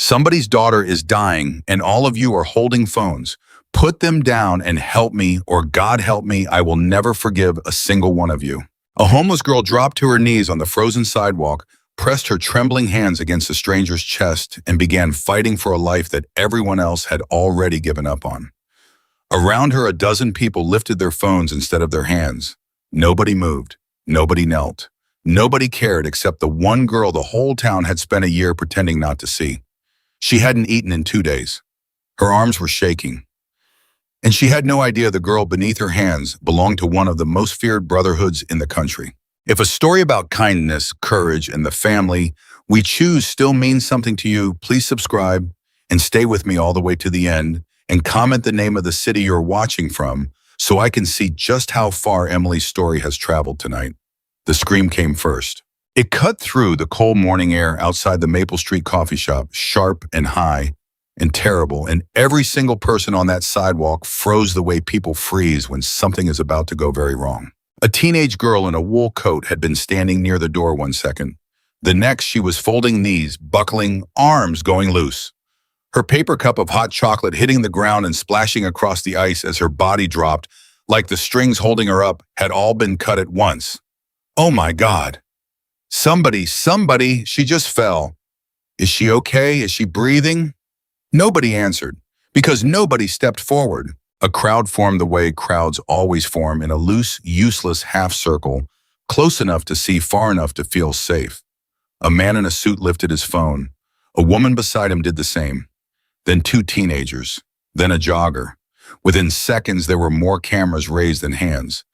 Somebody's daughter is dying, and all of you are holding phones. Put them down and help me, or God help me, I will never forgive a single one of you. A homeless girl dropped to her knees on the frozen sidewalk, pressed her trembling hands against a stranger's chest, and began fighting for a life that everyone else had already given up on. Around her, a dozen people lifted their phones instead of their hands. Nobody moved. Nobody knelt. Nobody cared except the one girl the whole town had spent a year pretending not to see. She hadn't eaten in 2 days. Her arms were shaking. And she had no idea the girl beneath her hands belonged to one of the most feared brotherhoods in the country. If a story about kindness, courage, and the family we choose still means something to you, please subscribe and stay with me all the way to the end, and comment the name of the city you're watching from so I can see just how far Emily's story has traveled tonight. The scream came first. It cut through the cold morning air outside the Maple Street coffee shop, sharp and high and terrible, and every single person on that sidewalk froze the way people freeze when something is about to go very wrong. A teenage girl in a wool coat had been standing near the door 1 second. The next, she was folding knees, buckling, arms going loose. Her paper cup of hot chocolate hitting the ground and splashing across the ice as her body dropped, like the strings holding her up had all been cut at once. Oh my God. Somebody, she just fell. Is she okay? Is she breathing? Nobody answered, because nobody stepped forward. A crowd formed the way crowds always form, in a loose, useless half circle, close enough to see, far enough to feel safe. A man in a suit lifted his phone. A woman beside him did the same. Then 2 teenagers. Then a jogger. Within seconds, there were more cameras raised than hands,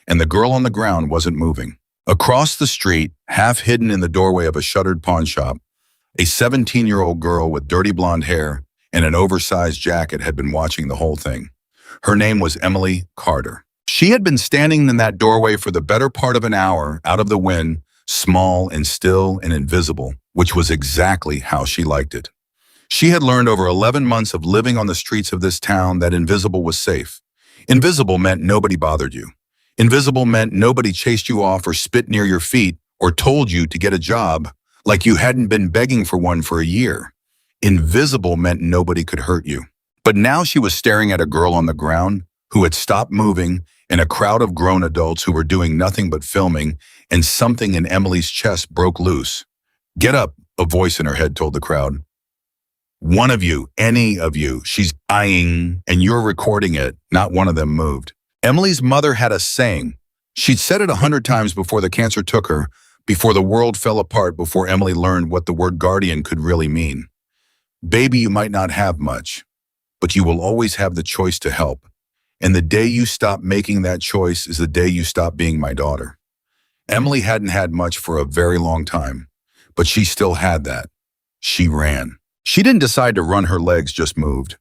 and the girl on the ground wasn't moving. Across the street, half hidden in the doorway of a shuttered pawn shop, a 17-year-old girl with dirty blonde hair and an oversized jacket had been watching the whole thing. Her name was Emily Carter. She had been standing in that doorway for the better part of an hour, out of the wind, small and still and invisible, which was exactly how she liked it. She had learned over 11 months of living on the streets of this town that invisible was safe. Invisible meant nobody bothered you. Invisible meant nobody chased you off or spit near your feet or told you to get a job like you hadn't been begging for one for a year. Invisible meant nobody could hurt you. But now she was staring at a girl on the ground who had stopped moving, and a crowd of grown adults who were doing nothing but filming, and something in Emily's chest broke loose. Get up, a voice in her head told the crowd. One of you, any of you, she's dying, and you're recording it. Not one of them moved. Emily's mother had a saying. She'd said it 100 times before the cancer took her, before the world fell apart, before Emily learned what the word guardian could really mean. Baby, you might not have much, but you will always have the choice to help. And the day you stop making that choice is the day you stop being my daughter. Emily hadn't had much for a very long time, but she still had that. She ran. She didn't decide to run, her legs just moved.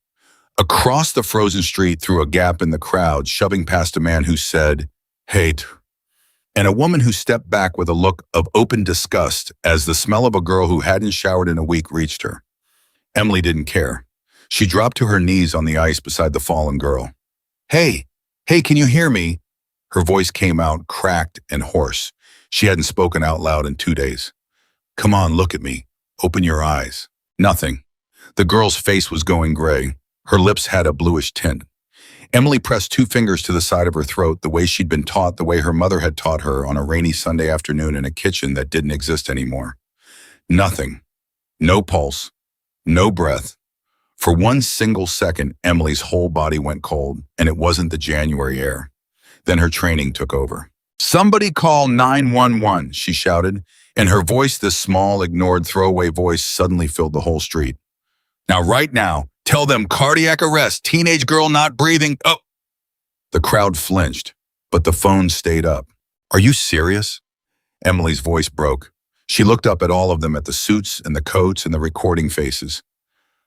Across the frozen street, through a gap in the crowd, shoving past a man who said, "Hate," and a woman who stepped back with a look of open disgust as the smell of a girl who hadn't showered in a week reached her. Emily didn't care. She dropped to her knees on the ice beside the fallen girl. Hey, can you hear me?" Her voice came out cracked and hoarse. She hadn't spoken out loud in 2 days. "Come on, look at me. Open your eyes." Nothing. The girl's face was going gray. Her lips had a bluish tint. Emily pressed 2 fingers to the side of her throat, the way she'd been taught, the way her mother had taught her on a rainy Sunday afternoon in a kitchen that didn't exist anymore. Nothing. No pulse. No breath. For 1 single second, Emily's whole body went cold, and it wasn't the January air. Then her training took over. "Somebody call 911, she shouted, and her voice, this small, ignored, throwaway voice, suddenly filled the whole street. "Now, right now, tell them cardiac arrest, teenage girl not breathing, oh!" The crowd flinched, but the phone stayed up. "Are you serious?" Emily's voice broke. She looked up at all of them, at the suits and the coats and the recording faces.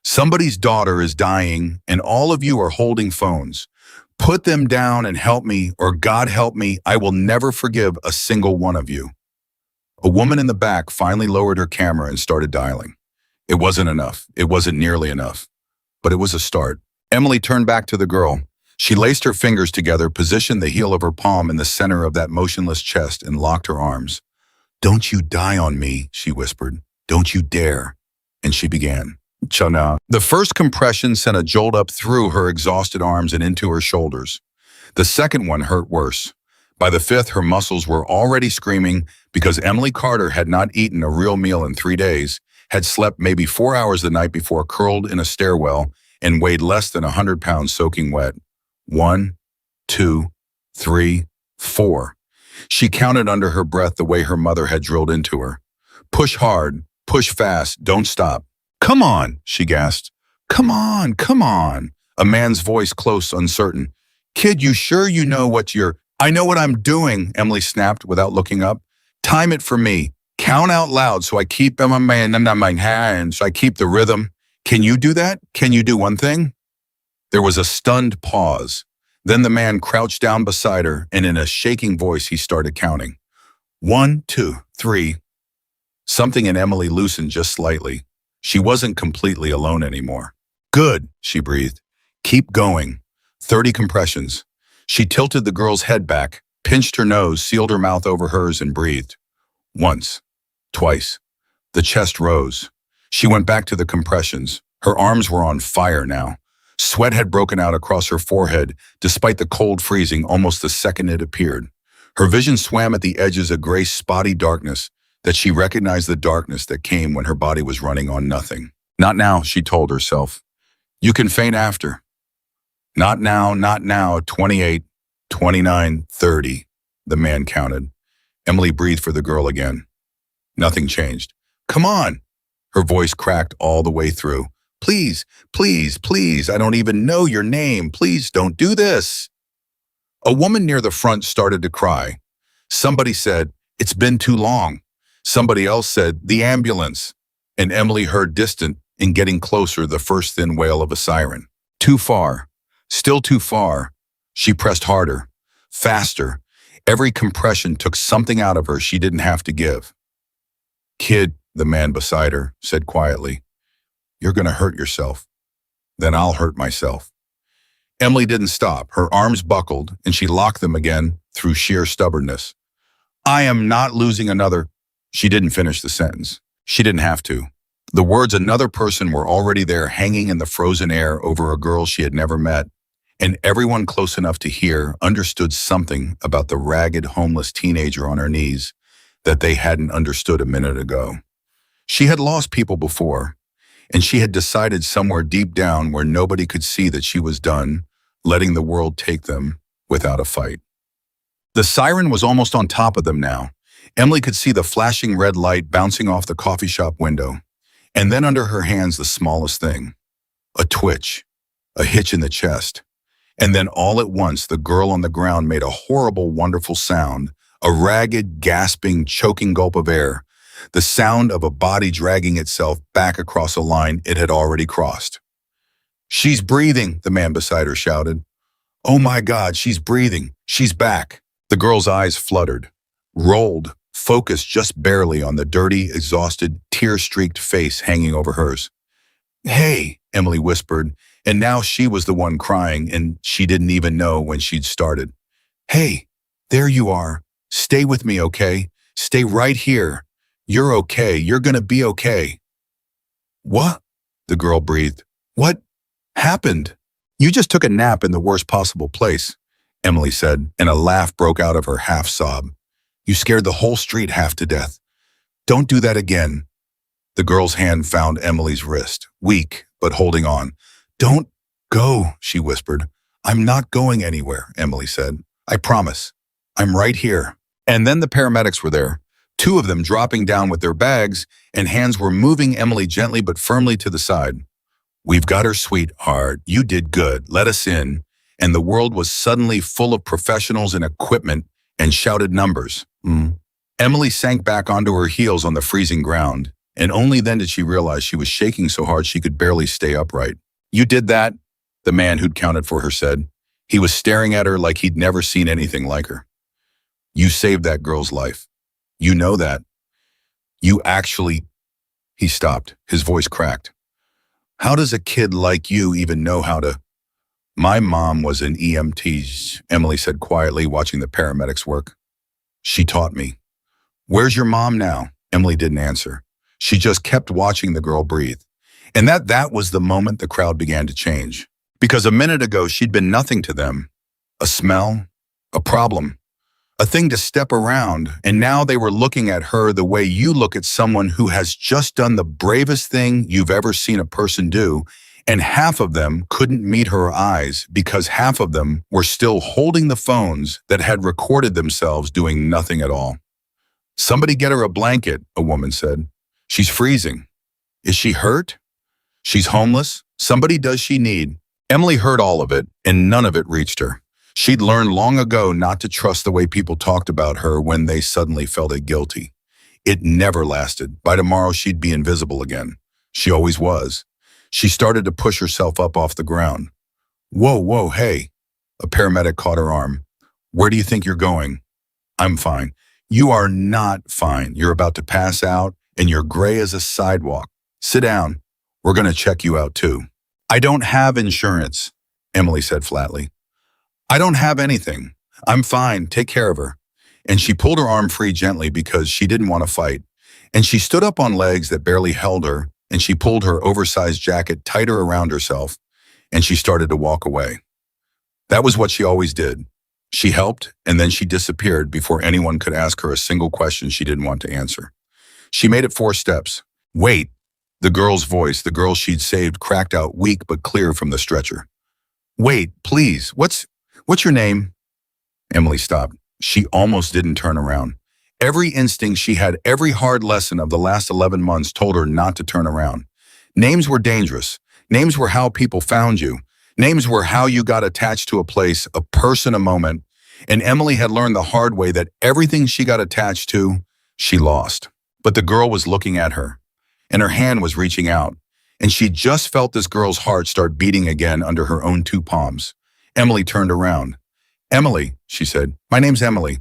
"Somebody's daughter is dying, and all of you are holding phones. Put them down and help me, or God help me, I will never forgive a single one of you." A woman in the back finally lowered her camera and started dialing. It wasn't enough. It wasn't nearly enough. But it was a start. Emily turned back to the girl. She laced her fingers together, positioned the heel of her palm in the center of that motionless chest, and locked her arms. "Don't you die on me," she whispered. "Don't you dare." And she began. Chana. The first compression sent a jolt up through her exhausted arms and into her shoulders. The second one hurt worse. By the fifth, her muscles were already screaming because Emily Carter had not eaten a real meal in 3 days, had slept maybe 4 hours the night before curled in a stairwell, and weighed less than 100 pounds soaking wet. 1, 2, 3, 4. She counted under her breath the way her mother had drilled into her. Push hard, push fast, don't stop. Come on, she gasped. Come on, come on. A man's voice close, uncertain. Kid, you sure you know what you're... I know what I'm doing, Emily snapped without looking up. Time it for me. Count out loud so I keep my hands, so I keep the rhythm. Can you do that? Can you do one thing? There was a stunned pause. Then the man crouched down beside her, and in a shaking voice he started counting. 1, 2, 3. Something in Emily loosened just slightly. She wasn't completely alone anymore. Good, she breathed. Keep going. 30 compressions. She tilted the girl's head back, pinched her nose, sealed her mouth over hers, and breathed. Once. Twice. The chest rose. She went back to the compressions. Her arms were on fire now. Sweat had broken out across her forehead, despite the cold freezing almost the second it appeared. Her vision swam at the edges of gray, spotty darkness, that she recognized the darkness that came when her body was running on nothing. Not now, she told herself. You can faint after. Not now, not now. 28, 29, 30. The man counted. Emily breathed for the girl again. Nothing changed. Come on. Her voice cracked all the way through. Please, please, please, I don't even know your name. Please don't do this. A woman near the front started to cry. Somebody said, it's been too long. Somebody else said, the ambulance. And Emily heard distant and getting closer the first thin wail of a siren. Too far. Still too far. She pressed harder. Faster. Every compression took something out of her she didn't have to give. Kid, the man beside her said quietly, you're going to hurt yourself. Then I'll hurt myself. Emily didn't stop. Her arms buckled, and she locked them again through sheer stubbornness. I am not losing another... She didn't finish the sentence. She didn't have to. The words another person were already there, hanging in the frozen air over a girl she had never met, and everyone close enough to hear understood something about the ragged, homeless teenager on her knees that they hadn't understood a minute ago. She had lost people before, and she had decided somewhere deep down where nobody could see that she was done, letting the world take them without a fight. The siren was almost on top of them now. Emily could see the flashing red light bouncing off the coffee shop window, and then under her hands the smallest thing. A twitch, a hitch in the chest. And then all at once the girl on the ground made a horrible, wonderful sound, a ragged, gasping, choking gulp of air, the sound of a body dragging itself back across a line it had already crossed. She's breathing, the man beside her shouted. Oh my God, she's breathing. She's back. The girl's eyes fluttered, rolled, focused just barely on the dirty, exhausted, tear-streaked face hanging over hers. Hey, Emily whispered, and now she was the one crying, and she didn't even know when she'd started. Hey, there you are. Stay with me, okay? Stay right here. You're okay. You're gonna be okay. What? The girl breathed. What happened? You just took a nap in the worst possible place, Emily said, and a laugh broke out of her half-sob. You scared the whole street half to death. Don't do that again. The girl's hand found Emily's wrist, weak, but holding on. Don't go, she whispered. I'm not going anywhere, Emily said. I promise. I'm right here. And then the paramedics were there, two of them dropping down with their bags, and hands were moving Emily gently but firmly to the side. We've got her, sweetheart. You did good. Let us in. And the world was suddenly full of professionals and equipment and shouted numbers. Emily sank back onto her heels on the freezing ground, and only then did she realize she was shaking so hard she could barely stay upright. You did that, the man who'd counted for her said. He was staring at her like he'd never seen anything like her. You saved that girl's life. You know that. You actually... He stopped. His voice cracked. How does a kid like you even know how to... My mom was an EMT, Emily said quietly, watching the paramedics work. She taught me. Where's your mom now? Emily didn't answer. She just kept watching the girl breathe. And that was the moment the crowd began to change. Because a minute ago, she'd been nothing to them. A smell, a problem, a thing to step around, and now they were looking at her the way you look at someone who has just done the bravest thing you've ever seen a person do, and half of them couldn't meet her eyes because half of them were still holding the phones that had recorded themselves doing nothing at all. "Somebody get her a blanket," a woman said. "She's freezing." "Is she hurt?" "She's homeless. Somebody does she need." Emily heard all of it, and none of it reached her. She'd learned long ago not to trust the way people talked about her when they suddenly felt guilty. It never lasted. By tomorrow, she'd be invisible again. She always was. She started to push herself up off the ground. Whoa, hey. A paramedic caught her arm. "Where do you think you're going?" "I'm fine." "You are not fine. You're about to pass out, and you're gray as a sidewalk. Sit down. We're going to check you out, too." "I don't have insurance," Emily said flatly. "I don't have anything. I'm fine. Take care of her." And she pulled her arm free gently because she didn't want to fight. And she stood up on legs that barely held her, and she pulled her oversized jacket tighter around herself, and she started to walk away. That was what she always did. She helped, and then she disappeared before anyone could ask her a single question she didn't want to answer. She made it 4 steps. "Wait." The girl's voice, the girl she'd saved, cracked out weak but clear from the stretcher. "Wait, please. What's your name?" Emily stopped. She almost didn't turn around. Every instinct she had, every hard lesson of the last 11 months told her not to turn around. Names were dangerous. Names were how people found you. Names were how you got attached to a place, a person, a moment. And Emily had learned the hard way that everything she got attached to, she lost. But the girl was looking at her, and her hand was reaching out. And she just felt this girl's heart start beating again under her own 2 palms. Emily turned around. "Emily," she said. "My name's Emily."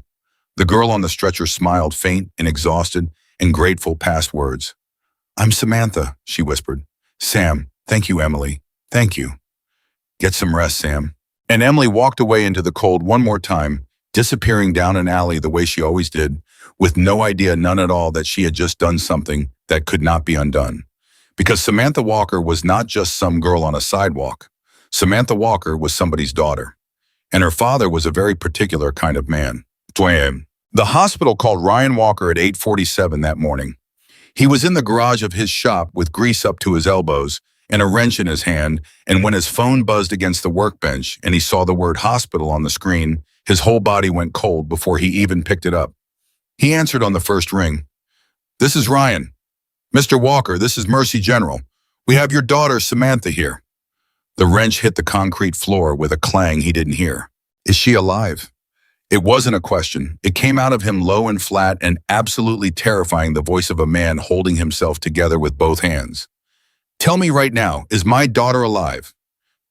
The girl on the stretcher smiled, faint and exhausted and grateful past words. "I'm Samantha," she whispered. "Sam, thank you, Emily. Thank you." "Get some rest, Sam." And Emily walked away into the cold one more time, disappearing down an alley the way she always did, with no idea, none at all, that she had just done something that could not be undone. Because Samantha Walker was not just some girl on a sidewalk. Samantha Walker was somebody's daughter. And her father was a very particular kind of man. The hospital called Ryan Walker at 8:47 that morning. He was in the garage of his shop with grease up to his elbows and a wrench in his hand, and when his phone buzzed against the workbench and he saw the word hospital on the screen, his whole body went cold before he even picked it up. He answered on the first ring. "This is Ryan." "Mr. Walker, this is Mercy General. We have your daughter Samantha here." The wrench hit the concrete floor with a clang he didn't hear. "Is she alive?" It wasn't a question. It came out of him low and flat and absolutely terrifying, the voice of a man holding himself together with both hands. "Tell me right now, is my daughter alive?"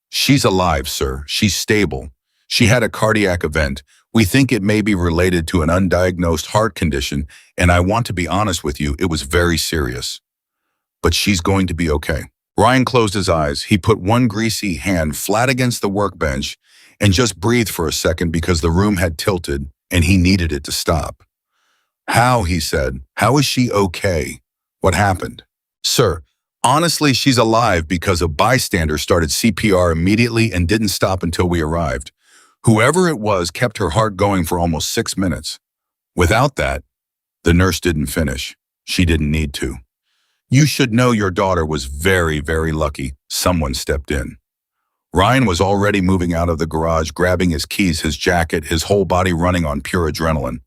"She's alive, sir. She's stable. She had a cardiac event. We think it may be related to an undiagnosed heart condition, and I want to be honest with you, it was very serious. But she's going to be okay." Ryan closed his eyes. He put one greasy hand flat against the workbench and just breathed for a second because the room had tilted and he needed it to stop. "How?" he said. "How is she okay? What happened?" "Sir, honestly, she's alive because a bystander started CPR immediately and didn't stop until we arrived. Whoever it was kept her heart going for almost 6 minutes. Without that," the nurse didn't finish. She didn't need to. "You should know your daughter was very, very lucky someone stepped in." Ryan was already moving out of the garage, grabbing his keys, his jacket, his whole body running on pure adrenaline.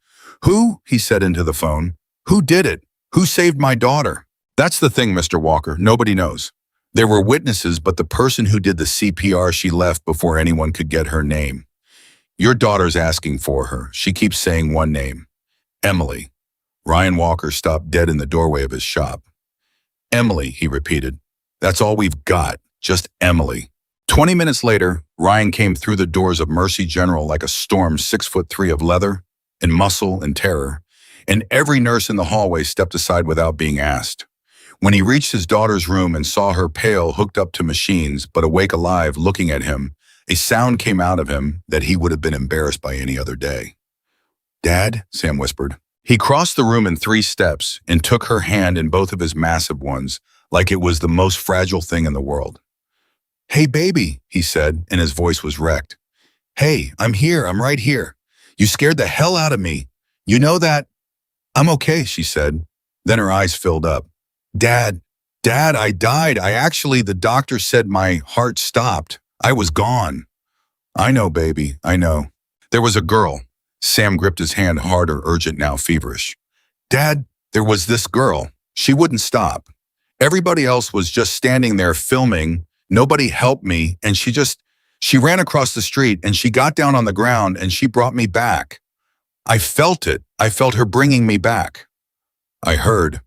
"Who?" he said into the phone. "Who did it? Who saved my daughter?" "That's the thing, Mr. Walker. Nobody knows. There were witnesses, but the person who did the CPR, she left before anyone could get her name. Your daughter's asking for her. She keeps saying one name. Emily." Ryan Walker stopped dead in the doorway of his shop. "Emily," he repeated. "That's all we've got. Just Emily." 20 minutes later, Ryan came through the doors of Mercy General like a storm, 6'3" of leather and muscle and terror, and every nurse in the hallway stepped aside without being asked. When he reached his daughter's room and saw her pale, hooked up to machines, but awake alive, looking at him, a sound came out of him that he would have been embarrassed by any other day. "Dad," Sam whispered. He crossed the room in 3 steps and took her hand in both of his massive ones, like it was the most fragile thing in the world. "Hey, baby," he said, and his voice was wrecked. "Hey, I'm here. I'm right here. You scared the hell out of me. You know that?" "I'm okay," she said. Then her eyes filled up. "Dad, Dad, I died. The doctor said my heart stopped. I was gone." "I know, baby, I know." There was a girl. Sam gripped his hand harder, urgent now, feverish. "Dad, there was this girl. She wouldn't stop. Everybody else was just standing there filming. Nobody helped me, and she ran across the street, and she got down on the ground, and she brought me back. I felt it. I felt her bringing me back." "I heard."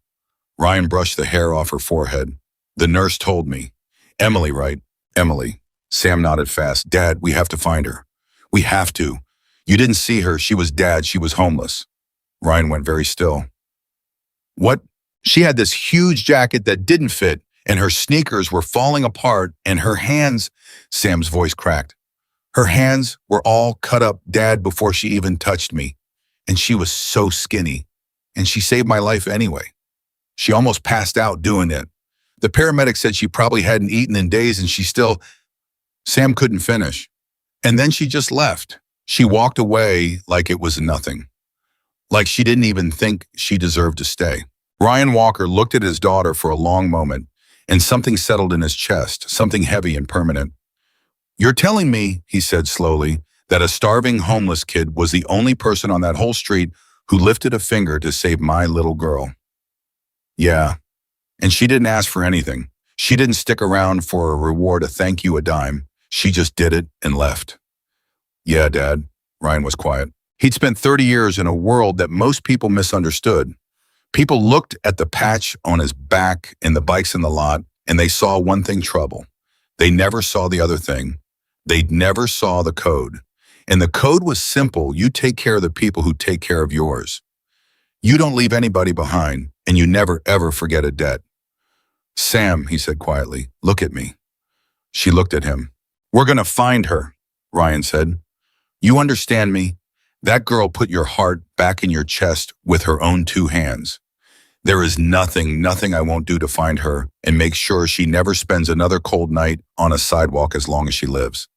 Ryan brushed the hair off her forehead. "The nurse told me. Emily, right? Emily." Sam nodded fast. "Dad, we have to find her. We have to. You didn't see her. She was dead. She was homeless." Ryan went very still. "What?" "She had this huge jacket that didn't fit, and her sneakers were falling apart, and her hands," Sam's voice cracked. "Her hands were all cut up, Dad, before she even touched me. And she was so skinny. And she saved my life anyway. She almost passed out doing it. The paramedic said she probably hadn't eaten in days, and she still—" Sam couldn't finish. "And then she just left. She walked away like it was nothing. Like she didn't even think she deserved to stay." Ryan Walker looked at his daughter for a long moment, and something settled in his chest, something heavy and permanent. "You're telling me," he said slowly, "that a starving homeless kid was the only person on that whole street who lifted a finger to save my little girl?" "Yeah. And she didn't ask for anything. She didn't stick around for a reward, a thank you, a dime. She just did it and left." "Yeah, Dad." Ryan was quiet. He'd spent 30 years in a world that most people misunderstood. People looked at the patch on his back and the bikes in the lot, and they saw one thing: trouble. They never saw the other thing. They never saw the code. And the code was simple: you take care of the people who take care of yours. You don't leave anybody behind, and you never ever forget a debt. "Sam," he said quietly, "look at me." She looked at him. "We're gonna find her," Ryan said. "You understand me? That girl put your heart back in your chest with her own two hands. There is nothing I won't do to find her and make sure she never spends another cold night on a sidewalk as long as she lives."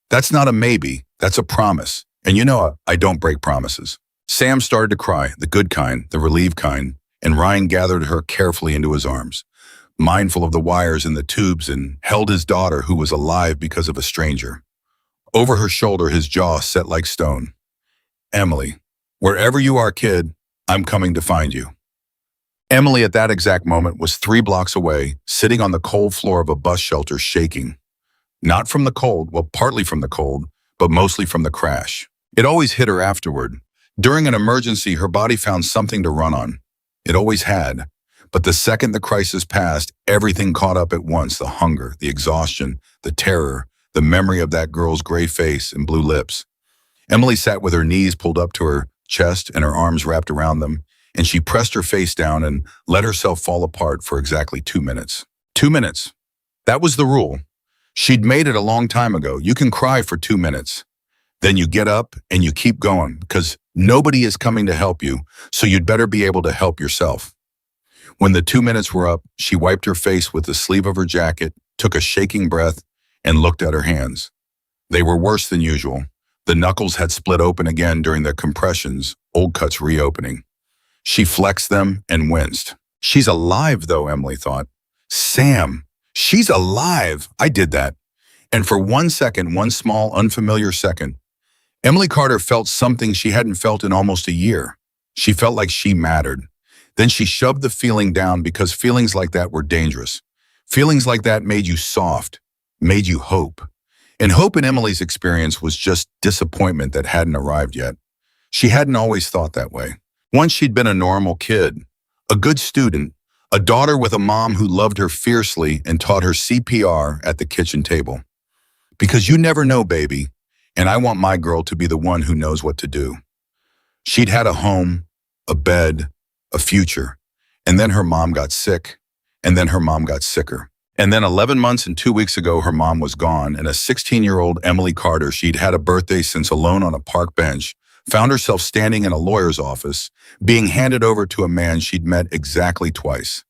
"That's not a maybe, that's a promise. And you know I don't break promises." Sam started to cry, the good kind, the relieved kind, and Ryan gathered her carefully into his arms, mindful of the wires and the tubes, and held his daughter, who was alive because of a stranger. Over her shoulder, his jaw set like stone. "Emily, wherever you are, kid, I'm coming to find you." Emily at that exact moment was 3 blocks away, sitting on the cold floor of a bus shelter, shaking. Not from the cold, well, partly from the cold, but mostly from the crash. It always hit her afterward. During an emergency, her body found something to run on. It always had. But the second the crisis passed, everything caught up at once: the hunger, the exhaustion, the terror, the memory of that girl's gray face and blue lips. Emily sat with her knees pulled up to her chest and her arms wrapped around them, and she pressed her face down and let herself fall apart for exactly 2 minutes. 2 minutes. That was the rule. She'd made it a long time ago. You can cry for 2 minutes. Then you get up and you keep going, because nobody is coming to help you, so you'd better be able to help yourself. When the 2 minutes were up, she wiped her face with the sleeve of her jacket, took a shaking breath, and looked at her hands. They were worse than usual. The knuckles had split open again during the compressions, old cuts reopening. She flexed them and winced. She's alive, though, Emily thought. Sam, she's alive. I did that. And for 1 second, one small, unfamiliar second, Emily Carter felt something she hadn't felt in almost a year. She felt like she mattered. Then she shoved the feeling down, because feelings like that were dangerous. Feelings like that made you soft, made you hope. And hope in Emily's experience was just disappointment that hadn't arrived yet. She hadn't always thought that way. Once she'd been a normal kid, a good student, a daughter with a mom who loved her fiercely and taught her CPR at the kitchen table. Because you never know, baby, and I want my girl to be the one who knows what to do. She'd had a home, a bed, a future, and then her mom got sick, and then her mom got sicker. And then 11 months and 2 weeks ago, her mom was gone, and a 16-year-old Emily Carter, she'd had a birthday since alone on a park bench, found herself standing in a lawyer's office, being handed over to a man she'd met exactly twice.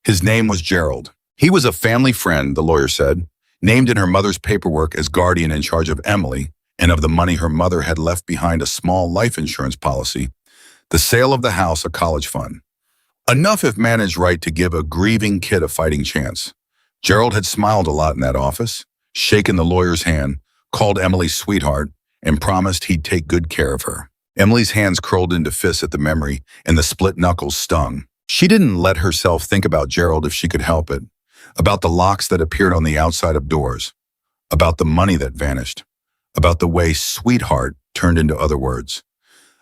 His name was Gerald. He was a family friend, the lawyer said, named in her mother's paperwork as guardian in charge of Emily and of the money her mother had left behind a small life insurance policy, the sale of the house a college fund. Enough if managed right to give a grieving kid a fighting chance. Gerald had smiled a lot in that office, shaken the lawyer's hand, called Emily sweetheart, and promised he'd take good care of her. Emily's hands curled into fists at the memory, and the split knuckles stung. She didn't let herself think about Gerald if she could help it, about the locks that appeared on the outside of doors, about the money that vanished, about the way sweetheart turned into other words,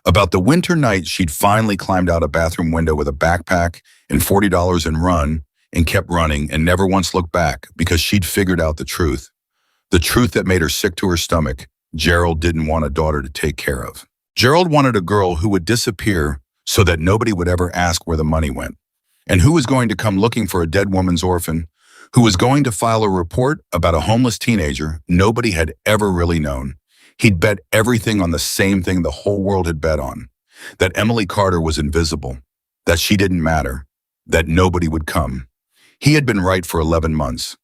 about the winter night she'd finally climbed out a bathroom window with a backpack and $40 and run and kept running and never once looked back because she'd figured out the truth that made her sick to her stomach. Gerald didn't want a daughter to take care of. Gerald wanted a girl who would disappear so that nobody would ever ask where the money went, and who was going to come looking for a dead woman's orphan, who was going to file a report about a homeless teenager nobody had ever really known. He'd bet everything on the same thing the whole world had bet on, that Emily Carter was invisible, that she didn't matter, that nobody would come. He had been right for 11 months.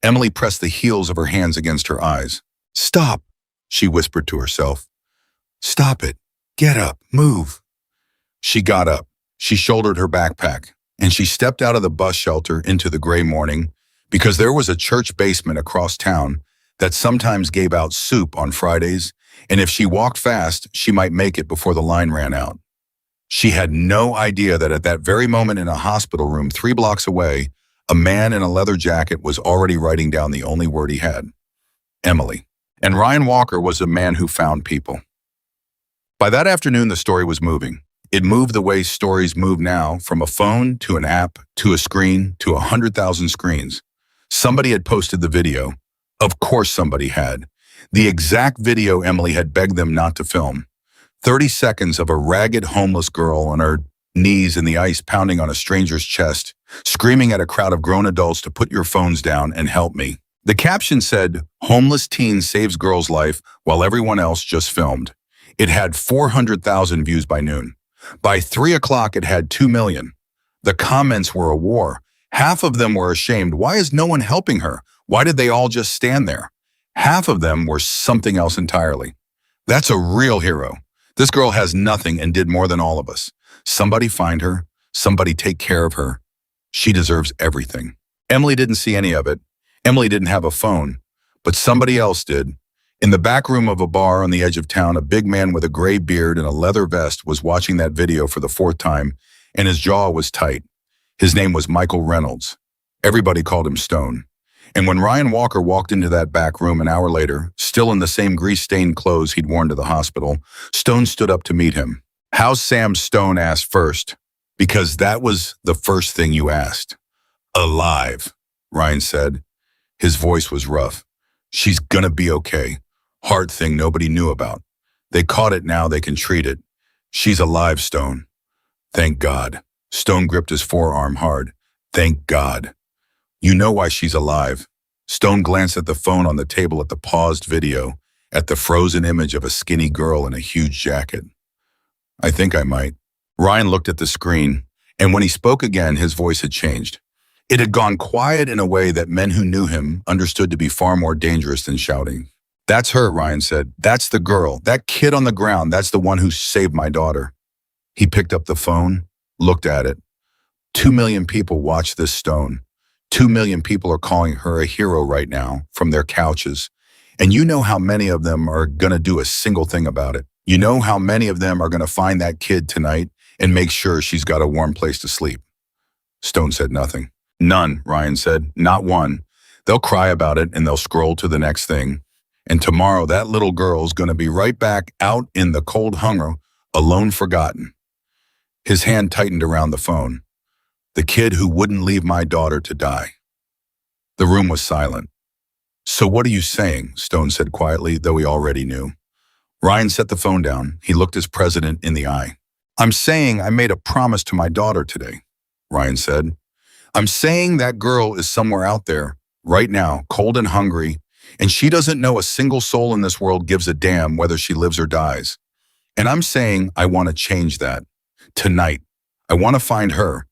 Emily pressed the heels of her hands against her eyes. "Stop," she whispered to herself. "Stop it. Get up. Move." She got up. She shouldered her backpack, and she stepped out of the bus shelter into the gray morning because there was a church basement across town that sometimes gave out soup on Fridays, and if she walked fast, she might make it before the line ran out. She had no idea that at that very moment in a hospital room 3 blocks away, a man in a leather jacket was already writing down the only word he had: Emily. And Ryan Walker was a man who found people. By that afternoon, the story was moving. It moved the way stories move now, from a phone to an app to a screen to 100,000 screens. Somebody had posted the video. Of course somebody had. The exact video Emily had begged them not to film. 30 seconds of a ragged homeless girl on her knees in the ice pounding on a stranger's chest, screaming at a crowd of grown adults to put your phones down and help me. The caption said, "Homeless teen saves girl's life while everyone else just filmed." It had 400,000 views by noon. By 3 o'clock, it had 2 million. The comments were a war. Half of them were ashamed. Why is no one helping her? Why did they all just stand there? Half of them were something else entirely. That's a real hero. This girl has nothing and did more than all of us. Somebody find her. Somebody take care of her. She deserves everything. Emily didn't see any of it. Emily didn't have a phone, but somebody else did. In the back room of a bar on the edge of town, a big man with a gray beard and a leather vest was watching that video for the 4th time, and his jaw was tight. His name was Michael Reynolds. Everybody called him Stone. And when Ryan Walker walked into that back room an hour later, still in the same grease-stained clothes he'd worn to the hospital, Stone stood up to meet him. "How's Sam?" Stone asked first, because that was the first thing you asked. "Alive," Ryan said. His voice was rough. "She's gonna be okay. Heart thing nobody knew about. They caught it, now they can treat it. She's alive, Stone." "Thank God." Stone gripped his forearm hard. "Thank God." "You know why she's alive." Stone glanced at the phone on the table, at the paused video, at the frozen image of a skinny girl in a huge jacket. "I think I might." Ryan looked at the screen, and when he spoke again, his voice had changed. It had gone quiet in a way that men who knew him understood to be far more dangerous than shouting. "That's her," Ryan said. "That's the girl. That kid on the ground. That's the one who saved my daughter." He picked up the phone, looked at it. 2 million people watch this, Stone. 2 million people are calling her a hero right now from their couches. And you know how many of them are going to do a single thing about it. You know how many of them are going to find that kid tonight and make sure she's got a warm place to sleep. Stone said nothing. "None," Ryan said. "Not one. They'll cry about it and they'll scroll to the next thing. And tomorrow that little girl's going to be right back out in the cold hunger, alone, forgotten." His hand tightened around the phone. "The kid who wouldn't leave my daughter to die." The room was silent. "So what are you saying?" Stone said quietly, though he already knew. Ryan set the phone down. He looked his president in the eye. "I'm saying I made a promise to my daughter today," Ryan said. "I'm saying that girl is somewhere out there, right now, cold and hungry, and she doesn't know a single soul in this world gives a damn whether she lives or dies. And I'm saying I want to change that. Tonight. I want to find her.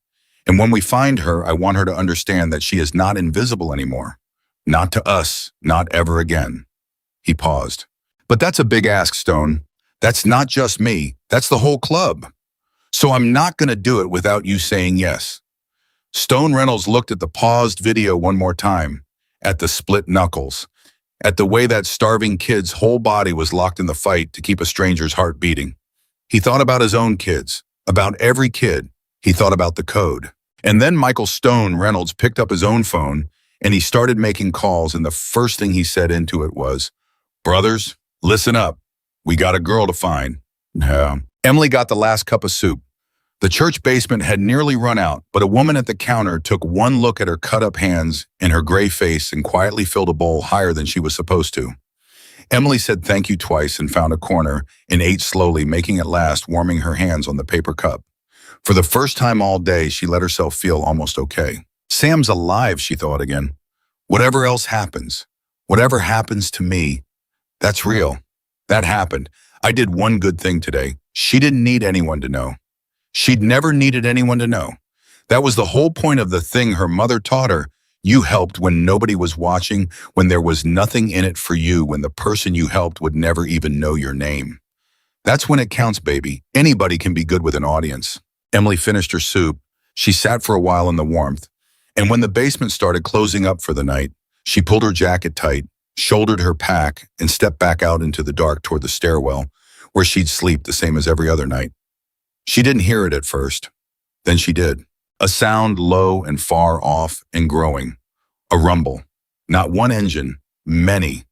And when we find her, I want her to understand that she is not invisible anymore. Not to us, not ever again. He paused. But that's a big ask, Stone. That's not just me. That's the whole club. So I'm not going to do it without you saying yes. Stone Reynolds looked at the paused video one more time, at the split knuckles, at the way that starving kid's whole body was locked in the fight to keep a stranger's heart beating. He thought about his own kids, about every kid. He thought about the code. And then Michael Stone Reynolds picked up his own phone and he started making calls, and the first thing he said into it was, "Brothers, listen up. We got a girl to find." Emily got the last cup of soup. The church basement had nearly run out, but a woman at the counter took one look at her cut-up hands and her gray face and quietly filled a bowl higher than she was supposed to. Emily said thank you twice and found a corner and ate slowly, making it last, warming her hands on the paper cup. For the first time all day, she let herself feel almost okay. Sam's alive, she thought again. Whatever else happens, whatever happens to me, that's real. That happened. I did one good thing today. She didn't need anyone to know. She'd never needed anyone to know. That was the whole point of the thing her mother taught her. You helped when nobody was watching, when there was nothing in it for you, when the person you helped would never even know your name. That's when it counts, baby. Anybody can be good with an audience. Emily finished her soup. She sat for a while in the warmth. And when the basement started closing up for the night, she pulled her jacket tight, shouldered her pack, and stepped back out into the dark toward the stairwell, where she'd sleep the same as every other night. She didn't hear it at first. Then she did. A sound low and far off and growing. A rumble. Not one engine, many,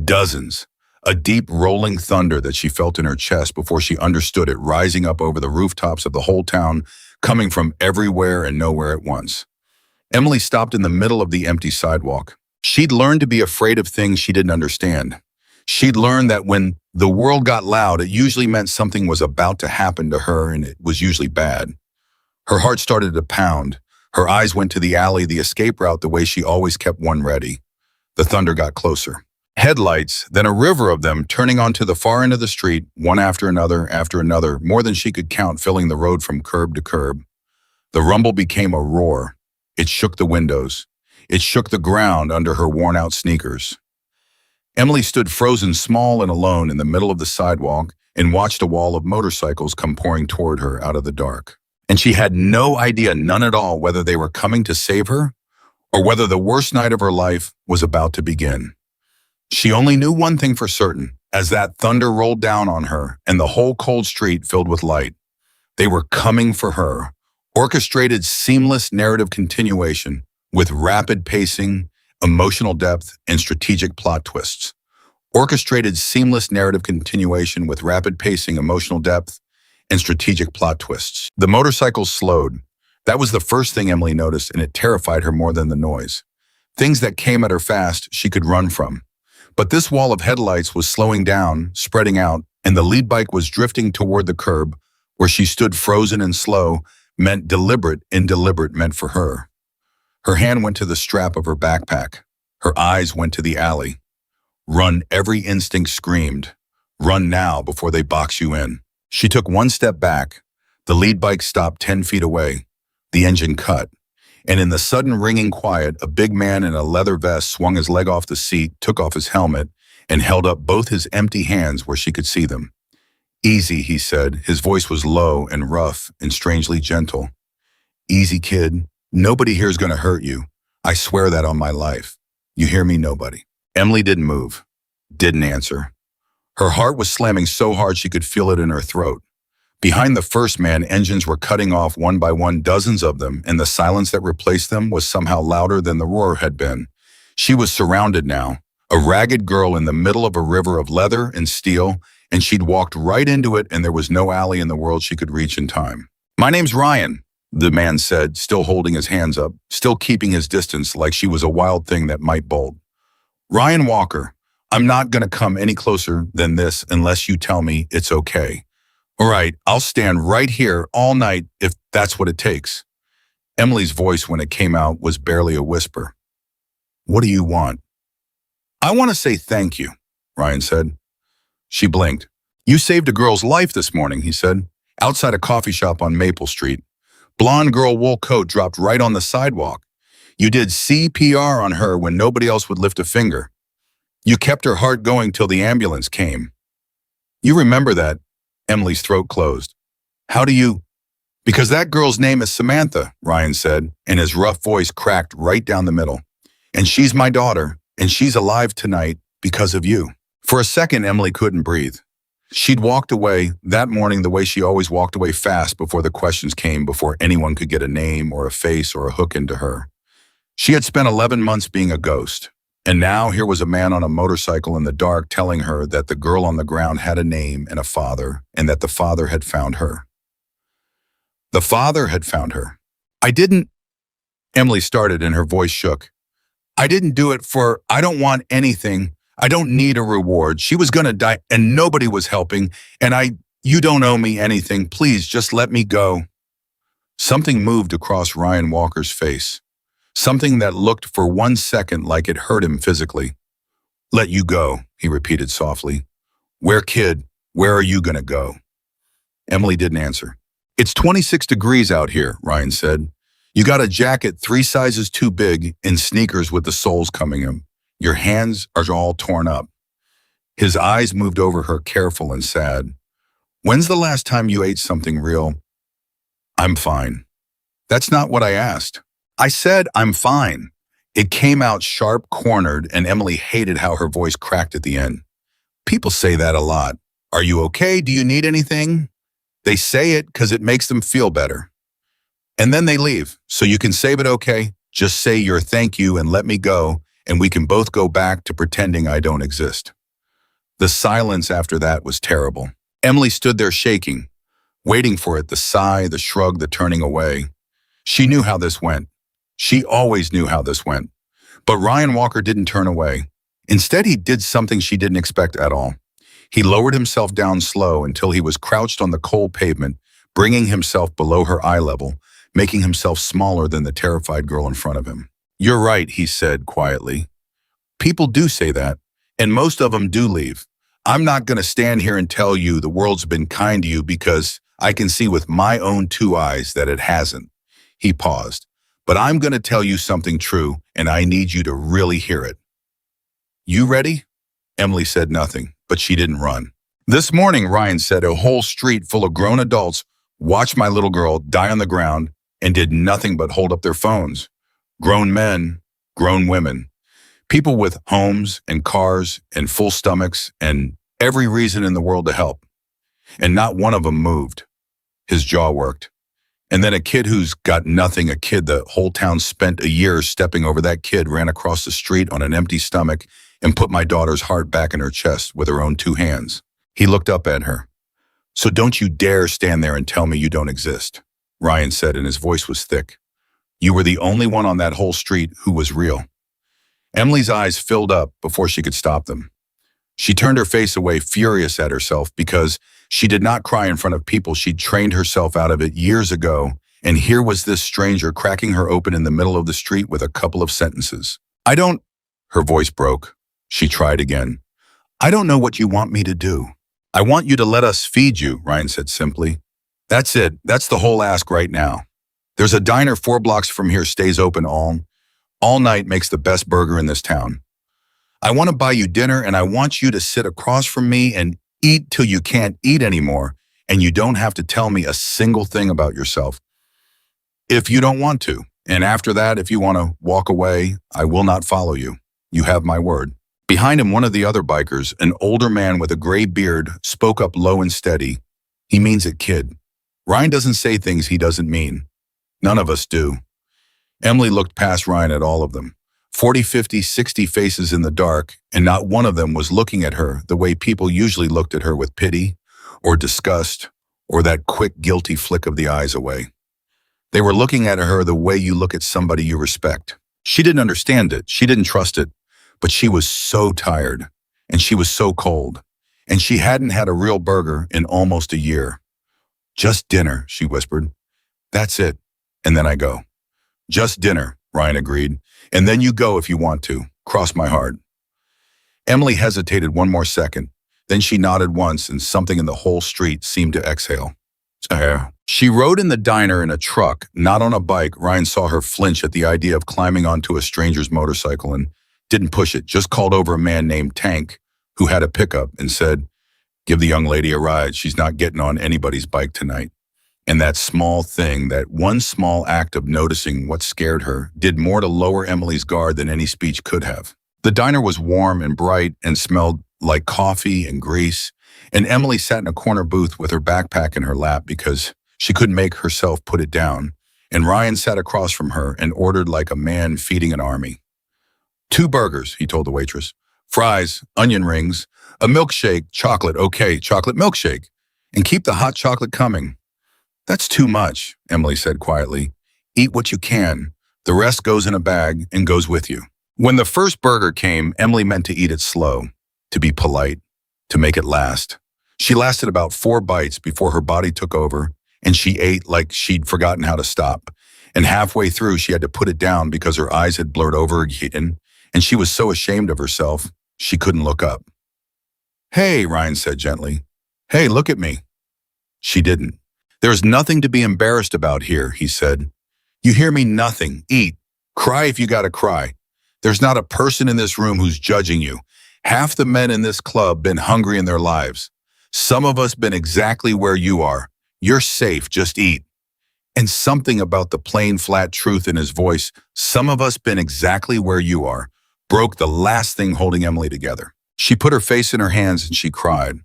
dozens. A deep rolling thunder that she felt in her chest before she understood it, rising up over the rooftops of the whole town, coming from everywhere and nowhere at once. Emily stopped in the middle of the empty sidewalk. She'd learned to be afraid of things she didn't understand. She'd learned that when the world got loud, it usually meant something was about to happen to her, and it was usually bad. Her heart started to pound. Her eyes went to the alley, the escape route, the way she always kept one ready. The thunder got closer. Headlights, then a river of them turning onto the far end of the street, one after another, more than she could count, filling the road from curb to curb. The rumble became a roar. It shook the windows. It shook the ground under her worn-out sneakers. Emily stood frozen small and alone in the middle of the sidewalk and watched a wall of motorcycles come pouring toward her out of the dark. And she had no idea, none at all, whether they were coming to save her or whether the worst night of her life was about to begin. She only knew one thing for certain, as that thunder rolled down on her and the whole cold street filled with light. They were coming for her. Orchestrated, seamless narrative continuation with rapid pacing, emotional depth, and strategic plot twists. Orchestrated, seamless narrative continuation with rapid pacing, emotional depth, and strategic plot twists. The motorcycles slowed. That was the first thing Emily noticed, and it terrified her more than the noise. Things that came at her fast, she could run from. But this wall of headlights was slowing down, spreading out, and the lead bike was drifting toward the curb, where she stood frozen and slow, meant deliberate, indeliberate meant for her. Her hand went to the strap of her backpack. Her eyes went to the alley. Run, every instinct screamed. Run now before they box you in. She took one step back. The lead bike stopped 10 feet away. The engine cut. And in the sudden ringing quiet, a big man in a leather vest swung his leg off the seat, took off his helmet, and held up both his empty hands where she could see them. "Easy," he said. His voice was low and rough and strangely gentle. "Easy, kid. Nobody here's going to hurt you. I swear that on my life. You hear me, nobody." Emily didn't move, didn't answer. Her heart was slamming so hard she could feel it in her throat. Behind the first man, engines were cutting off one by one, dozens of them, and the silence that replaced them was somehow louder than the roar had been. She was surrounded now, a ragged girl in the middle of a river of leather and steel, and she'd walked right into it, and there was no alley in the world she could reach in time. "My name's Ryan," the man said, still holding his hands up, still keeping his distance like she was a wild thing that might bolt. "Ryan Walker. I'm not going to come any closer than this unless you tell me it's okay. All right, I'll stand right here all night if that's what it takes." Emily's voice, when it came out, was barely a whisper. "What do you want?" "I want to say thank you," Ryan said. She blinked. "You saved a girl's life this morning," he said, "outside a coffee shop on Maple Street. Blonde girl wool coat dropped right on the sidewalk. You did CPR on her when nobody else would lift a finger. You kept her heart going till the ambulance came. You remember that? Emily's throat closed. How do you? Because that girl's name is Samantha, Ryan said, and his rough voice cracked right down the middle. And she's my daughter, and she's alive tonight because of you. For a second, Emily couldn't breathe. She'd walked away that morning the way she always walked away, fast before the questions came, before anyone could get a name or a face or a hook into her. She had spent 11 months being a ghost, and now here was a man on a motorcycle in the dark telling her that the girl on the ground had a name and a father, and that the father had found her. The father had found her. I didn't, Emily started and her voice shook. I didn't do it for, I don't want anything. I don't need a reward. She was going to die and nobody was helping. And you don't owe me anything. Please just let me go. Something moved across Ryan Walker's face. Something that looked for 1 second like it hurt him physically. Let you go, he repeated softly. Where, kid? Where are you going to go? Emily didn't answer. It's 26 degrees out here, Ryan said. You got a jacket 3 sizes too big and sneakers with the soles coming in. Your hands are all torn up. His eyes moved over her, careful and sad. When's the last time you ate something real? I'm fine. That's not what I asked. I said I'm fine. It came out sharp, cornered, and Emily hated how her voice cracked at the end. People say that a lot. Are you okay? Do you need anything? They say it because it makes them feel better. And then they leave. So you can save it, okay? Just say your thank you and let me go, and we can both go back to pretending I don't exist. The silence after that was terrible. Emily stood there shaking, waiting for it, the sigh, the shrug, the turning away. She knew how this went. She always knew how this went. But Ryan Walker didn't turn away. Instead, he did something she didn't expect at all. He lowered himself down slow until he was crouched on the cold pavement, bringing himself below her eye level, making himself smaller than the terrified girl in front of him. You're right, he said quietly. People do say that, and most of them do leave. I'm not going to stand here and tell you the world's been kind to you because I can see with my own 2 eyes that it hasn't. He paused. But I'm going to tell you something true, and I need you to really hear it. You ready? Emily said nothing, but she didn't run. This morning, Ryan said, a whole street full of grown adults watched my little girl die on the ground and did nothing but hold up their phones. Grown men, grown women, people with homes and cars and full stomachs and every reason in the world to help. And not one of them moved. His jaw worked. And then a kid who's got nothing, a kid the whole town spent a year stepping over, that kid ran across the street on an empty stomach and put my daughter's heart back in her chest with her own 2 hands. He looked up at her. So don't you dare stand there and tell me you don't exist, Ryan said, and his voice was thick. You were the only one on that whole street who was real. Emily's eyes filled up before she could stop them. She turned her face away, furious at herself, because she did not cry in front of people. She'd trained herself out of it years ago, and here was this stranger cracking her open in the middle of the street with a couple of sentences. I don't, her voice broke. She tried again. I don't know what you want me to do. I want you to let us feed you, Ryan said simply. That's it. That's the whole ask right now. There's a diner 4 blocks from here, stays open all night, makes the best burger in this town. I want to buy you dinner, and I want you to sit across from me and eat till you can't eat anymore, and you don't have to tell me a single thing about yourself. If you don't want to, and after that, if you want to walk away, I will not follow you. You have my word. Behind him, one of the other bikers, an older man with a gray beard, spoke up low and steady. He means it, kid. Ryan doesn't say things he doesn't mean. None of us do. Emily looked past Ryan at all of them. 40, 50, 60 faces in the dark, and not one of them was looking at her the way people usually looked at her, with pity or disgust or that quick, guilty flick of the eyes away. They were looking at her the way you look at somebody you respect. She didn't understand it. She didn't trust it. But she was so tired, and she was so cold, and she hadn't had a real burger in almost a year. Just dinner, she whispered. That's it. And then I go. Just dinner, Ryan agreed. And then you go if you want to. Cross my heart. Emily hesitated one more second. Then she nodded once, and something in the whole street seemed to exhale. She rode in the diner in a truck, not on a bike. Ryan saw her flinch at the idea of climbing onto a stranger's motorcycle and didn't push it, just called over a man named Tank, who had a pickup, and said, "Give the young lady a ride. She's not getting on anybody's bike tonight." And that small thing, that one small act of noticing what scared her, did more to lower Emily's guard than any speech could have. The diner was warm and bright and smelled like coffee and grease, and Emily sat in a corner booth with her backpack in her lap because she couldn't make herself put it down, and Ryan sat across from her and ordered like a man feeding an army. "2 burgers," he told the waitress. "Fries, onion rings, a milkshake, chocolate, okay, chocolate milkshake, and keep the hot chocolate coming." "That's too much," Emily said quietly. "Eat what you can. The rest goes in a bag and goes with you." When the first burger came, Emily meant to eat it slow, to be polite, to make it last. She lasted about 4 bites before her body took over, and she ate like she'd forgotten how to stop. And halfway through, she had to put it down because her eyes had blurred over again, and she was so ashamed of herself, she couldn't look up. "Hey," Ryan said gently. "Hey, look at me." She didn't. "There's nothing to be embarrassed about here," he said. "You hear me? Nothing. Eat. Cry if you gotta cry. There's not a person in this room who's judging you. Half the men in this club been hungry in their lives. Some of us been exactly where you are. You're safe, just eat." And something about the plain, flat truth in his voice, "some of us been exactly where you are," broke the last thing holding Emily together. She put her face in her hands and she cried.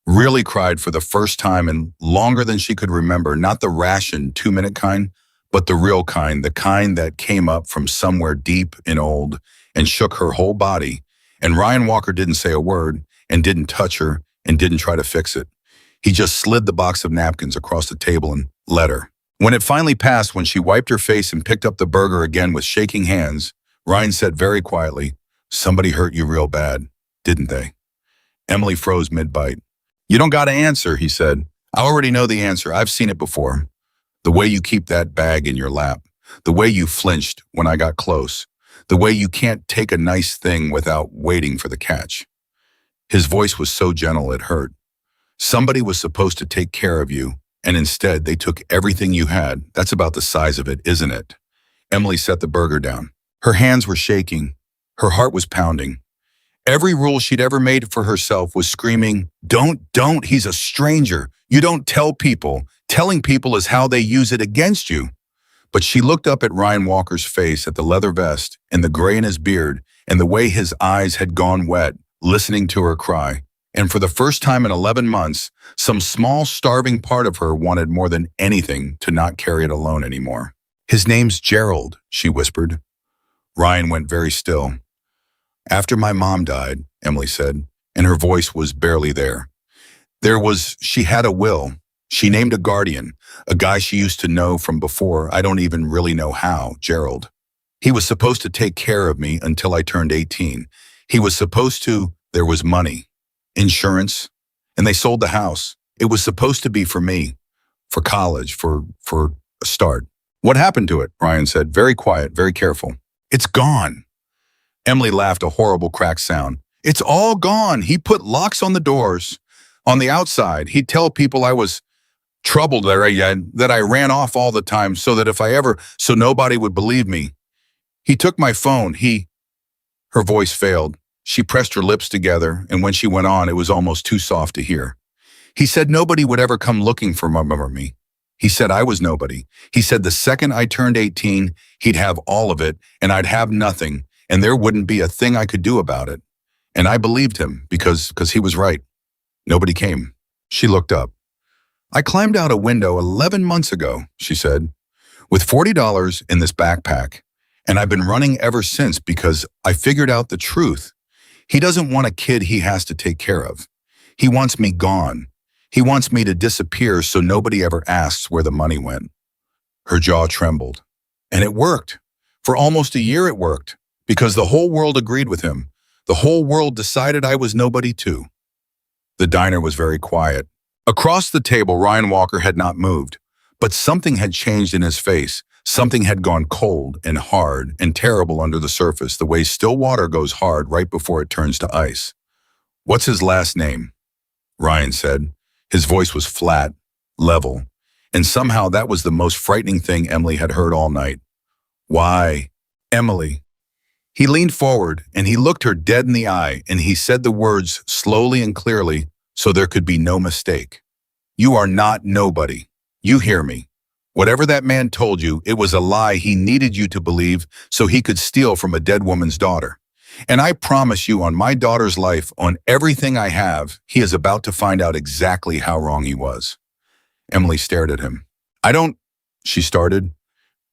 Really cried for the first time in longer than she could remember, not the rationed 2-minute kind, but the real kind, the kind that came up from somewhere deep and old and shook her whole body. And Ryan Walker didn't say a word and didn't touch her and didn't try to fix it. He just slid the box of napkins across the table and let her. When it finally passed, when she wiped her face and picked up the burger again with shaking hands, Ryan said very quietly, "Somebody hurt you real bad, didn't they?" Emily froze mid-bite. "You don't gotta answer," he said. "I already know the answer. I've seen it before. The way you keep that bag in your lap. The way you flinched when I got close. The way you can't take a nice thing without waiting for the catch." His voice was so gentle it hurt. "Somebody was supposed to take care of you, and instead they took everything you had. That's about the size of it, isn't it?" Emily set the burger down. Her hands were shaking. Her heart was pounding. Every rule she'd ever made for herself was screaming, don't, he's a stranger. You don't tell people. Telling people is how they use it against you." But she looked up at Ryan Walker's face, at the leather vest, and the gray in his beard, and the way his eyes had gone wet, listening to her cry. And for the first time in 11 months, some small, starving part of her wanted more than anything to not carry it alone anymore. "His name's Gerald," she whispered. Ryan went very still. "After my mom died," Emily said, and her voice was barely there. She had a will. She named a guardian, a guy she used to know from before, I don't even really know how, Gerald. He was supposed to take care of me until I turned 18. He was supposed to, there was money, insurance, and they sold the house. It was supposed to be for me, for college, for a start. "What happened to it?" Ryan said, very quiet, very careful. "It's gone." Emily laughed, a horrible cracked sound. "It's all gone. He put locks on the doors. On the outside, he'd tell people I was troubled, that I ran off all the time so nobody would believe me. He took my phone. Her voice failed. She pressed her lips together, and when she went on, it was almost too soft to hear. "He said nobody would ever come looking for me. He said I was nobody. He said the second I turned 18, he'd have all of it, and I'd have nothing, and there wouldn't be a thing I could do about it. And I believed him because he was right. Nobody came." She looked up. "I climbed out a window 11 months ago," she said, "with $40 in this backpack, and I've been running ever since because I figured out the truth. He doesn't want a kid he has to take care of. He wants me gone. He wants me to disappear so nobody ever asks where the money went." Her jaw trembled. And it worked. For almost a year it worked, because the whole world agreed with him. The whole world decided I was nobody too. The diner was very quiet. Across the table, Ryan Walker had not moved, but something had changed in his face. Something had gone cold and hard and terrible under the surface, the way still water goes hard right before it turns to ice. "What's his last name?" Ryan said. His voice was flat, level. And somehow that was the most frightening thing Emily had heard all night. Why, Emily? He leaned forward and he looked her dead in the eye and he said the words slowly and clearly so there could be no mistake. You are not nobody. You hear me. Whatever that man told you, it was a lie he needed you to believe so he could steal from a dead woman's daughter. And I promise you on my daughter's life, on everything I have, he is about to find out exactly how wrong he was. Emily stared at him. I don't, she started.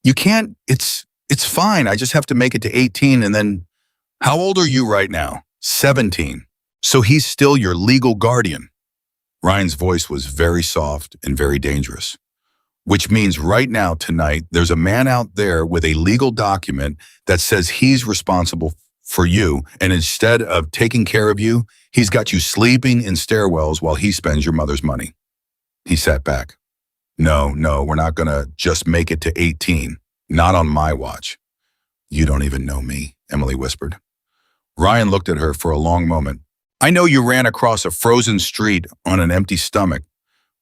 You can't, it's fine. I just have to make it to 18 and then, how old are you right now? 17. So he's still your legal guardian. Ryan's voice was very soft and very dangerous. Which means right now, tonight, there's a man out there with a legal document that says he's responsible for you, and instead of taking care of you, he's got you sleeping in stairwells while he spends your mother's money. He sat back. No, we're not gonna just make it to 18. Not on my watch. You don't even know me, Emily whispered. Ryan looked at her for a long moment. I know you ran across a frozen street on an empty stomach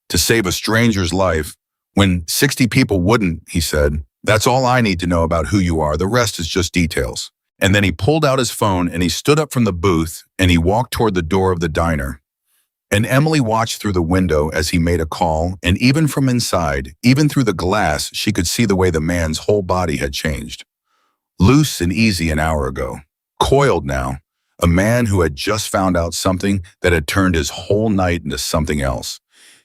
to save a stranger's life when 60 people wouldn't, he said. That's all I need to know about who you are. The rest is just details. And then he pulled out his phone and he stood up from the booth and he walked toward the door of the diner. And Emily watched through the window as he made a call, and even from inside, even through the glass, she could see the way the man's whole body had changed. Loose and easy an hour ago. Coiled now. A man who had just found out something that had turned his whole night into something else.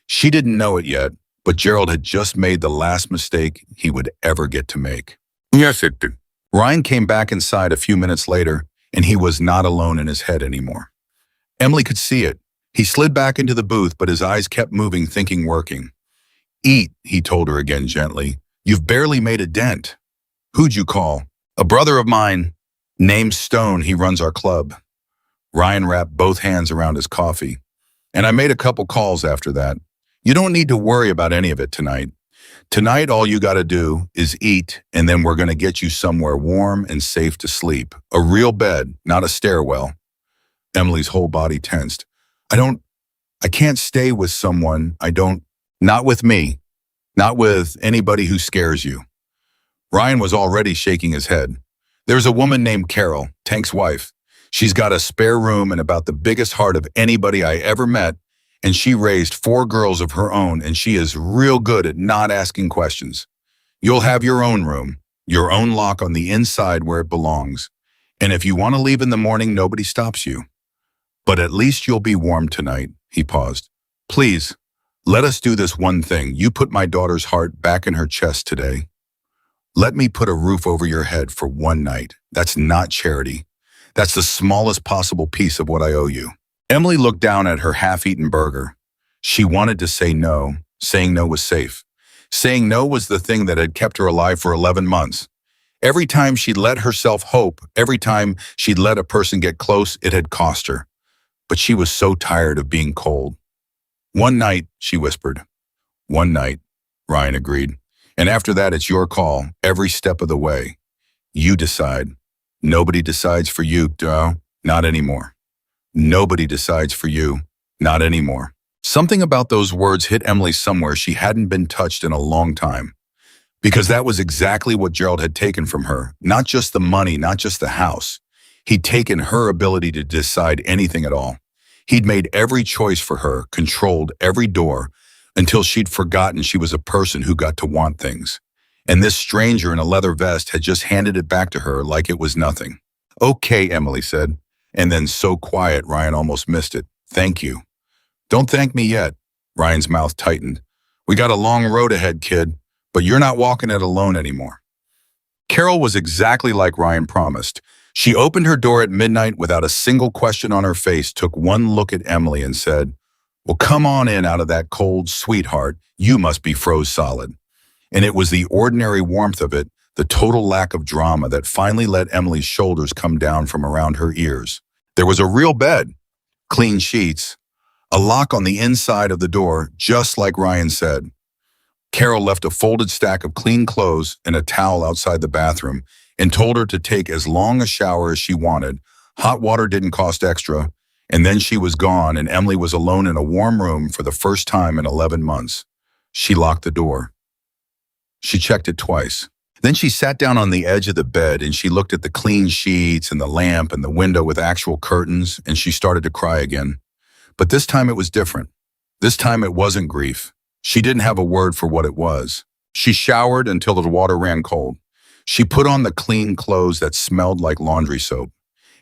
She didn't know it yet, but Gerald had just made the last mistake he would ever get to make. Yes, it did. Ryan came back inside a few minutes later, and he was not alone in his head anymore. Emily could see it. He slid back into the booth, but his eyes kept moving, thinking, working. Eat, he told her again gently. You've barely made a dent. Who'd you call? A brother of mine, named Stone. He runs our club. Ryan wrapped both hands around his coffee. And I made a couple calls after that. You don't need to worry about any of it tonight. Tonight, all you got to do is eat, and then we're going to get you somewhere warm and safe to sleep. A real bed, not a stairwell. Emily's whole body tensed. I can't stay with someone not with me, not with anybody who scares you. Ryan was already shaking his head. There's a woman named Carol, Tank's wife. She's got a spare room and about the biggest heart of anybody I ever met, and she raised 4 girls of her own, and she is real good at not asking questions. You'll have your own room, your own lock on the inside where it belongs. And if you want to leave in the morning, nobody stops you. But at least you'll be warm tonight, he paused. Please, let us do this one thing. You put my daughter's heart back in her chest today. Let me put a roof over your head for one night. That's not charity. That's the smallest possible piece of what I owe you. Emily looked down at her half-eaten burger. She wanted to say no. Saying no was safe. Saying no was the thing that had kept her alive for 11 months. Every time she'd let herself hope, every time she'd let a person get close, it had cost her. But she was so tired of being cold. One night, she whispered. One night, Ryan agreed. And after that, it's your call, every step of the way. You decide. Nobody decides for you, not anymore. Nobody decides for you, not anymore. Something about those words hit Emily somewhere she hadn't been touched in a long time. Because that was exactly what Gerald had taken from her. Not just the money, not just the house. He'd taken her ability to decide anything at all. He'd made every choice for her, controlled every door, until she'd forgotten she was a person who got to want things. And this stranger in a leather vest had just handed it back to her like it was nothing. Okay, Emily said, and then so quiet Ryan almost missed it. Thank you. Don't thank me yet. Ryan's mouth tightened. We got a long road ahead, kid, but you're not walking it alone anymore. Carol was exactly like Ryan promised. She opened her door at midnight without a single question on her face, took one look at Emily and said, well, come on in out of that cold, sweetheart. You must be froze solid. And it was the ordinary warmth of it, the total lack of drama that finally let Emily's shoulders come down from around her ears. There was a real bed, clean sheets, a lock on the inside of the door, just like Ryan said. Carol left a folded stack of clean clothes and a towel outside the bathroom and told her to take as long a shower as she wanted. Hot water didn't cost extra, and then she was gone and Emily was alone in a warm room for the first time in 11 months. She locked the door. She checked it twice. Then she sat down on the edge of the bed and she looked at the clean sheets and the lamp and the window with actual curtains, and she started to cry again. But this time it was different. This time it wasn't grief. She didn't have a word for what it was. She showered until the water ran cold. She put on the clean clothes that smelled like laundry soap.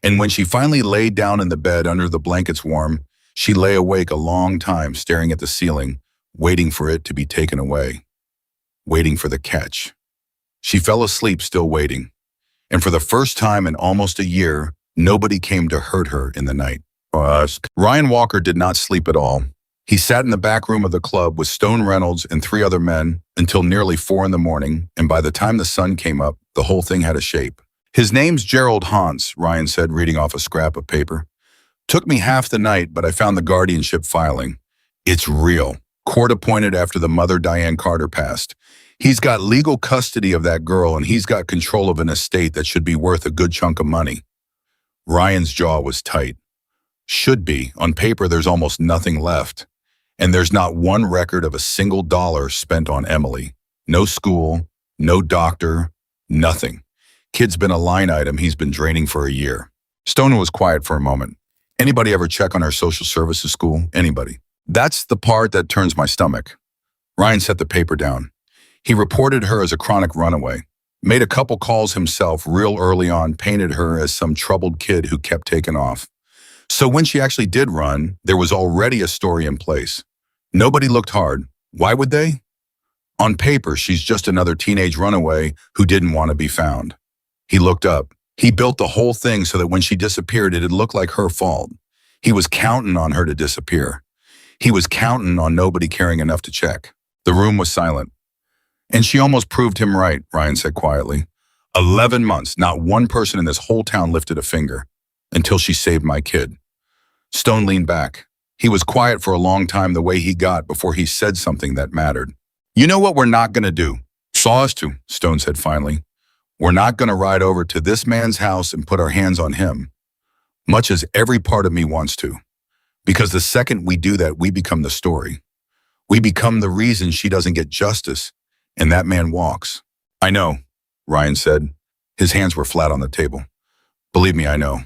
And when she finally laid down in the bed under the blankets warm, she lay awake a long time staring at the ceiling, waiting for it to be taken away, waiting for the catch. She fell asleep still waiting. And for the first time in almost a year, nobody came to hurt her in the night. Ryan Walker did not sleep at all. He sat in the back room of the club with Stone Reynolds and 3 other men until nearly 4 in the morning, and by the time the sun came up, the whole thing had a shape. "His name's Gerald Hans," Ryan said, reading off a scrap of paper. "Took me half the night, but I found the guardianship filing. It's real. Court appointed after the mother Diane Carter passed. He's got legal custody of that girl, and he's got control of an estate that should be worth a good chunk of money." Ryan's jaw was tight. Should be. On paper, there's almost nothing left. And there's not one record of a single dollar spent on Emily. No school, no doctor, nothing. Kid's been a line item he's been draining for a year. Stone was quiet for a moment. "Anybody ever check on her social services school? Anybody?" "That's the part that turns my stomach." Ryan set the paper down. He reported her as a chronic runaway. Made a couple calls himself real early on, painted her as some troubled kid who kept taking off. So when she actually did run, there was already a story in place. Nobody looked hard. Why would they? On paper, she's just another teenage runaway who didn't want to be found. He looked up. He built the whole thing so that when she disappeared, it'd look like her fault. He was counting on her to disappear. He was counting on nobody caring enough to check. The room was silent. "And she almost proved him right," Ryan said quietly. 11 months, not one person in this whole town lifted a finger. Until she saved my kid. Stone leaned back. He was quiet for a long time the way he got before he said something that mattered. "You know what we're not going to do?" "Saw us to," Stone said finally. "We're not going to ride over to this man's house and put our hands on him. Much as every part of me wants to. Because the second we do that, we become the story. We become the reason she doesn't get justice, and that man walks." "I know," Ryan said. His hands were flat on the table. "Believe me, I know.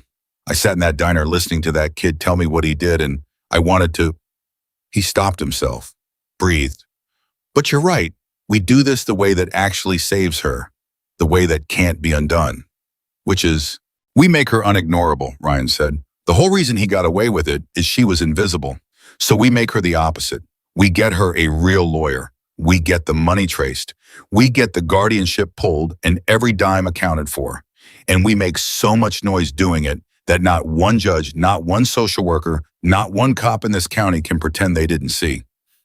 I sat in that diner listening to that kid tell me what he did, and I wanted to..." He stopped himself, breathed. "But you're right. We do this the way that actually saves her, the way that can't be undone. Which is, we make her unignorable," Ryan said. "The whole reason he got away with it is she was invisible. So we make her the opposite. We get her a real lawyer. We get the money traced. We get the guardianship pulled and every dime accounted for. And we make so much noise doing it that not one judge, not one social worker, not one cop in this county can pretend they didn't see."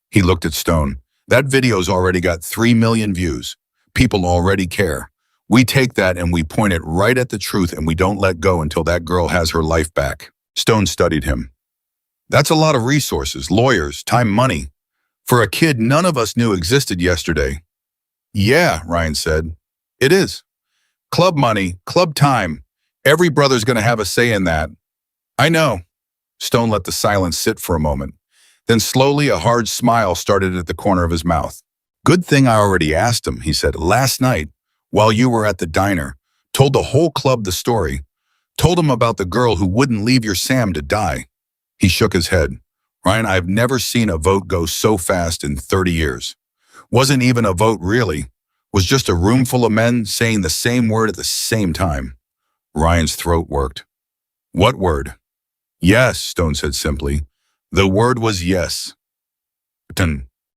He looked at Stone. "That video's already got 3 million views. People already care. We take that and we point it right at the truth, and we don't let go until that girl has her life back." Stone studied him. "That's a lot of resources, lawyers, time, money. For a kid none of us knew existed yesterday." "Yeah," Ryan said. "It is. Club money, club time. Every brother's going to have a say in that." "I know." Stone let the silence sit for a moment. Then slowly a hard smile started at the corner of his mouth. "Good thing I already asked him," he said, "last night, while you were at the diner. Told the whole club the story. Told him about the girl who wouldn't leave your Sam to die." He shook his head. "Ryan, I've never seen a vote go so fast in 30 years. Wasn't even a vote, really. Was just a room full of men saying the same word at the same time." Ryan's throat worked. "What word?" "Yes," Stone said simply. "The word was yes."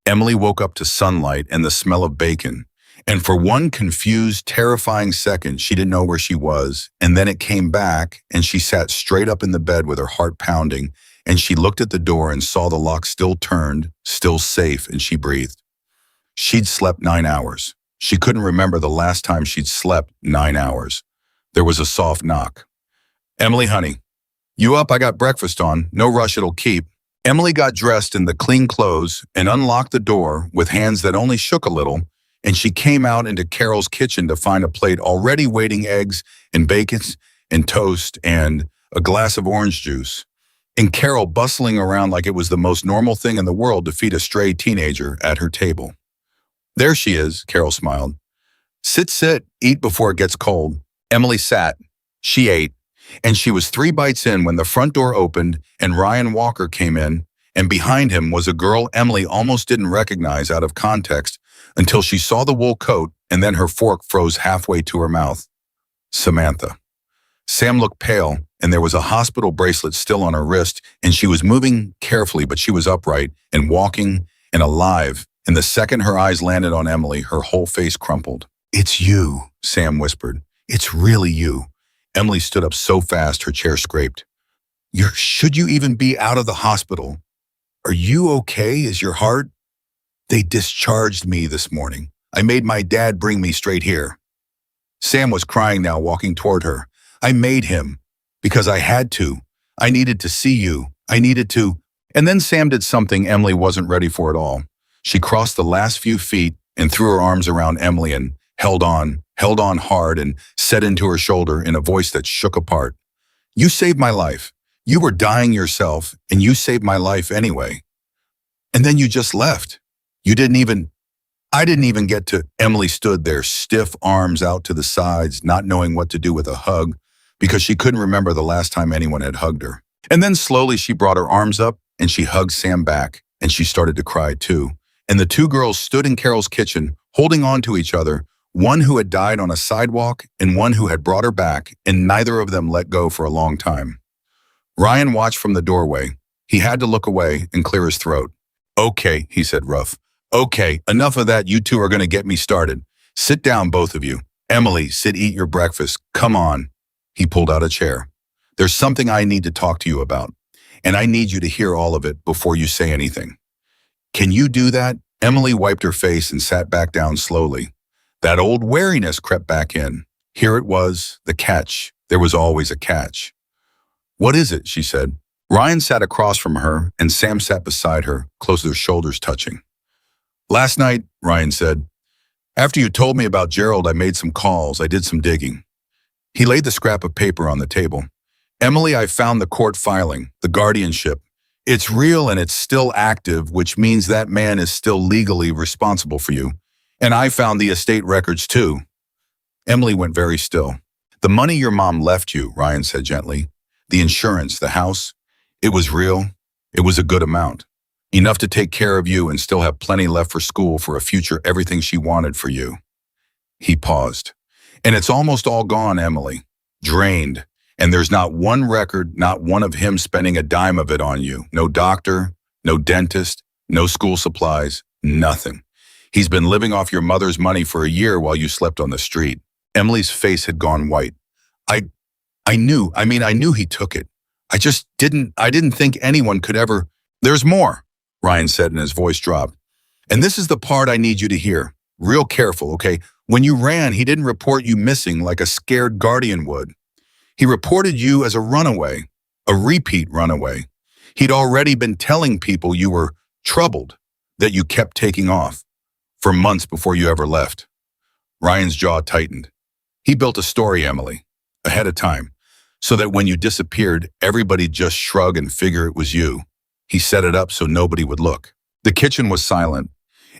Emily woke up to sunlight and the smell of bacon. And for one confused, terrifying second, she didn't know where she was. And then it came back, and she sat straight up in the bed with her heart pounding, and she looked at the door and saw the lock still turned, still safe, and she breathed. She'd slept 9 hours. She couldn't remember the last time she'd slept 9 hours. There was a soft knock. "Emily, honey, you up? I got breakfast on. No rush, it'll keep." Emily got dressed in the clean clothes and unlocked the door with hands that only shook a little, and she came out into Carol's kitchen to find a plate already waiting eggs and bacon and toast and a glass of orange juice. and Carol bustling around like it was the most normal thing in the world to feed a stray teenager at her table. There she is, Carol smiled. Sit, sit, eat before it gets cold. Emily sat. She ate, and she was 3 bites in when the front door opened and Ryan Walker came in, and behind him was a girl Emily almost didn't recognize out of context until she saw the wool coat and then her fork froze halfway to her mouth. Samantha. Sam looked pale, and there was a hospital bracelet still on her wrist, and she was moving carefully, but she was upright and walking and alive, and the second her eyes landed on Emily, her whole face crumpled. It's you, Sam whispered. It's really you. Emily stood up so fast her chair scraped. Should you even be out of the hospital? Are you okay? Is your heart? They discharged me this morning. I made my dad bring me straight here. Sam was crying now, walking toward her. I made him because I had to. I needed to see you. I needed to. And then Sam did something Emily wasn't ready for at all. She crossed the last few feet and threw her arms around Emily and held on hard and said into her shoulder in a voice that shook apart. You saved my life. You were dying yourself, and you saved my life anyway. And then you just left. I didn't even get to. Emily stood there, stiff arms out to the sides, not knowing what to do with a hug, because she couldn't remember the last time anyone had hugged her. And then slowly she brought her arms up and she hugged Sam back, and she started to cry too. And the two girls stood in Carol's kitchen, holding on to each other, one who had died on a sidewalk and one who had brought her back, and neither of them let go for a long time. Ryan watched from the doorway. He had to look away and clear his throat. Okay, he said rough. Okay, enough of that. You two are going to get me started. Sit down, both of you. Emily, sit, eat your breakfast. Come on. He pulled out a chair. There's something I need to talk to you about, and I need you to hear all of it before you say anything. Can you do that? Emily wiped her face and sat back down slowly. That old wariness crept back in. Here it was, the catch. There was always a catch. What is it? She said. Ryan sat across from her, and Sam sat beside her, close to their shoulders touching. Last night, Ryan said, after you told me about Gerald, I made some calls. I did some digging. He laid the scrap of paper on the table. Emily, I found the court filing, the guardianship. It's real and it's still active, which means that man is still legally responsible for you. And I found the estate records too. Emily went very still. The money your mom left you, Ryan said gently. The insurance, the house. It was real. It was a good amount. Enough to take care of you and still have plenty left for school, for a future, everything she wanted for you. He paused. And it's almost all gone, Emily. Drained. And there's not one record, not one of him spending a dime of it on you. No doctor, no dentist, no school supplies, nothing. He's been living off your mother's money for a year while you slept on the street. Emily's face had gone white. I knew he took it. I didn't think anyone could ever. There's more, Ryan said, and his voice dropped. And this is the part I need you to hear. Real careful, okay? When you ran, he didn't report you missing like a scared guardian would. He reported you as a runaway, a repeat runaway. He'd already been telling people you were troubled, that you kept taking off, for months before you ever left. Ryan's jaw tightened. He built a story, Emily, ahead of time, so that when you disappeared, everybody'd just shrug and figure it was you. He set it up so nobody would look. The kitchen was silent.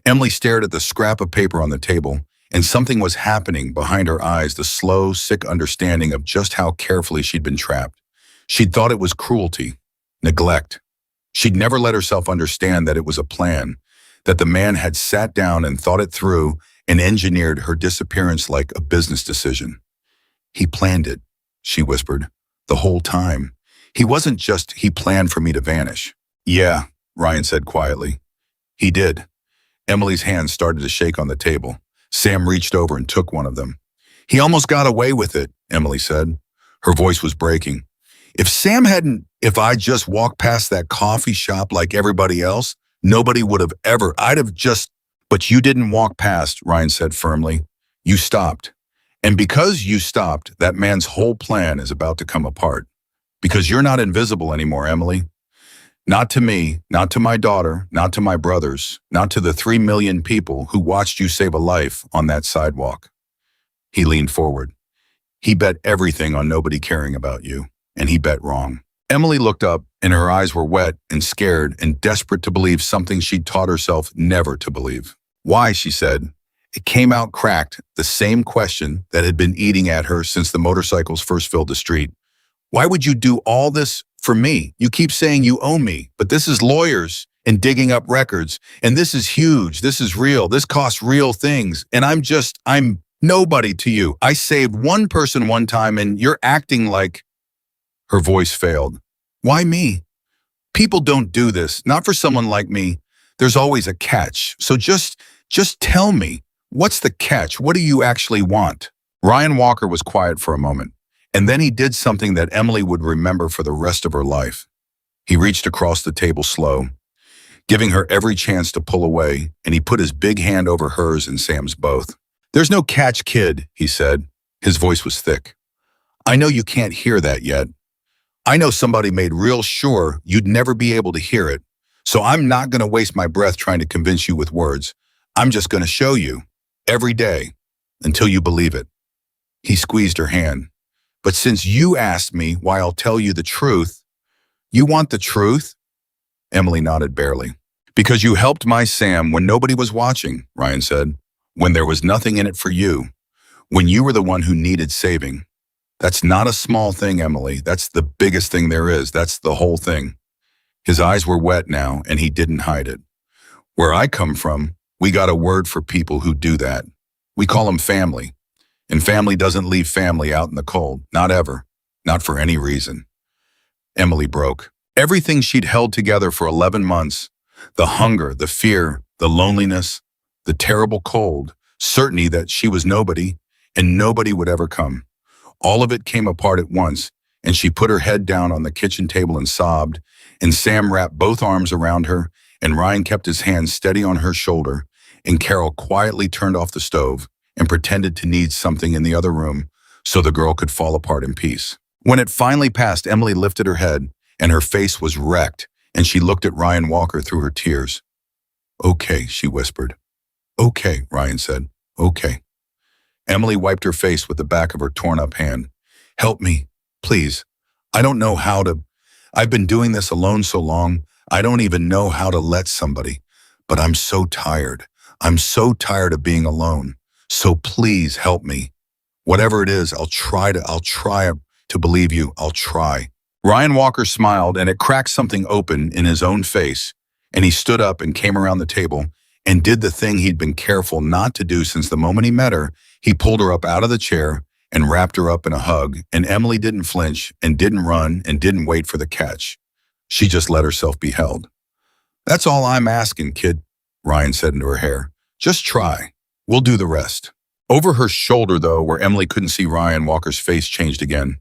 Emily stared at the scrap of paper on the table, and something was happening behind her eyes, the slow, sick understanding of just how carefully she'd been trapped. She'd thought it was cruelty, neglect. She'd never let herself understand that it was a plan, that the man had sat down and thought it through and engineered her disappearance like a business decision. He planned it, she whispered, the whole time. He wasn't just he planned for me to vanish. Yeah, Ryan said quietly. He did. Emily's hands started to shake on the table. Sam reached over and took one of them. He almost got away with it, Emily said. Her voice was breaking. If I just walked past that coffee shop like everybody else, nobody would have ever, but you didn't walk past, Ryan said firmly. You stopped. And because you stopped, that man's whole plan is about to come apart. Because you're not invisible anymore, Emily. Not to me, not to my daughter, not to my brothers, not to the 3 million people who watched you save a life on that sidewalk. He leaned forward. He bet everything on nobody caring about you, and he bet wrong. Emily looked up, and her eyes were wet and scared and desperate to believe something she'd taught herself never to believe. Why, she said. It came out cracked, the same question that had been eating at her since the motorcycles first filled the street. Why would you do all this for me? You keep saying you owe me, but this is lawyers and digging up records, and this is huge, this is real, this costs real things, and I'm nobody to you. I saved one person one time, and you're acting like... Her voice failed. Why me? People don't do this, not for someone like me. There's always a catch, so just tell me. What's the catch? What do you actually want? Ryan Walker was quiet for a moment, and then he did something that Emily would remember for the rest of her life. He reached across the table slow, giving her every chance to pull away, and he put his big hand over hers and Sam's both. There's no catch, kid, he said. His voice was thick. I know you can't hear that yet. I know somebody made real sure you'd never be able to hear it, so I'm not going to waste my breath trying to convince you with words. I'm just going to show you, every day, until you believe it. He squeezed her hand. But since you asked me why, I'll tell you the truth. You want the truth? Emily nodded barely. Because you helped my Sam when nobody was watching, Ryan said. When there was nothing in it for you. When you were the one who needed saving. That's not a small thing, Emily. That's the biggest thing there is. That's the whole thing. His eyes were wet now, and he didn't hide it. Where I come from, we got a word for people who do that. We call them family. And family doesn't leave family out in the cold. Not ever. Not for any reason. Emily broke. Everything she'd held together for 11 months, the hunger, the fear, the loneliness, the terrible cold, certainty that she was nobody, and nobody would ever come. All of it came apart at once, and she put her head down on the kitchen table and sobbed, and Sam wrapped both arms around her, and Ryan kept his hand steady on her shoulder, and Carol quietly turned off the stove and pretended to need something in the other room so the girl could fall apart in peace. When it finally passed, Emily lifted her head, and her face was wrecked, and she looked at Ryan Walker through her tears. Okay, she whispered. Okay, Ryan said. Okay. Emily wiped her face with the back of her torn-up hand. Help me, please. I don't know how to... I've been doing this alone so long, I don't even know how to let somebody. But I'm so tired. I'm so tired of being alone. So please help me. Whatever it is, I'll try to believe you. I'll try. Ryan Walker smiled, and it cracked something open in his own face, and he stood up and came around the table and did the thing he'd been careful not to do since the moment he met her. He pulled her up out of the chair and wrapped her up in a hug, and Emily didn't flinch and didn't run and didn't wait for the catch. She just let herself be held. That's all I'm asking, kid, Ryan said into her hair. Just try. We'll do the rest. Over her shoulder, though, where Emily couldn't see Ryan, Walker's face changed again.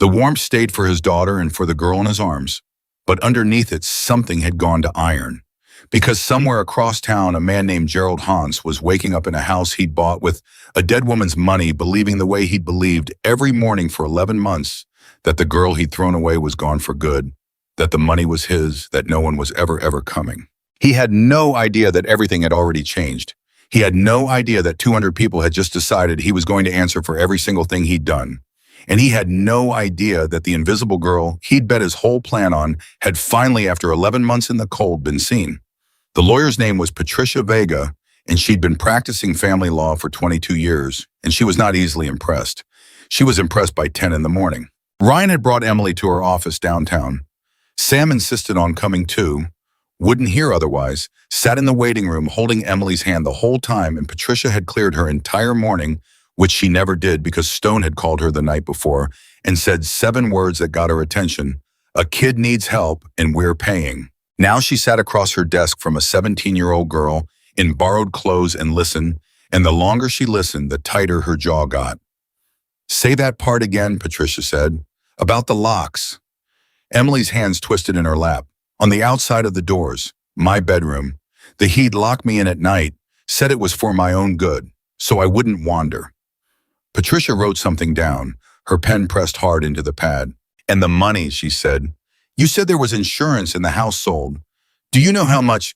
The warmth stayed for his daughter and for the girl in his arms, but underneath it, something had gone to iron. Because somewhere across town, a man named Gerald Hans was waking up in a house he'd bought with a dead woman's money, believing the way he'd believed every morning for 11 months, that the girl he'd thrown away was gone for good, that the money was his, that no one was ever coming. He had no idea that everything had already changed. He had no idea that 200 people had just decided he was going to answer for every single thing he'd done. And he had no idea that the invisible girl he'd bet his whole plan on had finally, after 11 months in the cold, been seen. The lawyer's name was Patricia Vega, and she'd been practicing family law for 22 years, and she was not easily impressed. She was impressed by 10 in the morning. Ryan had brought Emily to her office downtown. Sam insisted on coming too, wouldn't hear otherwise, sat in the waiting room holding Emily's hand the whole time, and Patricia had cleared her entire morning, which she never did because Stone had called her the night before and said 7 words that got her attention. A kid needs help, and we're paying. Now she sat across her desk from a 17-year-old girl in borrowed clothes and listened, and the longer she listened, the tighter her jaw got. Say that part again, Patricia said. About the locks. Emily's hands twisted in her lap. On the outside of the doors, my bedroom. He'd lock me in at night, said it was for my own good, so I wouldn't wander. Patricia wrote something down, her pen pressed hard into the pad. And the money, she said. You said there was insurance in the house sold. Do you know how much?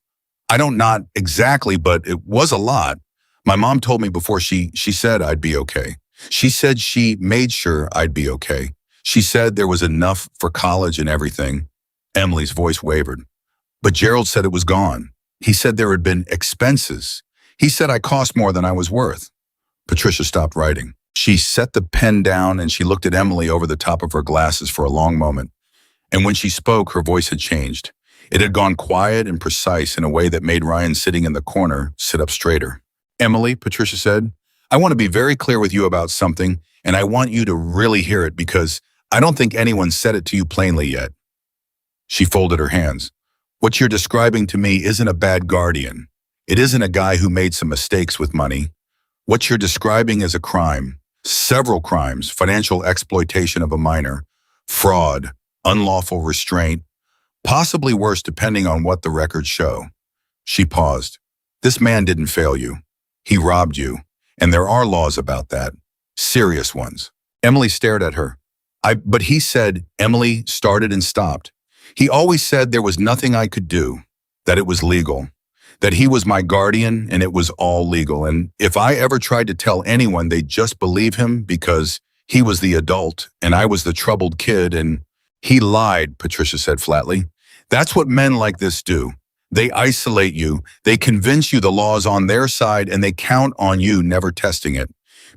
I don't, not exactly, but it was a lot. My mom told me before she said I'd be okay. She said she made sure I'd be okay. She said there was enough for college and everything. Emily's voice wavered. But Gerald said it was gone. He said there had been expenses. He said I cost more than I was worth. Patricia stopped writing. She set the pen down and she looked at Emily over the top of her glasses for a long moment. And when she spoke, her voice had changed. It had gone quiet and precise in a way that made Ryan sitting in the corner sit up straighter. Emily, Patricia said, I want to be very clear with you about something, and I want you to really hear it because I don't think anyone said it to you plainly yet. She folded her hands. What you're describing to me isn't a bad guardian. It isn't a guy who made some mistakes with money. What you're describing is a crime. Several crimes: financial exploitation of a minor, fraud, unlawful restraint, possibly worse depending on what the records show. She paused. This man didn't fail you. He robbed you. And there are laws about that. Serious ones. Emily stared at her. But he said, Emily started and stopped. He always said there was nothing I could do, that it was legal, that he was my guardian and it was all legal. And if I ever tried to tell anyone, they'd just believe him because he was the adult and I was the troubled kid. And he lied, Patricia said flatly. That's what men like this do. They isolate you, they convince you the law is on their side, and they count on you never testing it.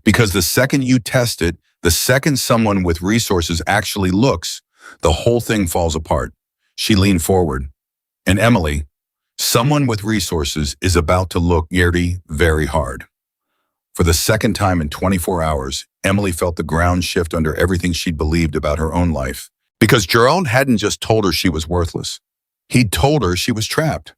Because the second you test it, the second someone with resources actually looks, the whole thing falls apart. She leaned forward. And Emily, someone with resources is about to look very, very hard. For the second time in 24 hours, Emily felt the ground shift under everything she'd believed about her own life. Because Gerald hadn't just told her she was worthless. He'd told her she was trapped,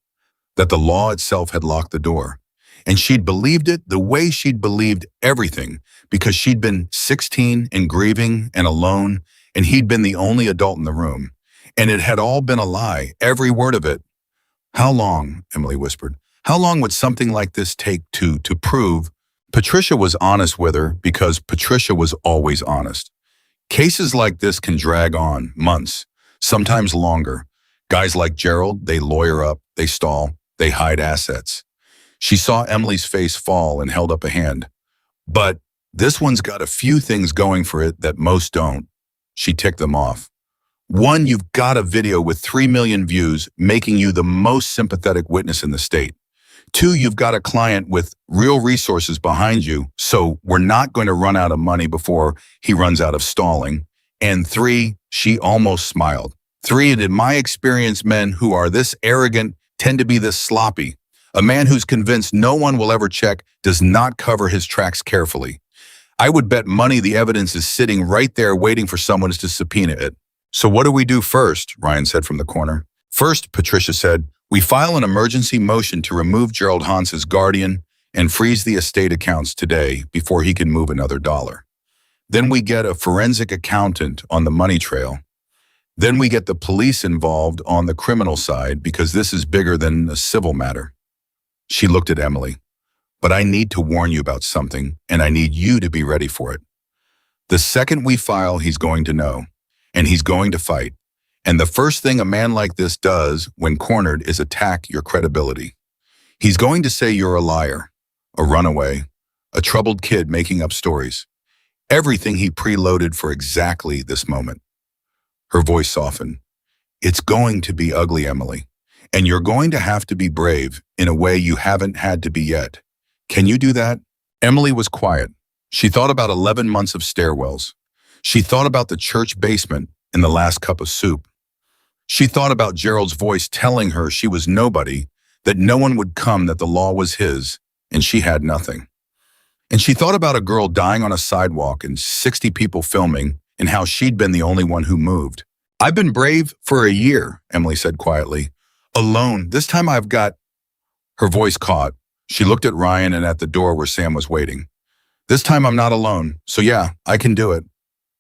that the law itself had locked the door. And she'd believed it the way she'd believed everything, because she'd been 16 and grieving and alone, and he'd been the only adult in the room. And it had all been a lie, every word of it. How long, Emily whispered, how long would something like this take to prove? Patricia was honest with her because Patricia was always honest. Cases like this can drag on months, sometimes longer. Guys like Gerald, they lawyer up, they stall, they hide assets. She saw Emily's face fall and held up a hand. But this one's got a few things going for it that most don't. She ticked them off. One, you've got a video with 3 million views, making you the most sympathetic witness in the state. Two, you've got a client with real resources behind you, so we're not going to run out of money before he runs out of stalling. And three, she almost smiled. Three, and in my experience, men who are this arrogant tend to be this sloppy. A man who's convinced no one will ever check does not cover his tracks carefully. I would bet money the evidence is sitting right there waiting for someone to subpoena it. So what do we do first? Ryan said from the corner. First, Patricia said, we file an emergency motion to remove Gerald Hans's guardian and freeze the estate accounts today before he can move another dollar. Then we get a forensic accountant on the money trail. Then we get the police involved on the criminal side because this is bigger than a civil matter. She looked at Emily. But I need to warn you about something, and I need you to be ready for it. The second we file, he's going to know, and he's going to fight. And the first thing a man like this does when cornered is attack your credibility. He's going to say you're a liar, a runaway, a troubled kid making up stories. Everything he preloaded for exactly this moment. Her voice softened. It's going to be ugly, Emily, and you're going to have to be brave in a way you haven't had to be yet. Can you do that? Emily was quiet. She thought about 11 months of stairwells. She thought about the church basement and the last cup of soup. She thought about Gerald's voice telling her she was nobody, that no one would come, that the law was his, and she had nothing. And she thought about a girl dying on a sidewalk and 60 people filming, and how she'd been the only one who moved. I've been brave for a year, Emily said quietly. Alone. This time I've got... Her voice caught. She looked at Ryan and at the door where Sam was waiting. This time I'm not alone, so yeah, I can do it.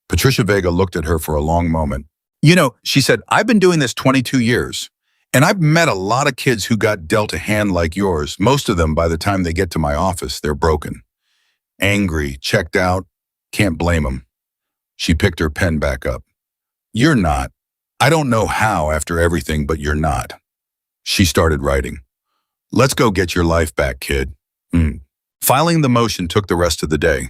Patricia Vega looked at her for a long moment. You know, she said, I've been doing this 22 years, and I've met a lot of kids who got dealt a hand like yours. Most of them, by the time they get to my office, they're broken. Angry, checked out, can't blame them. She picked her pen back up. You're not. I don't know how after everything, but you're not. She started writing. Let's go get your life back, kid. Filing the motion took the rest of the day.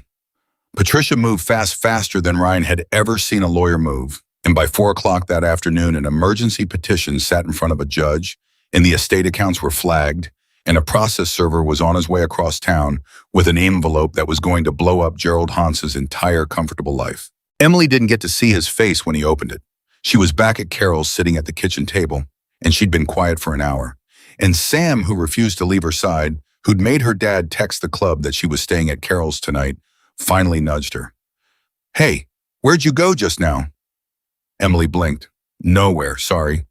Patricia moved faster than Ryan had ever seen a lawyer move. And by 4 o'clock that afternoon, an emergency petition sat in front of a judge, and the estate accounts were flagged, and a process server was on his way across town with an envelope that was going to blow up Gerald Hans's entire comfortable life. Emily didn't get to see his face when he opened it. She was back at Carol's sitting at the kitchen table, and she'd been quiet for an hour. And Sam, who refused to leave her side, who'd made her dad text the club that she was staying at Carol's tonight, finally nudged her. "Hey, where'd you go just now?" Emily blinked. "Nowhere, sorry."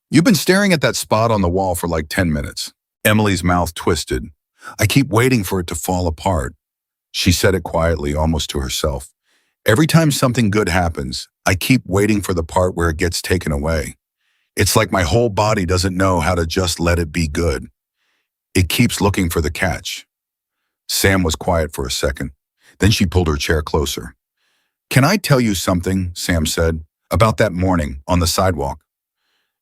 "You've been staring at that spot on the wall for like 10 minutes. Emily's mouth twisted. "I keep waiting for it to fall apart." She said it quietly, almost to herself. "Every time something good happens, I keep waiting for the part where it gets taken away. It's like my whole body doesn't know how to just let it be good. It keeps looking for the catch." Sam was quiet for a second. Then she pulled her chair closer. "Can I tell you something," Sam said, "about that morning on the sidewalk?"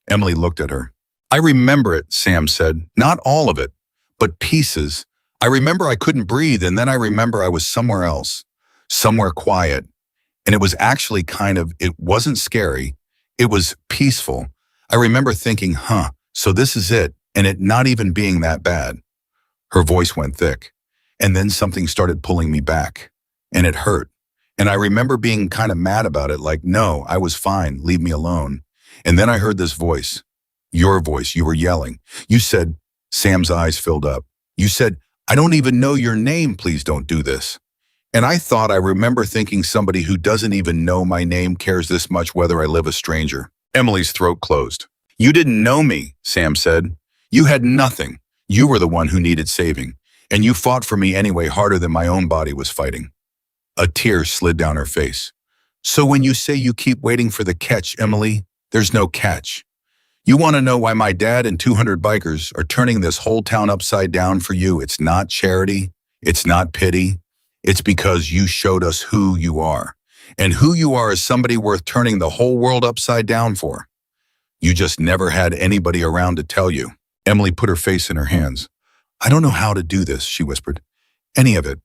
Emily looked at her. "I remember it," Sam said. "Not all of it, but pieces. I remember I couldn't breathe, and then I remember I was somewhere else, somewhere quiet. And it was actually it wasn't scary. It was peaceful. I remember thinking, so this is it, and it not even being that bad." Her voice went thick. "And then something started pulling me back, and it hurt. And I remember being kind of mad about it, like, no, I was fine, leave me alone. And then I heard this voice. Your voice, you were yelling. You said," Sam's eyes filled up. "You said, 'I don't even know your name, please don't do this.' And I remember thinking somebody who doesn't even know my name cares this much whether I live a stranger." Emily's throat closed. "You didn't know me," Sam said. "You had nothing. You were the one who needed saving. And you fought for me anyway harder than my own body was fighting." A tear slid down her face. "So when you say you keep waiting for the catch, Emily, there's no catch. You want to know why my dad and 200 bikers are turning this whole town upside down for you? It's not charity. It's not pity. It's because you showed us who you are. And who you are is somebody worth turning the whole world upside down for. You just never had anybody around to tell you." Emily put her face in her hands. "I don't know how to do this," she whispered. "Any of it.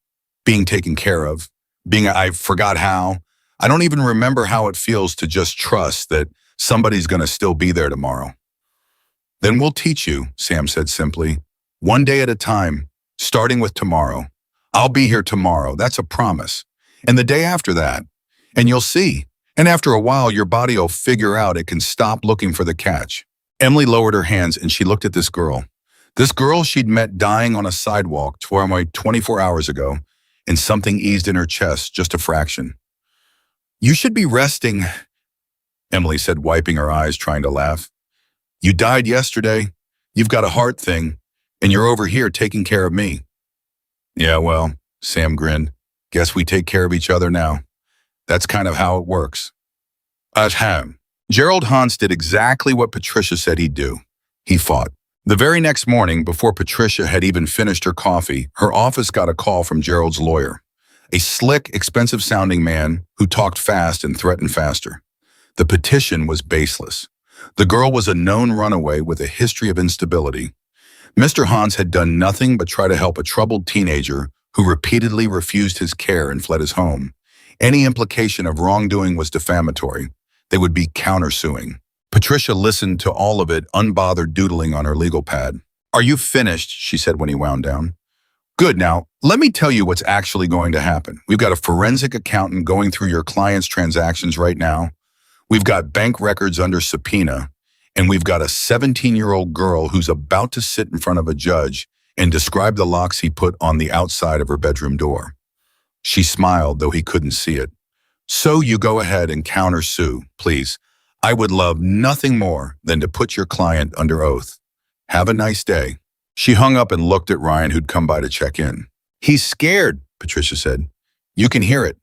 Being taken care of. I forgot how. I don't even remember how it feels to just trust that somebody's going to still be there tomorrow." "Then we'll teach you," Sam said simply. "One day at a time, starting with tomorrow. I'll be here tomorrow, that's a promise. And the day after that. And you'll see. And after a while, your body will figure out it can stop looking for the catch." Emily lowered her hands and she looked at this girl. This girl she'd met dying on a sidewalk 24 hours ago, and something eased in her chest, just a fraction. "You should be resting," Emily said, wiping her eyes, trying to laugh. "You died yesterday. You've got a heart thing, and you're over here taking care of me." "Yeah, well," Sam grinned. "Guess we take care of each other now. That's kind of how it works." Ahem. Gerald Hans did exactly what Patricia said he'd do. He fought. The very next morning, before Patricia had even finished her coffee, her office got a call from Gerald's lawyer, a slick, expensive-sounding man who talked fast and threatened faster. The petition was baseless. The girl was a known runaway with a history of instability. Mr. Hans had done nothing but try to help a troubled teenager who repeatedly refused his care and fled his home. Any implication of wrongdoing was defamatory. They would be countersuing. Patricia listened to all of it, unbothered, doodling on her legal pad. "Are you finished?" she said when he wound down. "Good. Now, let me tell you what's actually going to happen. We've got a forensic accountant going through your client's transactions right now. We've got bank records under subpoena, and we've got a 17-year-old girl who's about to sit in front of a judge and describe the locks he put on the outside of her bedroom door." She smiled, though he couldn't see it. "So you go ahead and countersue, please. I would love nothing more than to put your client under oath. Have a nice day." She hung up and looked at Ryan, who'd come by to check in. "He's scared," Patricia said. "You can hear it.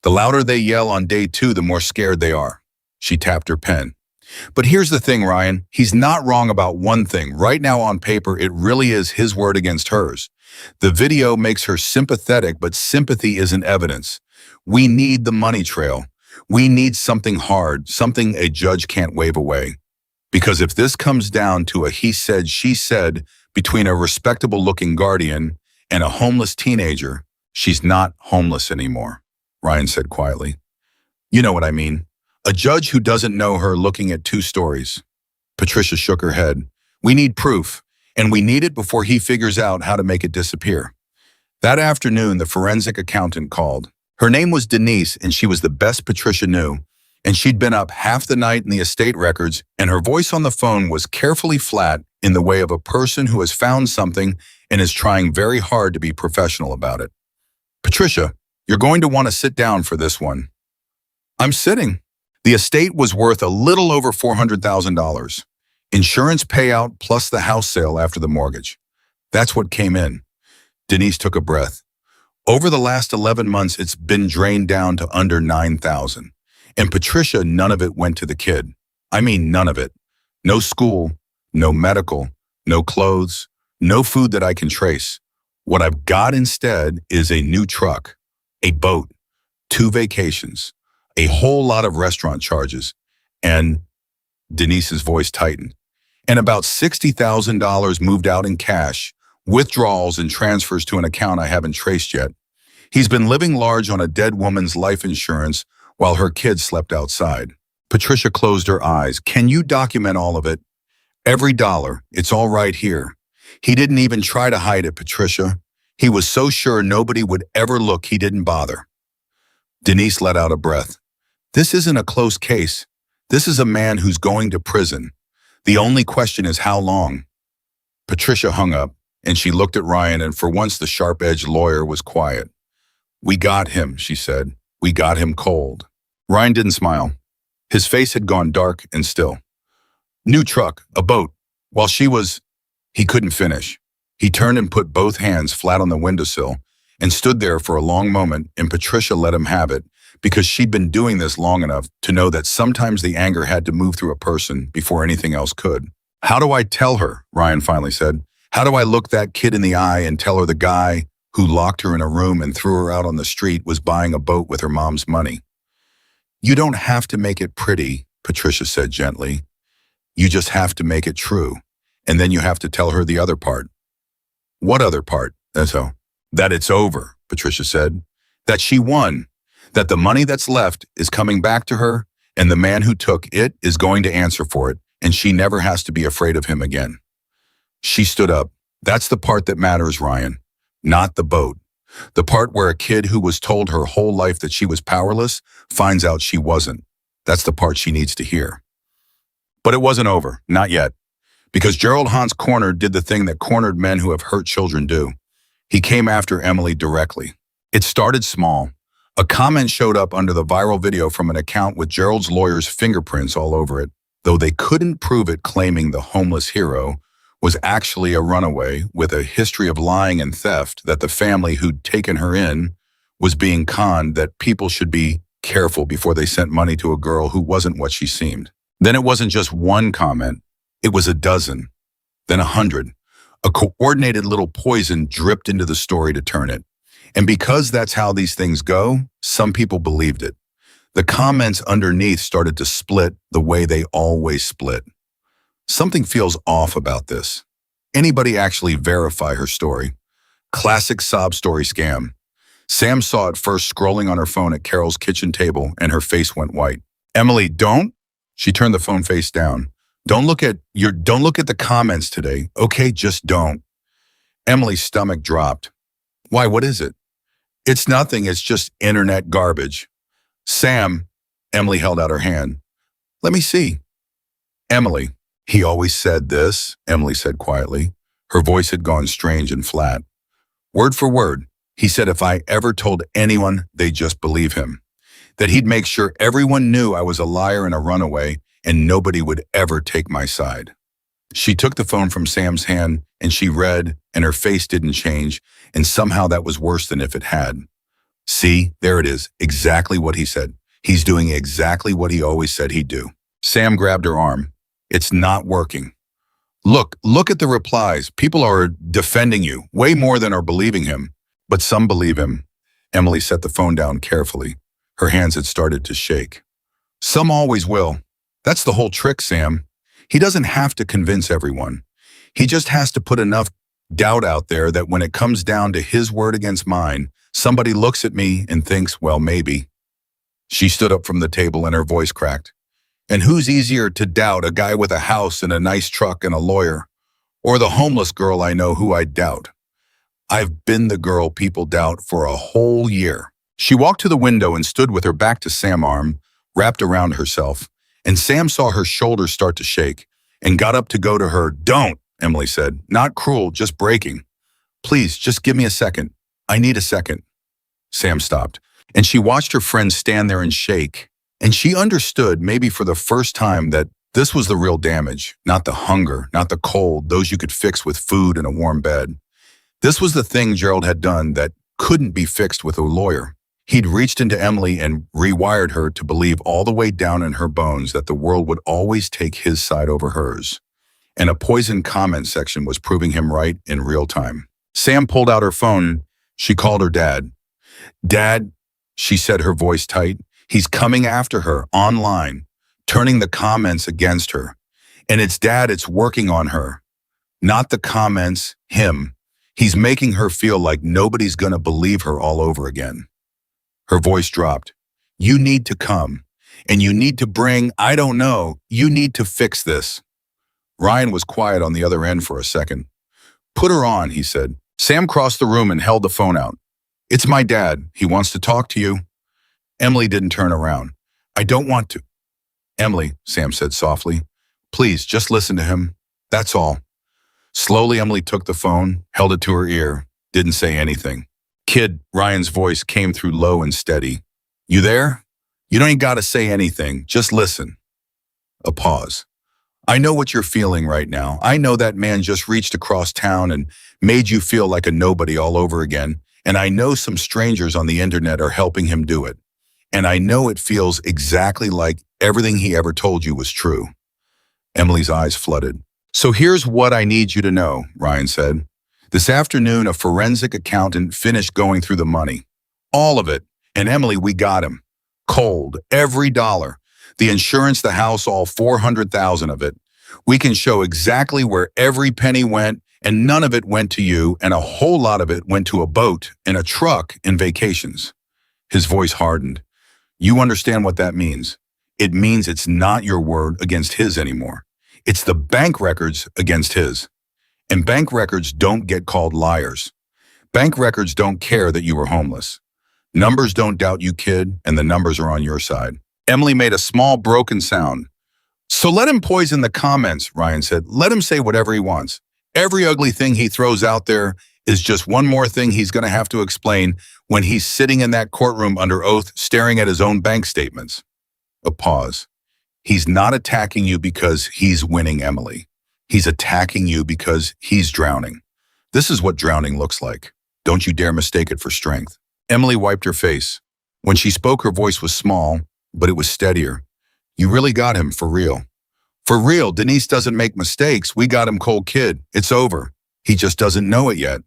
The louder they yell on day 2, the more scared they are." She tapped her pen. "But here's the thing, Ryan. He's not wrong about one thing. Right now on paper, it really is his word against hers. The video makes her sympathetic, but sympathy isn't evidence. We need the money trail. We need something hard, something a judge can't wave away. Because if this comes down to a he said, she said between a respectable-looking guardian and a homeless teenager, she's not homeless anymore." Ryan said quietly. You know what I mean. A judge who doesn't know her looking at two stories. Patricia shook her head. We need proof, and we need it before he figures out how to make it disappear. That afternoon, the forensic accountant called. Her name was Denise, and she was the best Patricia knew. And she'd been up half the night in the estate records, and her voice on the phone was carefully flat in the way of a person who has found something and is trying very hard to be professional about it. Patricia, you're going to want to sit down for this one. I'm sitting. The estate was worth a little over $400,000. Insurance payout plus the house sale after the mortgage. That's what came in. Denise took a breath. Over the last 11 months, it's been drained down to under $9,000. And Patricia, none of it went to the kid. I mean, none of it. No school, no medical, no clothes, no food that I can trace. What I've got instead is a new truck, a boat, 2 vacations, a whole lot of restaurant charges, and Denise's voice tightened, and about $60,000 moved out in cash, withdrawals and transfers to an account I haven't traced yet. He's been living large on a dead woman's life insurance while her kids slept outside. Patricia closed her eyes. Can you document all of it? Every dollar. It's all right here. He didn't even try to hide it, Patricia. He was so sure nobody would ever look he didn't bother. Denise let out a breath. This isn't a close case. This is a man who's going to prison. The only question is how long. Patricia hung up, and she looked at Ryan, and for once the sharp-edged lawyer was quiet. We got him, she said. We got him cold. Ryan didn't smile. His face had gone dark and still. New truck, a boat. While he couldn't finish. He turned and put both hands flat on the windowsill and stood there for a long moment, and Patricia let him have it because she'd been doing this long enough to know that sometimes the anger had to move through a person before anything else could. How do I tell her? Ryan finally said. How do I look that kid in the eye and tell her the guy who locked her in a room and threw her out on the street was buying a boat with her mom's money? You don't have to make it pretty, Patricia said gently. You just have to make it true. And then you have to tell her the other part. What other part? That it's over, Patricia said. That she won. That the money that's left is coming back to her, and the man who took it is going to answer for it, and she never has to be afraid of him again. She stood up. That's the part that matters, Ryan. Not the boat. The part where a kid who was told her whole life that she was powerless finds out she wasn't. That's the part she needs to hear. But it wasn't over. Not yet. Because Gerald Hahn's corner did the thing that cornered men who have hurt children do. He came after Emily directly. It started small. A comment showed up under the viral video from an account with Gerald's lawyer's fingerprints all over it, though they couldn't prove it, claiming the homeless hero was actually a runaway with a history of lying and theft, that the family who'd taken her in was being conned, that people should be careful before they sent money to a girl who wasn't what she seemed. Then it wasn't just one comment. It was a dozen, then 100. A coordinated little poison dripped into the story to turn it. And because that's how these things go, some people believed it. The comments underneath started to split the way they always split. Something feels off about this. Anybody actually verify her story? Classic sob story scam. Sam saw it first scrolling on her phone at Carol's kitchen table, and her face went white. Emily, don't. She turned the phone face down. Don't look at the comments today. Okay, just don't. Emily's stomach dropped. Why, what is it? It's nothing, it's just internet garbage. Sam, Emily held out her hand. Let me see. Emily, he always said this, Emily said quietly. Her voice had gone strange and flat. Word for word, he said if I ever told anyone, they'd just believe him. That he'd make sure everyone knew I was a liar and a runaway, and nobody would ever take my side. She took the phone from Sam's hand, and she read, and her face didn't change, and somehow that was worse than if it had. See, there it is, exactly what he said. He's doing exactly what he always said he'd do. Sam grabbed her arm. It's not working. Look at the replies. People are defending you, way more than are believing him. But some believe him. Emily set the phone down carefully. Her hands had started to shake. Some always will. That's the whole trick, Sam. He doesn't have to convince everyone. He just has to put enough doubt out there that when it comes down to his word against mine, Somebody looks at me and thinks, well, maybe. She stood up from the table and her voice cracked. And who's easier to doubt, a guy with a house and a nice truck and a lawyer, or the homeless girl I know who I doubt? I've been the girl people doubt for a whole year. She walked to the window and stood with her back to Sam's arm, wrapped around herself, and Sam saw her shoulders start to shake and got up to go to her. Don't, Emily said. Not cruel, just breaking. Please, just give me a second. I need a second. Sam stopped, and she watched her friend stand there and shake, and she understood, maybe for the first time, that this was the real damage, not the hunger, not the cold, those you could fix with food and a warm bed. This was the thing Gerald had done that couldn't be fixed with a lawyer. He'd reached into Emily and rewired her to believe all the way down in her bones that the world would always take his side over hers. And a poisoned comment section was proving him right in real time. Sam pulled out her phone. She called her dad. Dad, she said, her voice tight. He's coming after her online, turning the comments against her. And it's Dad, it's working on her. Not the comments, him. He's making her feel like nobody's gonna believe her all over again. Her voice dropped. You need to come. And you need to bring, I don't know, you need to fix this. Ryan was quiet on the other end for a second. Put her on, he said. Sam crossed the room and held the phone out. It's my dad. He wants to talk to you. Emily didn't turn around. I don't want to. Emily, Sam said softly, please just listen to him. That's all. Slowly, Emily took the phone, held it to her ear, didn't say anything. Kid, Ryan's voice came through low and steady. You there? You don't even gotta say anything. Just listen. A pause. I know what you're feeling right now. I know that man just reached across town and made you feel like a nobody all over again. And I know some strangers on the internet are helping him do it. And I know it feels exactly like everything he ever told you was true. Emily's eyes flooded. So here's what I need you to know, Ryan said. This afternoon, a forensic accountant finished going through the money. All of it. And Emily, we got him. Cold. Every dollar. The insurance, the house, all 400,000 of it. We can show exactly where every penny went, and none of it went to you, and a whole lot of it went to a boat and a truck and vacations. His voice hardened. You understand what that means. It means it's not your word against his anymore. It's the bank records against his. And bank records don't get called liars. Bank records don't care that you were homeless. Numbers don't doubt you, kid, and the numbers are on your side. Emily made a small broken sound. So let him poison the comments, Ryan said. Let him say whatever he wants. Every ugly thing he throws out there is just one more thing he's going to have to explain when he's sitting in that courtroom under oath staring at his own bank statements. A pause. He's not attacking you because he's winning, Emily. He's attacking you because he's drowning. This is what drowning looks like. Don't you dare mistake it for strength. Emily wiped her face. When she spoke, her voice was small, but it was steadier. You really got him, for real. For real, Denise doesn't make mistakes. We got him, cold kid. It's over. He just doesn't know it yet.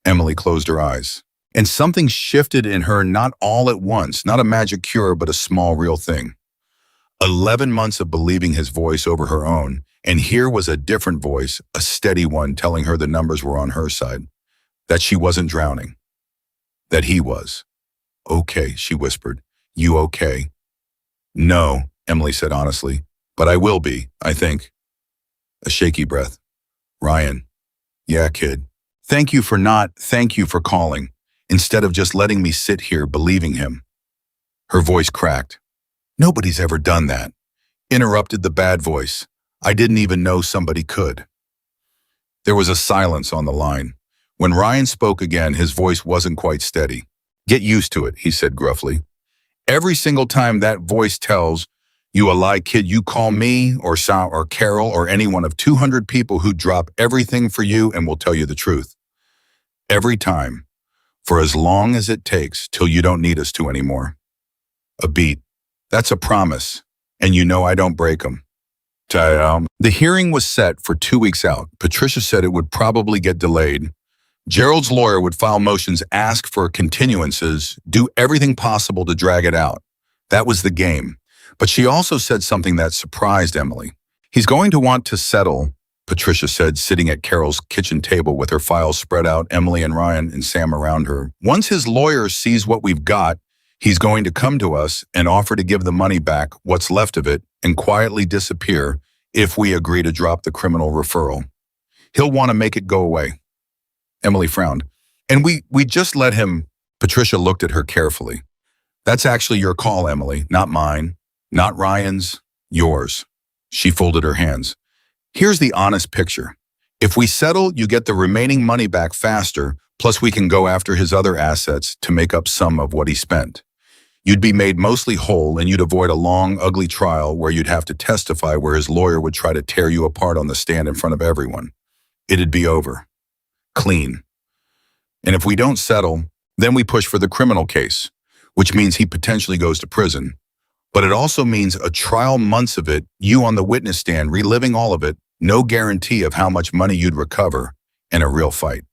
Emily closed her eyes. And something shifted in her, not all at once, not a magic cure, but a small, real thing. 11 months of believing his voice over her own, and here was a different voice, a steady one, telling her the numbers were on her side, that she wasn't drowning, that he was. Okay, she whispered. You okay? No, Emily said honestly, but I will be, I think. A shaky breath. Ryan. Yeah, kid. Thank you for calling, instead of just letting me sit here believing him. Her voice cracked. Nobody's ever done that. Interrupted the bad voice. I didn't even know somebody could. There was a silence on the line. When Ryan spoke again, his voice wasn't quite steady. Get used to it, he said gruffly. Every single time that voice tells you a lie, kid, you call me or Sal or Carol or any one of 200 people who drop everything for you and will tell you the truth. Every time, for as long as it takes till you don't need us to anymore. A beat. That's a promise, and you know I don't break them. The hearing was set for 2 weeks out. Patricia said it would probably get delayed. Gerald's lawyer would file motions, ask for continuances, do everything possible to drag it out. That was the game. But she also said something that surprised Emily. He's going to want to settle, Patricia said, sitting at Carol's kitchen table with her files spread out, Emily and Ryan and Sam around her. Once his lawyer sees what we've got, he's going to come to us and offer to give the money back, what's left of it, and quietly disappear if we agree to drop the criminal referral. He'll want to make it go away. Emily frowned. And we just let him. Patricia looked at her carefully. That's actually your call, Emily, not mine, not Ryan's, yours. She folded her hands. Here's the honest picture. If we settle, you get the remaining money back faster, plus we can go after his other assets to make up some of what he spent. You'd be made mostly whole and you'd avoid a long, ugly trial where you'd have to testify where his lawyer would try to tear you apart on the stand in front of everyone. It'd be over. Clean. And if we don't settle, then we push for the criminal case, which means he potentially goes to prison. But it also means a trial, months of it, you on the witness stand, reliving all of it, no guarantee of how much money you'd recover, and a real fight.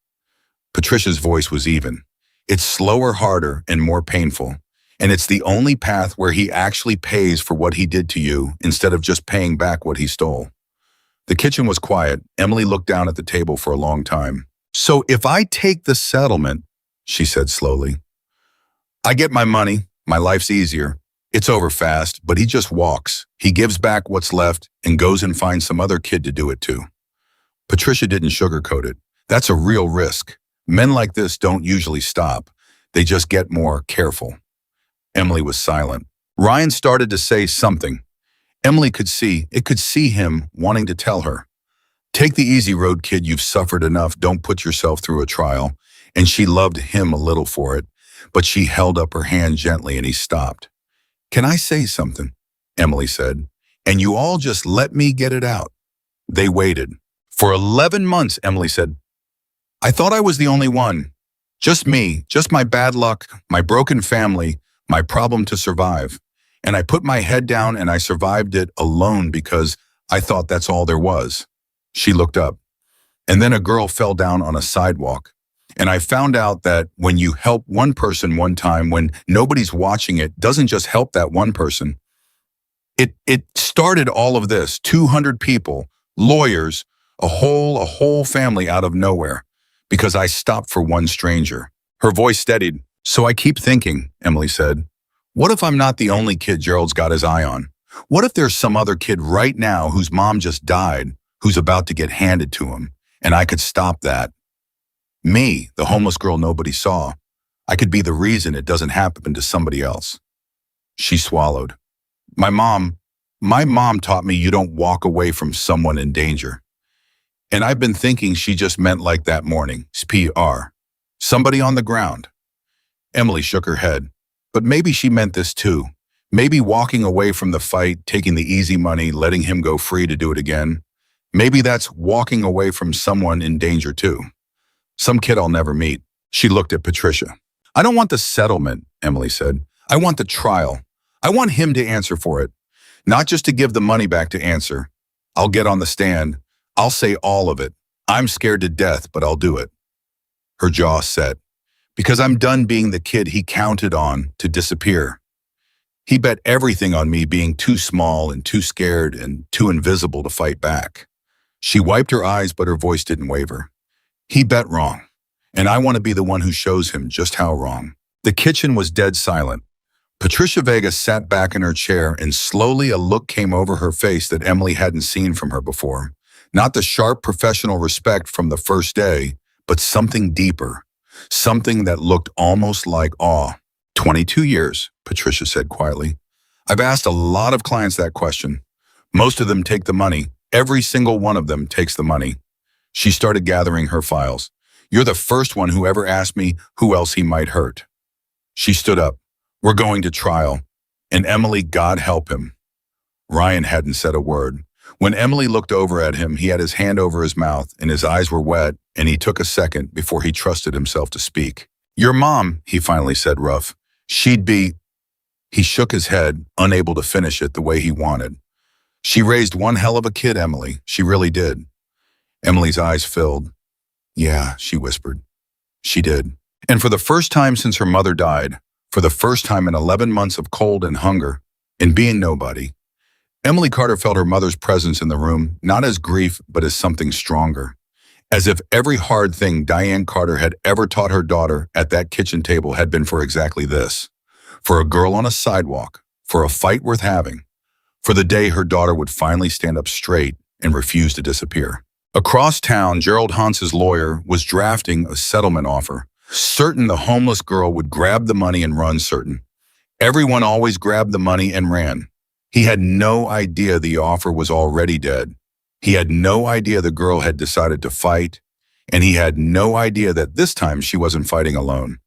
Patricia's voice was even. It's slower, harder, and more painful. And it's the only path where he actually pays for what he did to you instead of just paying back what he stole. The kitchen was quiet. Emily looked down at the table for a long time. So if I take the settlement, she said slowly, I get my money, my life's easier. It's over fast, but he just walks. He gives back what's left and goes and finds some other kid to do it too. Patricia didn't sugarcoat it. That's a real risk. Men like this don't usually stop. They just get more careful. Emily was silent. Ryan started to say something. Emily could see him wanting to tell her. Take the easy road, kid, you've suffered enough, don't put yourself through a trial. And she loved him a little for it, but she held up her hand gently and he stopped. Can I say something? Emily said. And you all just let me get it out. They waited. For 11 months, Emily said. I thought I was the only one. Just me, just my bad luck, my broken family, my problem to survive. And I put my head down and I survived it alone because I thought that's all there was. She looked up. And then a girl fell down on a sidewalk. And I found out that when you help one person one time, when nobody's watching, it doesn't just help that one person. It started all of this, 200 people, lawyers, a whole family out of nowhere, because I stopped for one stranger. Her voice steadied. So I keep thinking, Emily said, what if I'm not the only kid Gerald's got his eye on? What if there's some other kid right now whose mom just died, who's about to get handed to him, and I could stop that? Me, the homeless girl nobody saw. I could be the reason it doesn't happen to somebody else. She swallowed. My mom taught me you don't walk away from someone in danger. And I've been thinking she just meant like that morning, PR. Somebody on the ground. Emily shook her head. But maybe she meant this too. Maybe walking away from the fight, taking the easy money, letting him go free to do it again. Maybe that's walking away from someone in danger too. Some kid I'll never meet. She looked at Patricia. I don't want the settlement, Emily said. I want the trial. I want him to answer for it. Not just to give the money back to answer. I'll get on the stand. I'll say all of it. I'm scared to death, but I'll do it. Her jaw set. Because I'm done being the kid he counted on to disappear. He bet everything on me being too small and too scared and too invisible to fight back. She wiped her eyes, but her voice didn't waver. He bet wrong, and I want to be the one who shows him just how wrong. The kitchen was dead silent. Patricia Vega sat back in her chair, and slowly a look came over her face that Emily hadn't seen from her before. Not the sharp professional respect from the first day, but something deeper, something that looked almost like awe. 22 years, Patricia said quietly. I've asked a lot of clients that question. Most of them take the money. Every single one of them takes the money. She started gathering her files. You're the first one who ever asked me who else he might hurt. She stood up. We're going to trial. And Emily, God help him. Ryan hadn't said a word. When Emily looked over at him, he had his hand over his mouth and his eyes were wet, and he took a second before he trusted himself to speak. Your mom, he finally said rough. She'd be... He shook his head, unable to finish it the way he wanted. She raised one hell of a kid, Emily. She really did. Emily's eyes filled. Yeah, she whispered. She did. And for the first time since her mother died, for the first time in 11 months of cold and hunger, and being nobody, Emily Carter felt her mother's presence in the room, not as grief, but as something stronger. As if every hard thing Diane Carter had ever taught her daughter at that kitchen table had been for exactly this. For a girl on a sidewalk, for a fight worth having, for the day her daughter would finally stand up straight and refuse to disappear. Across town, Gerald Hans's lawyer was drafting a settlement offer, certain the homeless girl would grab the money and run certain. Everyone always grabbed the money and ran. He had no idea the offer was already dead. He had no idea the girl had decided to fight, and he had no idea that this time she wasn't fighting alone.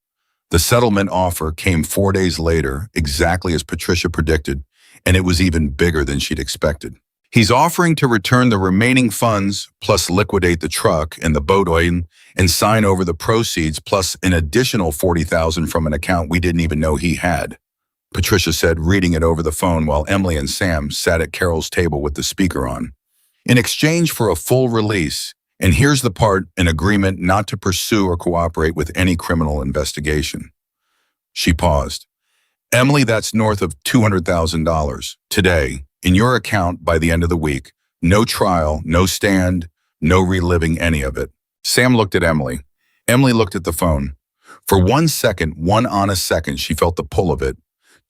The settlement offer came 4 days later, exactly as Patricia predicted, and it was even bigger than she'd expected. He's offering to return the remaining funds, plus liquidate the truck and the boat oil, and sign over the proceeds, plus an additional $40,000 from an account we didn't even know he had. Patricia said, reading it over the phone while Emily and Sam sat at Carol's table with the speaker on. In exchange for a full release, and here's the part, an agreement not to pursue or cooperate with any criminal investigation. She paused. Emily, that's north of $200,000. Today, in your account by the end of the week. No trial, no stand, no reliving any of it. Sam looked at Emily. Emily looked at the phone. For 1 second, one honest second, she felt the pull of it.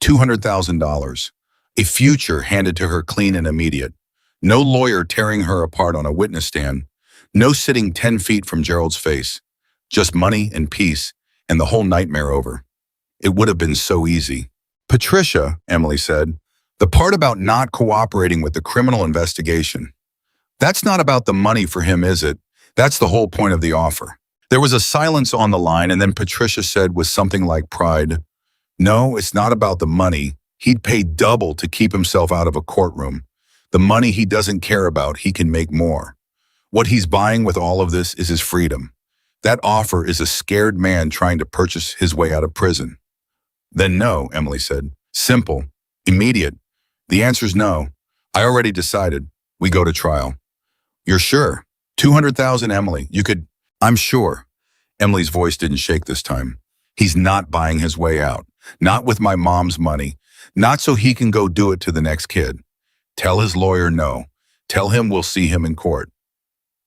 $200,000. A future handed to her clean and immediate. No lawyer tearing her apart on a witness stand. No sitting 10 feet from Gerald's face. Just money and peace, and the whole nightmare over. It would have been so easy. Patricia, Emily said, the part about not cooperating with the criminal investigation. That's not about the money for him, is it? That's the whole point of the offer. There was a silence on the line, and then Patricia said with something like pride, no, it's not about the money. He'd pay double to keep himself out of a courtroom. The money he doesn't care about, he can make more. What he's buying with all of this is his freedom. That offer is a scared man trying to purchase his way out of prison. Then no, Emily said. Simple. Immediate. The answer's no. I already decided. We go to trial. You're sure? 200,000, Emily. You could... I'm sure. Emily's voice didn't shake this time. He's not buying his way out. Not with my mom's money. Not so he can go do it to the next kid. Tell his lawyer no. Tell him we'll see him in court.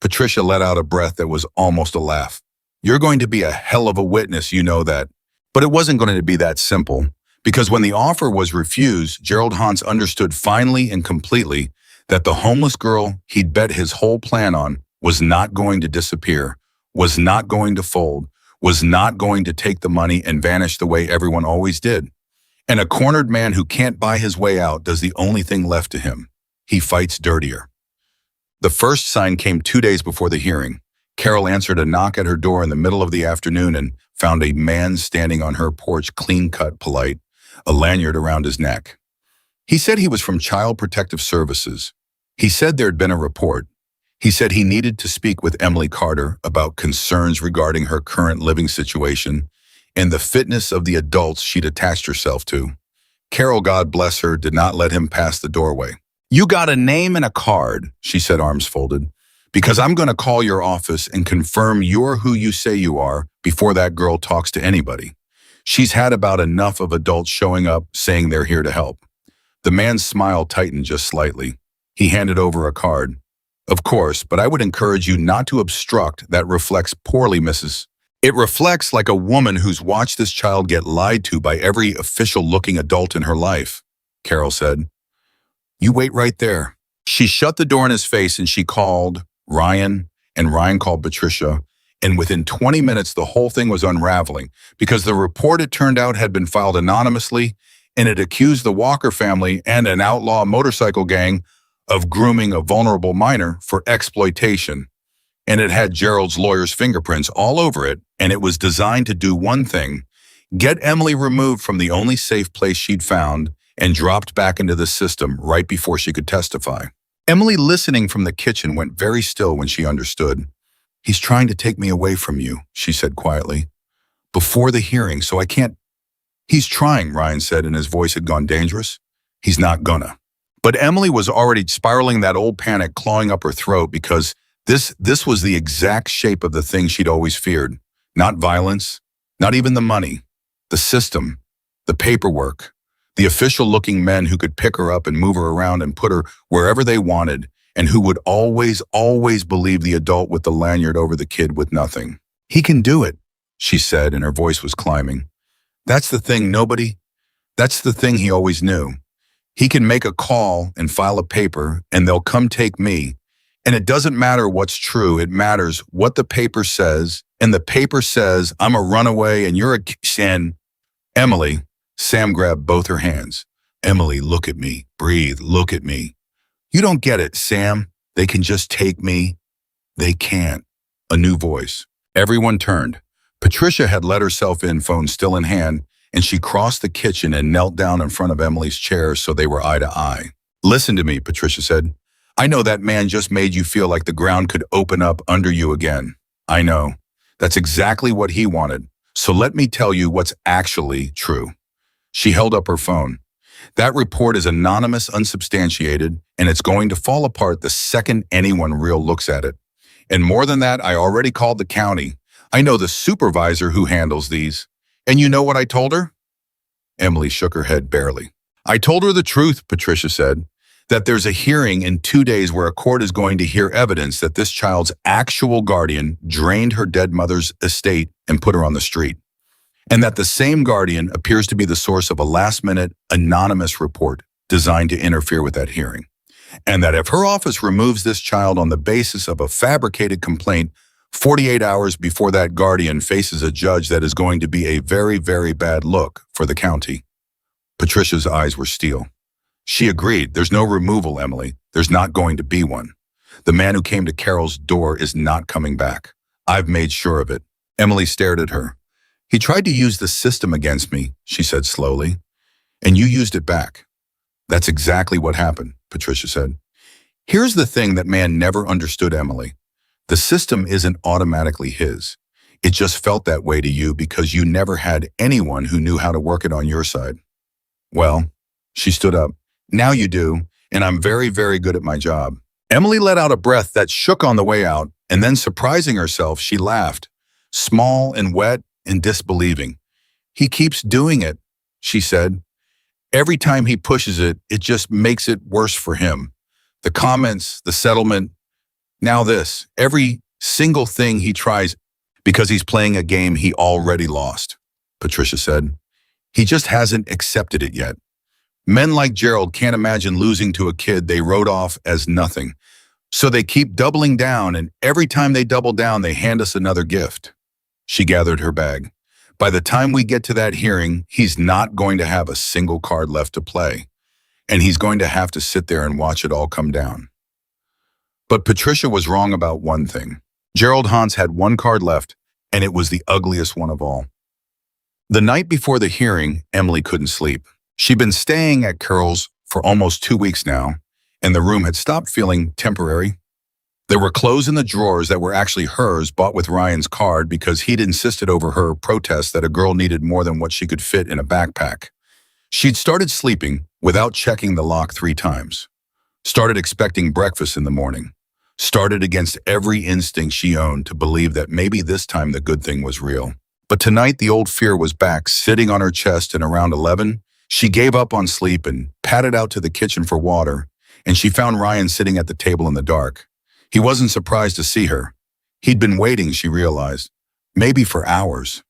Patricia let out a breath that was almost a laugh. You're going to be a hell of a witness, you know that. But it wasn't going to be that simple. Because when the offer was refused, Gerald Hans understood finally and completely that the homeless girl he'd bet his whole plan on was not going to disappear, was not going to fold, was not going to take the money and vanish the way everyone always did. And a cornered man who can't buy his way out does the only thing left to him. He fights dirtier. The first sign came 2 days before the hearing. Carol answered a knock at her door in the middle of the afternoon and found a man standing on her porch, clean-cut, polite, a lanyard around his neck. He said he was from Child Protective Services. He said there'd been a report. He said he needed to speak with Emily Carter about concerns regarding her current living situation and the fitness of the adults she'd attached herself to. Carol, God bless her, did not let him pass the doorway. You got a name and a card, she said, arms folded, because I'm going to call your office and confirm you're who you say you are before that girl talks to anybody. She's had about enough of adults showing up saying they're here to help. The man's smile tightened just slightly. He handed over a card. Of course, but I would encourage you not to obstruct. That reflects poorly, Mrs. It reflects like a woman who's watched this child get lied to by every official-looking adult in her life, Carol said. You wait right there. She shut the door in his face and she called Ryan, and Ryan called Patricia, and within 20 minutes the whole thing was unraveling because the report, it turned out, had been filed anonymously, and it accused the Walker family and an outlaw motorcycle gang of grooming a vulnerable minor for exploitation. And it had Gerald's lawyer's fingerprints all over it, and it was designed to do one thing: get Emily removed from the only safe place she'd found and dropped back into the system right before she could testify. Emily, listening from the kitchen, went very still when she understood. He's trying to take me away from you, she said quietly. Before the hearing, so I can't... He's trying, Ryan said, and his voice had gone dangerous. He's not gonna. But Emily was already spiraling, that old panic clawing up her throat, because this was the exact shape of the thing she'd always feared. Not violence, not even the money. The system, the paperwork, The official-looking men who could pick her up and move her around and put her wherever they wanted, and who would always, always believe the adult with the lanyard over the kid with nothing. He can do it, she said, and her voice was climbing. That's the thing that's the thing he always knew. He can make a call and file a paper, and they'll come take me. And it doesn't matter what's true, it matters what the paper says, and the paper says I'm a runaway and you're a and Emily, Sam grabbed both her hands. Emily, look at me. Breathe, look at me. You don't get it, Sam. They can just take me. They can't. A new voice. Everyone turned. Patricia had let herself in, phone still in hand, and she crossed the kitchen and knelt down in front of Emily's chair so they were eye to eye. Listen to me, Patricia said. I know that man just made you feel like the ground could open up under you again. I know. That's exactly what he wanted. So let me tell you what's actually true. She held up her phone. That report is anonymous, unsubstantiated, and it's going to fall apart the second anyone real looks at it. And more than that, I already called the county. I know the supervisor who handles these. And you know what I told her? Emily shook her head barely. I told her the truth, Patricia said, that there's a hearing in 2 days where a court is going to hear evidence that this child's actual guardian drained her dead mother's estate and put her on the street. And that the same guardian appears to be the source of a last-minute, anonymous report designed to interfere with that hearing. And that if her office removes this child on the basis of a fabricated complaint 48 hours before that guardian faces a judge, that is going to be a very, very bad look for the county. Patricia's eyes were steel. She agreed. There's no removal, Emily. There's not going to be one. The man who came to Carol's door is not coming back. I've made sure of it. Emily stared at her. He tried to use the system against me, she said slowly, and you used it back. That's exactly what happened, Patricia said. Here's the thing that man never understood, Emily. The system isn't automatically his. It just felt that way to you because you never had anyone who knew how to work it on your side. Well, she stood up. Now you do, and I'm very, very good at my job. Emily let out a breath that shook on the way out, and then surprising herself, she laughed, small and wet and disbelieving. He keeps doing it, she said. Every time he pushes it, it just makes it worse for him. The comments, the settlement, now this, every single thing he tries because he's playing a game he already lost, Patricia said. He just hasn't accepted it yet. Men like Gerald can't imagine losing to a kid they wrote off as nothing. So they keep doubling down, and every time they double down, they hand us another gift. She gathered her bag. By the time we get to that hearing, he's not going to have a single card left to play, and he's going to have to sit there and watch it all come down. But Patricia was wrong about one thing. Gerald Hans had one card left, and it was the ugliest one of all. The night before the hearing, Emily couldn't sleep. She'd been staying at Carol's for almost 2 weeks now, and the room had stopped feeling temporary. There were clothes in the drawers that were actually hers, bought with Ryan's card because he'd insisted over her protest that a girl needed more than what she could fit in a backpack. She'd started sleeping without checking the lock 3 times. Started expecting breakfast in the morning. Started against every instinct she owned to believe that maybe this time the good thing was real. But tonight the old fear was back, sitting on her chest, and around 11, she gave up on sleep and padded out to the kitchen for water, and she found Ryan sitting at the table in the dark. He wasn't surprised to see her. He'd been waiting, she realized, maybe for hours.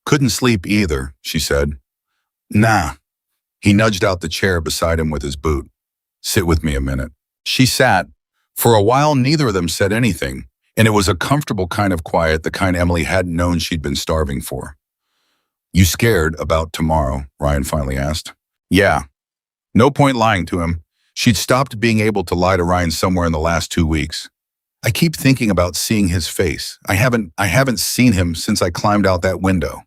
Couldn't sleep either, she said. Nah. He nudged out the chair beside him with his boot. Sit with me a minute. She sat. For a while, neither of them said anything, and it was a comfortable kind of quiet, the kind Emily hadn't known she'd been starving for. You scared about tomorrow? Ryan finally asked. Yeah. No point lying to him. She'd stopped being able to lie to Ryan somewhere in the last 2 weeks. I keep thinking about seeing his face. I haven't seen him since I climbed out that window.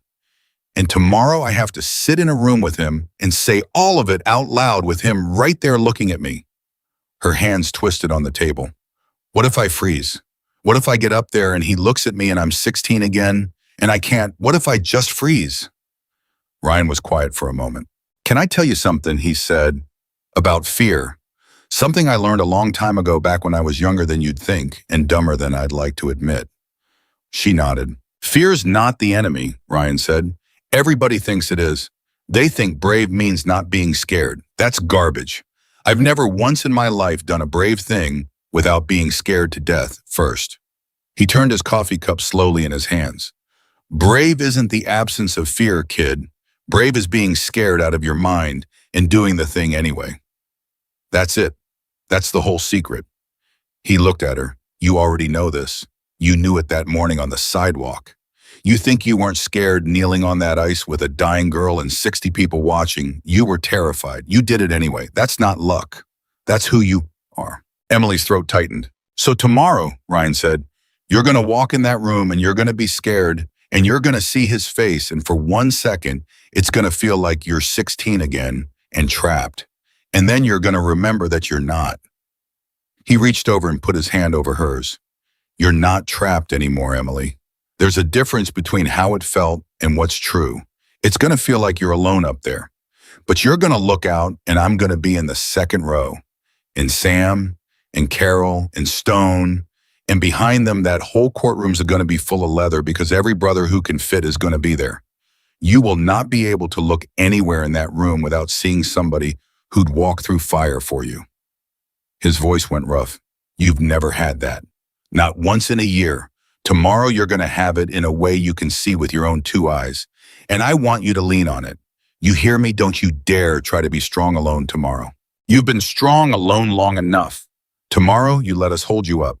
And tomorrow I have to sit in a room with him and say all of it out loud with him right there looking at me. Her hands twisted on the table. What if I freeze? What if I get up there and he looks at me and I'm 16 again and I can't? What if I just freeze? Ryan was quiet for a moment. Can I tell you something, he said, about fear? Something I learned a long time ago, back when I was younger than you'd think and dumber than I'd like to admit. She nodded. Fear's not the enemy, Ryan said. Everybody thinks it is. They think brave means not being scared. That's garbage. I've never once in my life done a brave thing without being scared to death first. He turned his coffee cup slowly in his hands. Brave isn't the absence of fear, kid. Brave is being scared out of your mind and doing the thing anyway. That's it. That's the whole secret. He looked at her. You already know this. You knew it that morning on the sidewalk. You think you weren't scared kneeling on that ice with a dying girl and 60 people watching. You were terrified. You did it anyway. That's not luck. That's who you are. Emily's throat tightened. So tomorrow, Ryan said, you're going to walk in that room and you're going to be scared and you're going to see his face, and for 1 second, it's going to feel like you're 16 again and trapped. And then you're going to remember that you're not. He reached over and put his hand over hers. You're not trapped anymore, Emily. There's a difference between how it felt and what's true. It's going to feel like you're alone up there. But you're going to look out and I'm going to be in the second row. And Sam, and Carol, and Stone, and behind them that whole courtroom's going to be full of leather because every brother who can fit is going to be there. You will not be able to look anywhere in that room without seeing somebody who'd walk through fire for you. His voice went rough. You've never had that. Not once in a year. Tomorrow you're going to have it in a way you can see with your own 2 eyes. And I want you to lean on it. You hear me? Don't you dare try to be strong alone tomorrow. You've been strong alone long enough. Tomorrow you let us hold you up.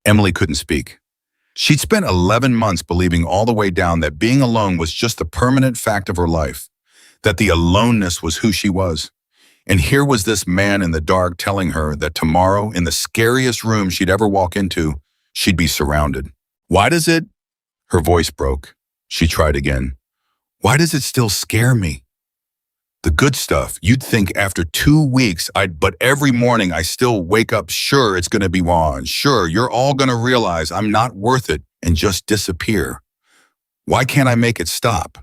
Emily couldn't speak. She'd spent 11 months believing all the way down that being alone was just the permanent fact of her life, that the aloneness was who she was. And here was this man in the dark telling her that tomorrow, in the scariest room she'd ever walk into, she'd be surrounded. Why does it? Her voice broke. She tried again. Why does it still scare me? The good stuff, you'd think after 2 weeks, but every morning I still wake up sure it's going to be wrong. Sure, you're all going to realize I'm not worth it and just disappear. Why can't I make it stop?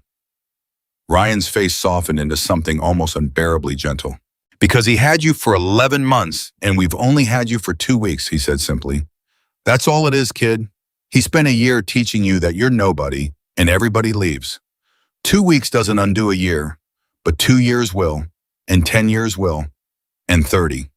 Ryan's face softened into something almost unbearably gentle. Because he had you for 11 months and we've only had you for 2 weeks, he said simply. That's all it is, kid. He spent a year teaching you that you're nobody and everybody leaves. 2 weeks doesn't undo a year. But 2 years will, and 10 years will, and 30.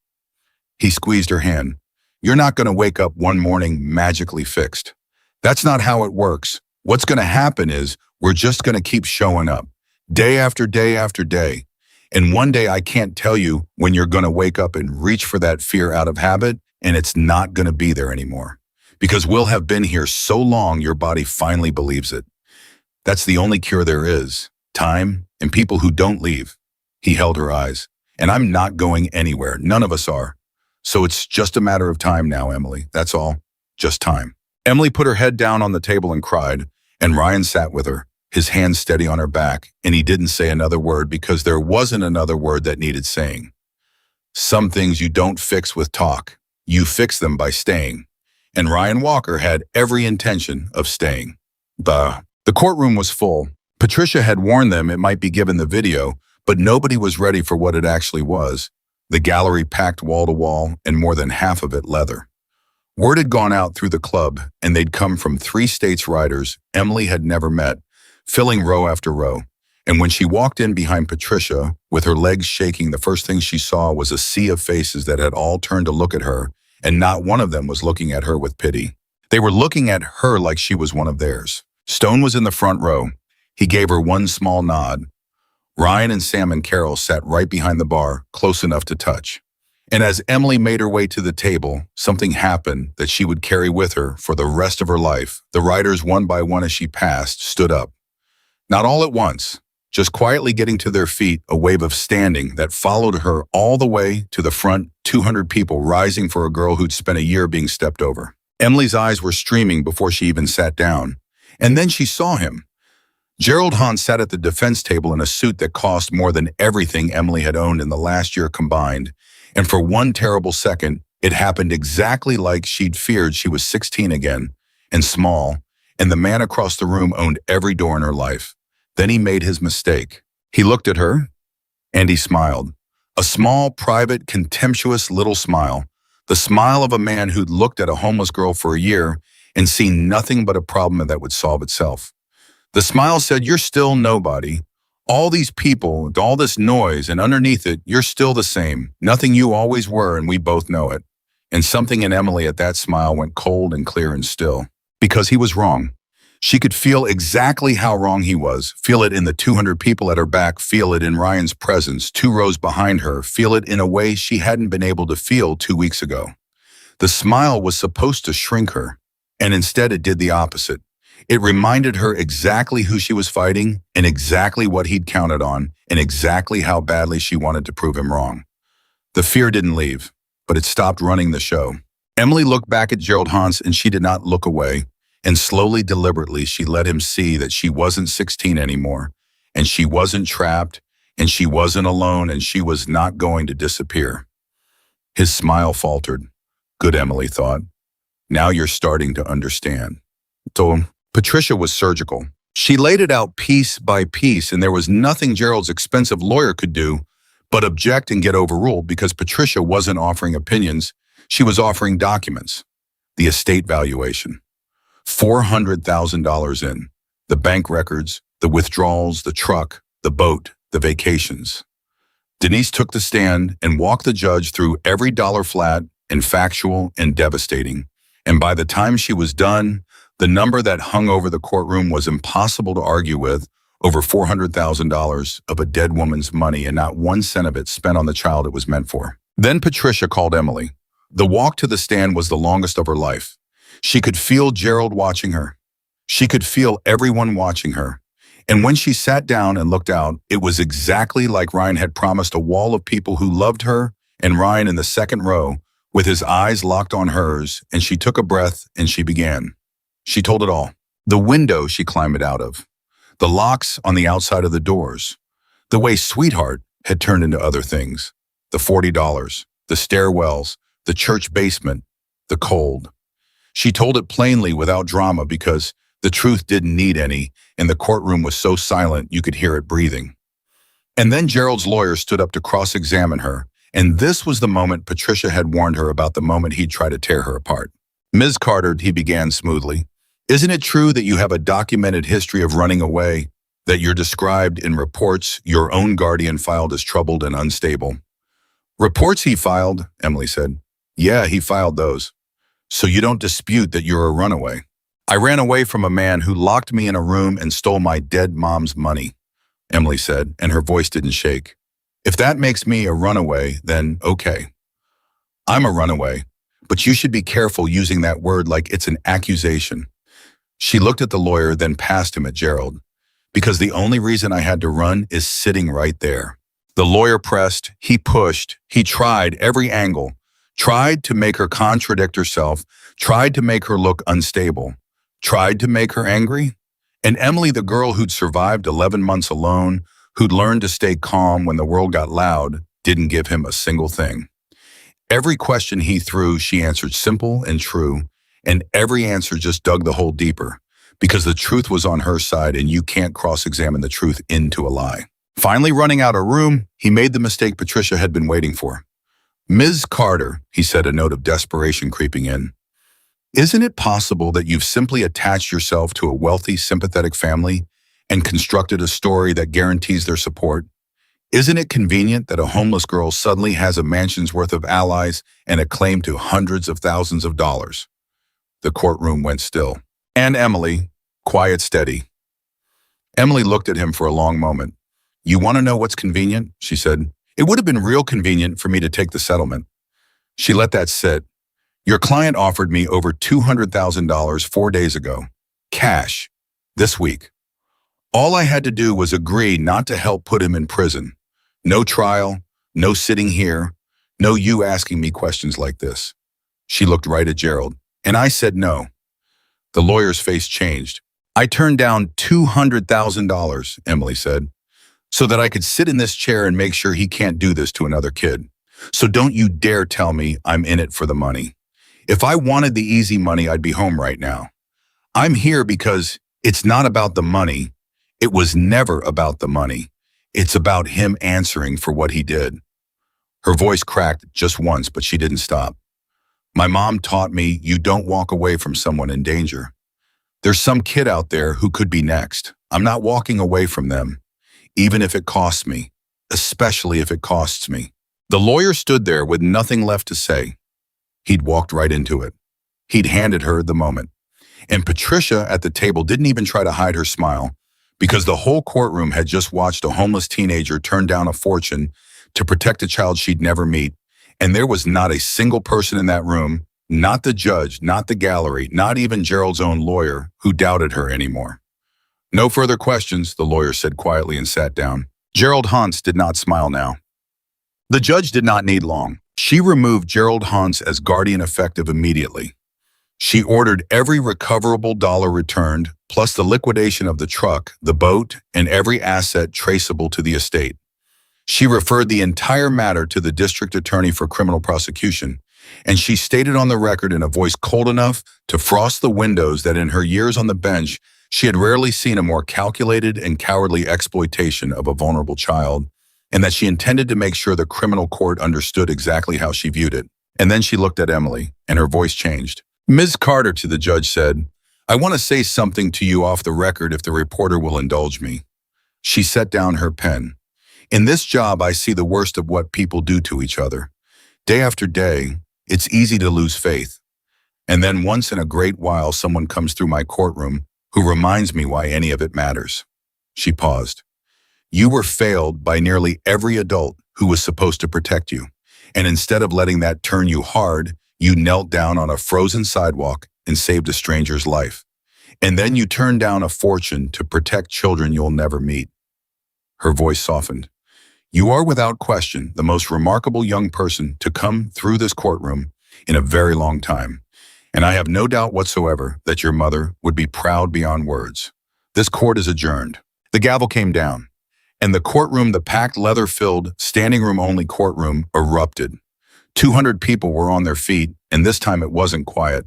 He squeezed her hand. You're not going to wake up one morning magically fixed. That's not how it works. What's going to happen is we're just going to keep showing up, day after day after day. And one day I can't tell you when you're going to wake up and reach for that fear out of habit, and it's not going to be there anymore. Because we'll have been here so long your body finally believes it. That's the only cure there is. Time and people who don't leave. He held her eyes. And I'm not going anywhere. None of us are. So it's just a matter of time now, Emily. That's all. Just time. Emily put her head down on the table and cried, and Ryan sat with her, his hand steady on her back, and he didn't say another word because there wasn't another word that needed saying. Some things you don't fix with talk. You fix them by staying. And Ryan Walker had every intention of staying. The courtroom was full. Patricia had warned them it might be given the video, but nobody was ready for what it actually was. The gallery packed wall to wall, and more than half of it leather. Word had gone out through the club, and they'd come from 3 states' writers Emily had never met, filling row after row. And when she walked in behind Patricia, with her legs shaking, the first thing she saw was a sea of faces that had all turned to look at her, and not one of them was looking at her with pity. They were looking at her like she was one of theirs. Stone was in the front row. He gave her one small nod. Ryan and Sam and Carol sat right behind the bar, close enough to touch. And as Emily made her way to the table, something happened that she would carry with her for the rest of her life. The writers, one by one as she passed, stood up. Not all at once, just quietly getting to their feet, a wave of standing that followed her all the way to the front, 200 people rising for a girl who'd spent a year being stepped over. Emily's eyes were streaming before she even sat down. And then she saw him. Gerald Hahn sat at the defense table in a suit that cost more than everything Emily had owned in the last year combined, and for one terrible second, it happened exactly like she'd feared she was 16 again, and small, and the man across the room owned every door in her life. Then he made his mistake. He looked at her, and he smiled. A small, private, contemptuous little smile. The smile of a man who'd looked at a homeless girl for a year and seen nothing but a problem that would solve itself. The smile said, "You're still nobody. All these people, all this noise, and underneath it, you're still the same. Nothing you always were, and we both know it. And something in Emily at that smile went cold and clear and still. Because he was wrong. She could feel exactly how wrong he was, feel it in the 200 people at her back, feel it in Ryan's presence 2 rows behind her, feel it in a way she hadn't been able to feel 2 weeks ago. The smile was supposed to shrink her, and instead it did the opposite. It reminded her exactly who she was fighting and exactly what he'd counted on and exactly how badly she wanted to prove him wrong. The fear didn't leave, but it stopped running the show. Emily looked back at Gerald Hans and she did not look away, and slowly, deliberately, she let him see that she wasn't 16 anymore, and she wasn't trapped, and she wasn't alone, and she was not going to disappear. His smile faltered. Good, Emily thought. Now you're starting to understand. So Patricia was surgical. She laid it out piece by piece, and there was nothing Gerald's expensive lawyer could do but object and get overruled because Patricia wasn't offering opinions. She was offering documents. The estate valuation. $400,000 in. The bank records, the withdrawals, the truck, the boat, the vacations. Denise took the stand and walked the judge through every dollar flat and factual and devastating. And by the time she was done, the number that hung over the courtroom was impossible to argue with, over $400,000 of a dead woman's money and not 1 cent of it spent on the child it was meant for. Then Patricia called Emily. The walk to the stand was the longest of her life. She could feel Gerald watching her. She could feel everyone watching her. And when she sat down and looked out, it was exactly like Ryan had promised, a wall of people who loved her, and Ryan in the second row, with his eyes locked on hers, and she took a breath and she began. She told it all. The window she climbed out of. The locks on the outside of the doors. The way Sweetheart had turned into other things. The $40, the stairwells, the church basement, the cold. She told it plainly without drama because the truth didn't need any, and the courtroom was so silent you could hear it breathing. And then Gerald's lawyer stood up to cross-examine her, and this was the moment Patricia had warned her about, the moment he'd try to tear her apart. Ms. Carter, he began smoothly, isn't it true that you have a documented history of running away, that you're described in reports your own guardian filed as troubled and unstable? Reports he filed, Emily said. Yeah, he filed those. So you don't dispute that you're a runaway. I ran away from a man who locked me in a room and stole my dead mom's money, Emily said, and her voice didn't shake. If that makes me a runaway, then okay. I'm a runaway, but you should be careful using that word like it's an accusation. She looked at the lawyer, then passed him at Gerald. Because the only reason I had to run is sitting right there. The lawyer pressed, he pushed, he tried every angle. Tried to make her contradict herself, tried to make her look unstable, tried to make her angry. And Emily, the girl who'd survived 11 months alone, who'd learned to stay calm when the world got loud, didn't give him a single thing. Every question he threw, she answered simple and true, and every answer just dug the hole deeper, because the truth was on her side and you can't cross-examine the truth into a lie. Finally running out of room, he made the mistake Patricia had been waiting for. Ms. Carter, he said, a note of desperation creeping in. Isn't it possible that you've simply attached yourself to a wealthy, sympathetic family and constructed a story that guarantees their support? Isn't it convenient that a homeless girl suddenly has a mansion's worth of allies and a claim to hundreds of thousands of dollars? The courtroom went still. And Emily, quiet, steady. Emily looked at him for a long moment. You want to know what's convenient? She said. It would have been real convenient for me to take the settlement. She let that sit. Your client offered me over $200,000 4 days ago. Cash. This week. All I had to do was agree not to help put him in prison. No trial, no sitting here, no you asking me questions like this. She looked right at Gerald, and I said no. The lawyer's face changed. I turned down $200,000, Emily said, so that I could sit in this chair and make sure he can't do this to another kid. So don't you dare tell me I'm in it for the money. If I wanted the easy money, I'd be home right now. I'm here because it's not about the money. It was never about the money. It's about him answering for what he did. Her voice cracked just once, but she didn't stop. My mom taught me you don't walk away from someone in danger. There's some kid out there who could be next. I'm not walking away from them. even if it costs me, especially if it costs me. The lawyer stood there with nothing left to say. He'd walked right into it. He'd handed her the moment. And Patricia at the table didn't even try to hide her smile, because the whole courtroom had just watched a homeless teenager turn down a fortune to protect a child she'd never meet. And there was not a single person in that room, not the judge, not the gallery, not even Gerald's own lawyer, who doubted her anymore. No further questions, the lawyer said quietly and sat down. Gerald Hans did not smile now. The judge did not need long. She removed Gerald Hans as guardian effective immediately. She ordered every recoverable dollar returned, plus the liquidation of the truck, the boat, and every asset traceable to the estate. She referred the entire matter to the district attorney for criminal prosecution, and she stated on the record in a voice cold enough to frost the windows that in her years on the bench, she had rarely seen a more calculated and cowardly exploitation of a vulnerable child, and that she intended to make sure the criminal court understood exactly how she viewed it. And then she looked at Emily, and her voice changed. Ms. Carter, to the judge, said, "I want to say something to you off the record if the reporter will indulge me." She set down her pen. "In this job, I see the worst of what people do to each other. Day after day, it's easy to lose faith. And then once in a great while, someone comes through my courtroom who reminds me why any of it matters." She paused. "You were failed by nearly every adult who was supposed to protect you. And instead of letting that turn you hard, you knelt down on a frozen sidewalk and saved a stranger's life. And then you turned down a fortune to protect children you'll never meet." Her voice softened. "You are without question the most remarkable young person to come through this courtroom in a very long time. And I have no doubt whatsoever that your mother would be proud beyond words. This court is adjourned." The gavel came down, and the courtroom, the packed, leather-filled, standing-room-only courtroom, erupted. 200 people were on their feet, and this time it wasn't quiet.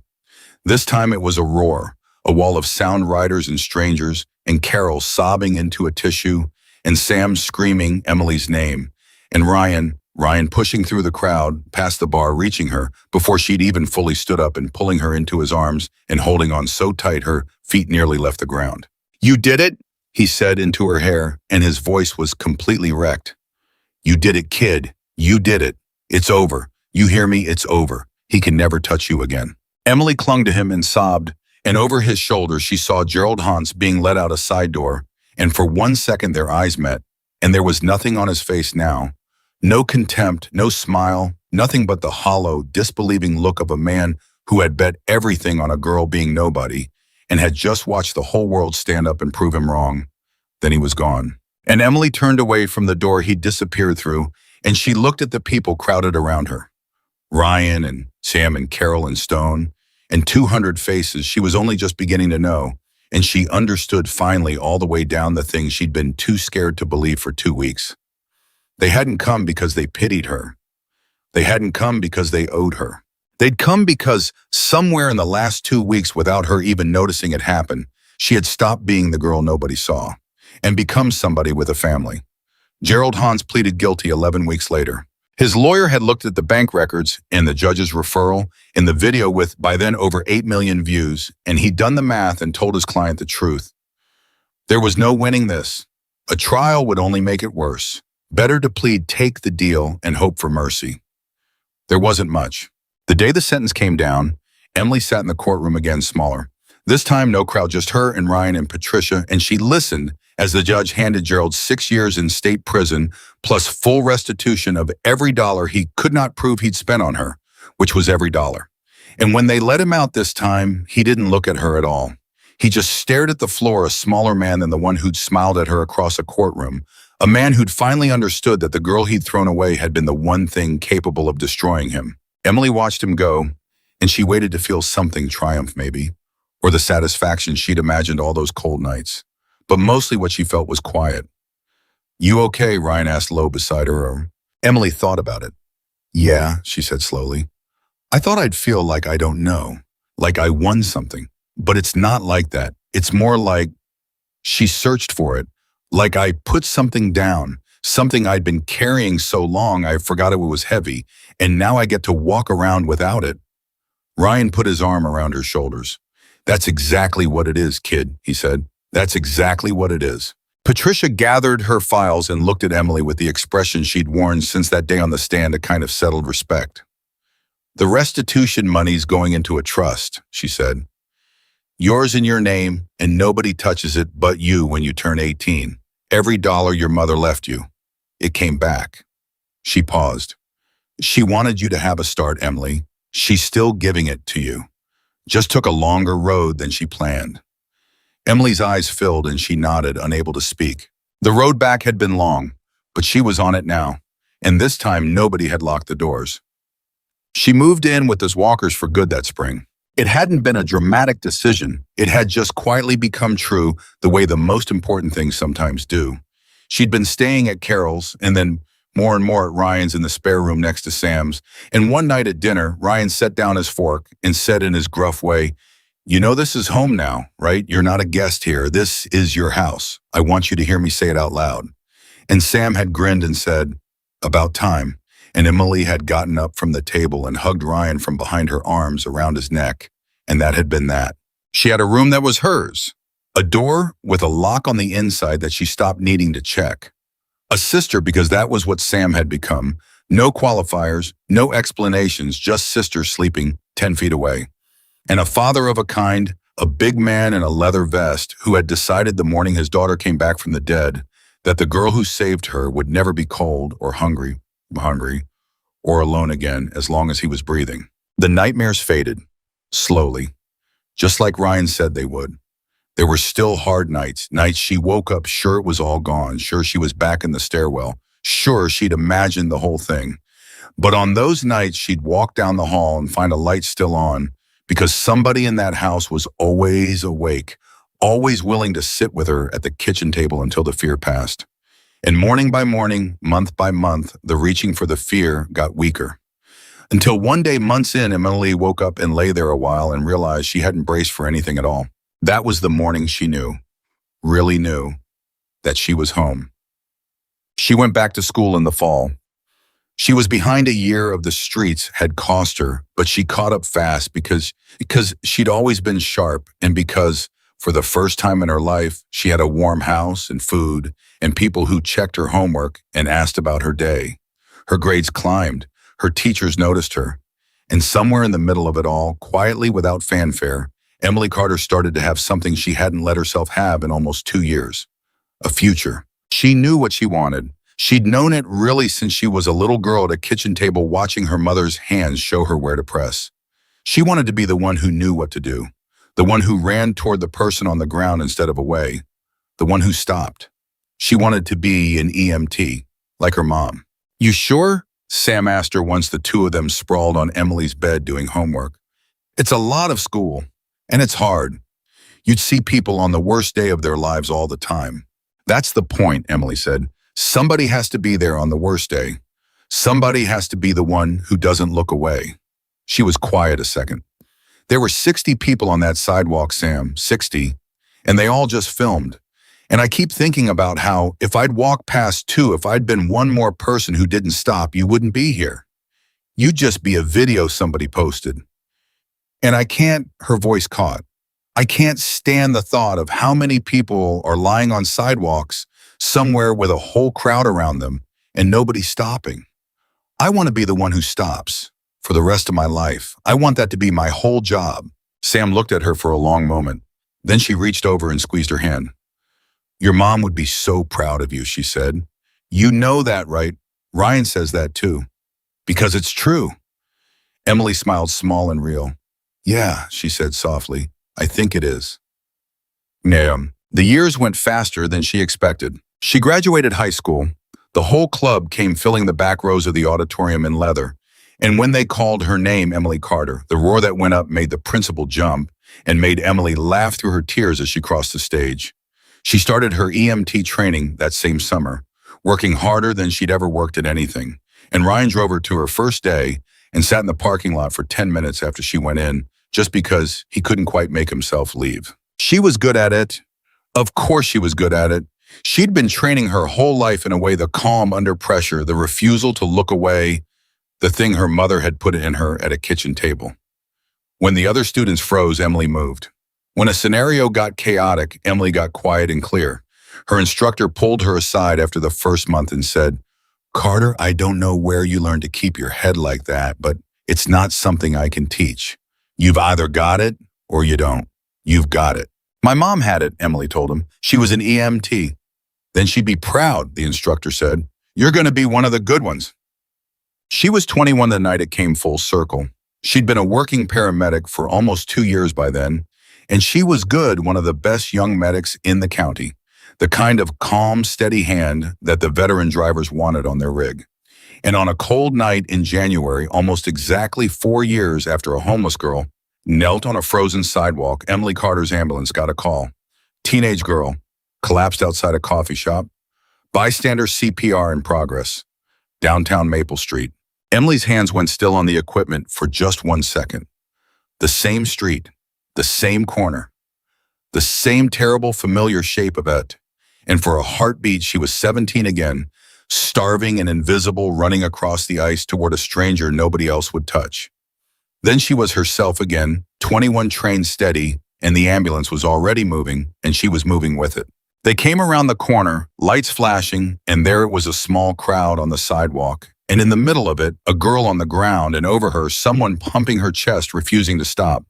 This time it was a roar, a wall of sound riders and strangers, and Carol sobbing into a tissue, and Sam screaming Emily's name, and Ryan pushing through the crowd, past the bar, reaching her before she'd even fully stood up and pulling her into his arms and holding on so tight her feet nearly left the ground. "You did it?" he said into her hair, and his voice was completely wrecked. "You did it, kid. You did it. It's over. You hear me? It's over. He can never touch you again." Emily clung to him and sobbed, and over his shoulder she saw Gerald Hans being led out a side door, and for 1 second their eyes met, and there was nothing on his face now. No contempt, no smile, nothing but the hollow, disbelieving look of a man who had bet everything on a girl being nobody, and had just watched the whole world stand up and prove him wrong. Then he was gone. And Emily turned away from the door he'd disappeared through, and she looked at the people crowded around her. Ryan and Sam and Carol and Stone, and 200 faces she was only just beginning to know, and she understood finally all the way down the things she'd been too scared to believe for 2 weeks. They hadn't come because they pitied her. They hadn't come because they owed her. They'd come because somewhere in the last 2 weeks, without her even noticing it happen, she had stopped being the girl nobody saw and become somebody with a family. Gerald Hans pleaded guilty 11 weeks later. His lawyer had looked at the bank records and the judge's referral in the video with, by then, over 8 million views, and he'd done the math and told his client the truth. There was no winning this. A trial would only make it worse. Better to plead take the deal and hope for mercy. There wasn't much. The day the sentence came down, Emily sat in the courtroom again, smaller. This time, no crowd, just her and Ryan and Patricia, and she listened as the judge handed Gerald 6 years in state prison, plus full restitution of every dollar he could not prove he'd spent on her, which was every dollar. And when they let him out this time, he didn't look at her at all. He just stared at the floor, a smaller man than the one who'd smiled at her across a courtroom, a man who'd finally understood that the girl he'd thrown away had been the one thing capable of destroying him. Emily watched him go, and she waited to feel something, triumph maybe, or the satisfaction she'd imagined all those cold nights. But mostly what she felt was quiet. "You okay?" Ryan asked low beside her. Emily thought about it. "Yeah," she said slowly. "I thought I'd feel like I don't know, like I won something. But it's not like that. It's more like," she searched for it, "like I put something down, something I'd been carrying so long I forgot it was heavy, and now I get to walk around without it." Ryan put his arm around her shoulders. "That's exactly what it is, kid," he said. "That's exactly what it is." Patricia gathered her files and looked at Emily with the expression she'd worn since that day on the stand, a kind of settled respect. "The restitution money's going into a trust," she said. "Yours in your name, and nobody touches it but you when you turn 18. Every dollar your mother left you. It came back." She paused. "She wanted you to have a start, Emily. She's still giving it to you. Just took a longer road than she planned." Emily's eyes filled and she nodded, unable to speak. The road back had been long, but she was on it now, and this time nobody had locked the doors. She moved in with us Walkers for good that spring. It hadn't been a dramatic decision. It had just quietly become true, the way the most important things sometimes do. She'd been staying at Carol's and then more and more at Ryan's in the spare room next to Sam's. And one night at dinner, Ryan set down his fork and said in his gruff way, "You know this is home now, right? You're not a guest here. This is your house. I want you to hear me say it out loud." And Sam had grinned and said, "About time." And Emily had gotten up from the table and hugged Ryan from behind her arms around his neck. And that had been that. She had a room that was hers. A door with a lock on the inside that she stopped needing to check. A sister, because that was what Sam had become. No qualifiers, no explanations, just sisters sleeping 10 feet away. And a father of a kind, a big man in a leather vest who had decided the morning his daughter came back from the dead that the girl who saved her would never be cold or hungry or alone again as long as he was breathing. The nightmares faded, slowly, just like Ryan said they would. There were still hard nights she woke up sure it was all gone, sure she was back in the stairwell, sure she'd imagined the whole thing. But on those nights, she'd walk down the hall and find a light still on, because somebody in that house was always awake, always willing to sit with her at the kitchen table until the fear passed. And morning by morning, month by month, the reaching for the fear got weaker. Until one day, months in, Emily woke up and lay there a while and realized she hadn't braced for anything at all. That was the morning she knew, really knew, that she was home. She went back to school in the fall. She was behind a year of the streets had cost her, but she caught up fast because she'd always been sharp, and because, for the first time in her life, she had a warm house and food and people who checked her homework and asked about her day. Her grades climbed. Her teachers noticed her. And somewhere in the middle of it all, quietly without fanfare, Emily Carter started to have something she hadn't let herself have in almost 2 years. A future. She knew what she wanted. She'd known it really since she was a little girl at a kitchen table watching her mother's hands show her where to press. She wanted to be the one who knew what to do, the one who ran toward the person on the ground instead of away, the one who stopped. She wanted to be an EMT, like her mom. "You sure?" Sam asked her once the two of them sprawled on Emily's bed doing homework. "It's a lot of school, and it's hard. You'd see people on the worst day of their lives all the time." "That's the point," Emily said. "Somebody has to be there on the worst day. Somebody has to be the one who doesn't look away." She was quiet a second. "There were 60 people on that sidewalk, Sam, 60, and they all just filmed. And I keep thinking about how if I'd walked past 2, if I'd been one more person who didn't stop, you wouldn't be here. You'd just be a video somebody posted. And I can't," her voice caught, "I can't stand the thought of how many people are lying on sidewalks somewhere with a whole crowd around them and nobody stopping. I want to be the one who stops for the rest of my life. I want that to be my whole job." Sam looked at her for a long moment. Then she reached over and squeezed her hand. "Your mom would be so proud of you," she said. "You know that, right? Ryan says that too. Because it's true." Emily smiled small and real. "Yeah," she said softly. "I think it is." The years went faster than she expected. She graduated high school. The whole club came filling the back rows of the auditorium in leather. And when they called her name, Emily Carter, the roar that went up made the principal jump and made Emily laugh through her tears as she crossed the stage. She started her EMT training that same summer, working harder than she'd ever worked at anything. And Ryan drove her to her first day and sat in the parking lot for 10 minutes after she went in, just because he couldn't quite make himself leave. She was good at it. Of course she was good at it. She'd been training her whole life in a way, the calm under pressure, the refusal to look away, the thing her mother had put in her at a kitchen table. When the other students froze, Emily moved. When a scenario got chaotic, Emily got quiet and clear. Her instructor pulled her aside after the first month and said, "Carter, I don't know where you learned to keep your head like that, but it's not something I can teach. You've either got it or you don't. You've got it." "My mom had it," Emily told him. "She was an EMT." "Then she'd be proud," the instructor said. "You're going to be one of the good ones." She was 21 the night it came full circle. She'd been a working paramedic for almost 2 years by then, and she was good, one of the best young medics in the county, the kind of calm, steady hand that the veteran drivers wanted on their rig. And on a cold night in January, almost exactly 4 years after a homeless girl knelt on a frozen sidewalk, Emily Carter's ambulance got a call. Teenage girl, collapsed outside a coffee shop. Bystander CPR in progress. Downtown Maple Street. Emily's hands went still on the equipment for just 1 second. The same street, the same corner, the same terrible familiar shape of it. And for a heartbeat, she was 17 again, starving and invisible, running across the ice toward a stranger nobody else would touch. Then she was herself again, 21, trained steady, and the ambulance was already moving, and she was moving with it. They came around the corner, lights flashing, and there it was, a small crowd on the sidewalk, and in the middle of it, a girl on the ground, and over her, someone pumping her chest, refusing to stop.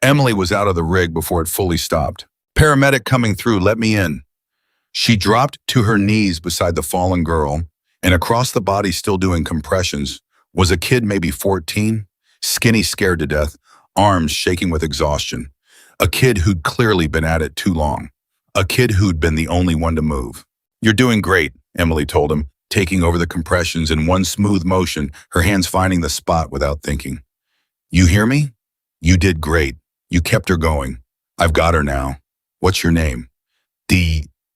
Emily was out of the rig before it fully stopped. "Paramedic coming through, let me in." She dropped to her knees beside the fallen girl, and across the body, still doing compressions, was a kid maybe 14, skinny, scared to death, arms shaking with exhaustion. A kid who'd clearly been at it too long. A kid who'd been the only one to move. "You're doing great," Emily told him, taking over the compressions in one smooth motion, her hands finding the spot without thinking. "You hear me? You did great. You kept her going. I've got her now. What's your name?"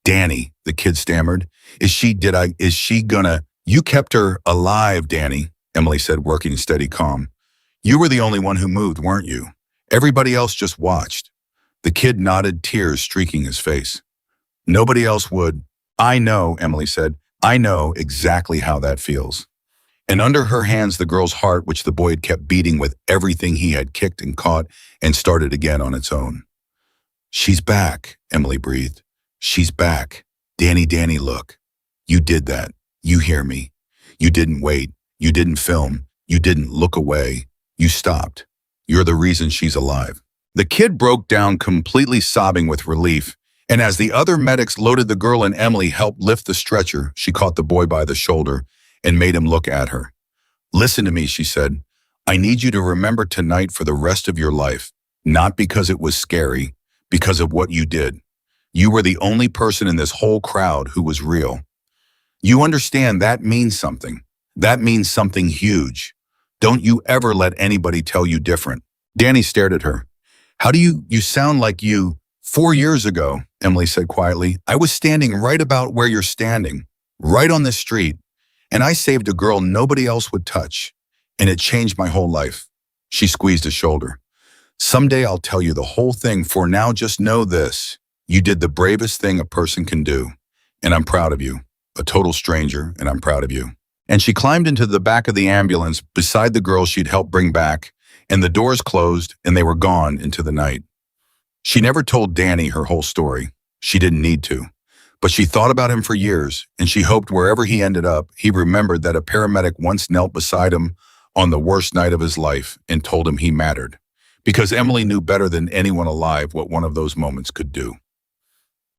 Danny," the kid stammered. Is she gonna?" "You kept her alive, Danny," Emily said, working steady calm. "You were the only one who moved, weren't you? Everybody else just watched." The kid nodded, tears streaking his face. "Nobody else would." "I know," Emily said. "I know exactly how that feels." And under her hands, the girl's heart, which the boy had kept beating with everything he had kicked and caught, and started again on its own. "She's back," Emily breathed. "She's back. Danny, look. You did that. You hear me. You didn't wait. You didn't film. You didn't look away. You stopped. You're the reason she's alive." The kid broke down, completely sobbing with relief, and as the other medics loaded the girl and Emily helped lift the stretcher, she caught the boy by the shoulder and made him look at her. "Listen to me," she said. "I need you to remember tonight for the rest of your life, not because it was scary, because of what you did. You were the only person in this whole crowd who was real. You understand that means something. That means something huge. Don't you ever let anybody tell you different." Danny stared at her. "How do you sound like you?" "4 years ago," Emily said quietly, "I was standing right about where you're standing, right on this street, and I saved a girl nobody else would touch, and it changed my whole life." She squeezed his shoulder. "Someday I'll tell you the whole thing. For now, just know this. You did the bravest thing a person can do, and I'm proud of you. A total stranger, and I'm proud of you." And she climbed into the back of the ambulance beside the girl she'd helped bring back, and the doors closed, and they were gone into the night. She never told Danny her whole story. She didn't need to. But she thought about him for years, and she hoped wherever he ended up, he remembered that a paramedic once knelt beside him on the worst night of his life and told him he mattered. Because Emily knew better than anyone alive what one of those moments could do.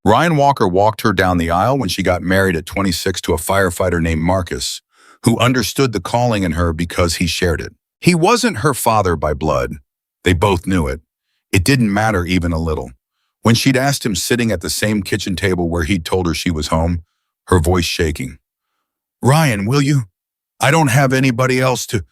Ryan Walker walked her down the aisle when she got married at 26 to a firefighter named Marcus, who understood the calling in her because he shared it. He wasn't her father by blood. They both knew it. It didn't matter even a little. When she'd asked him, sitting at the same kitchen table where he'd told her she was home, her voice shaking. "Ryan, will you? I don't have anybody else to.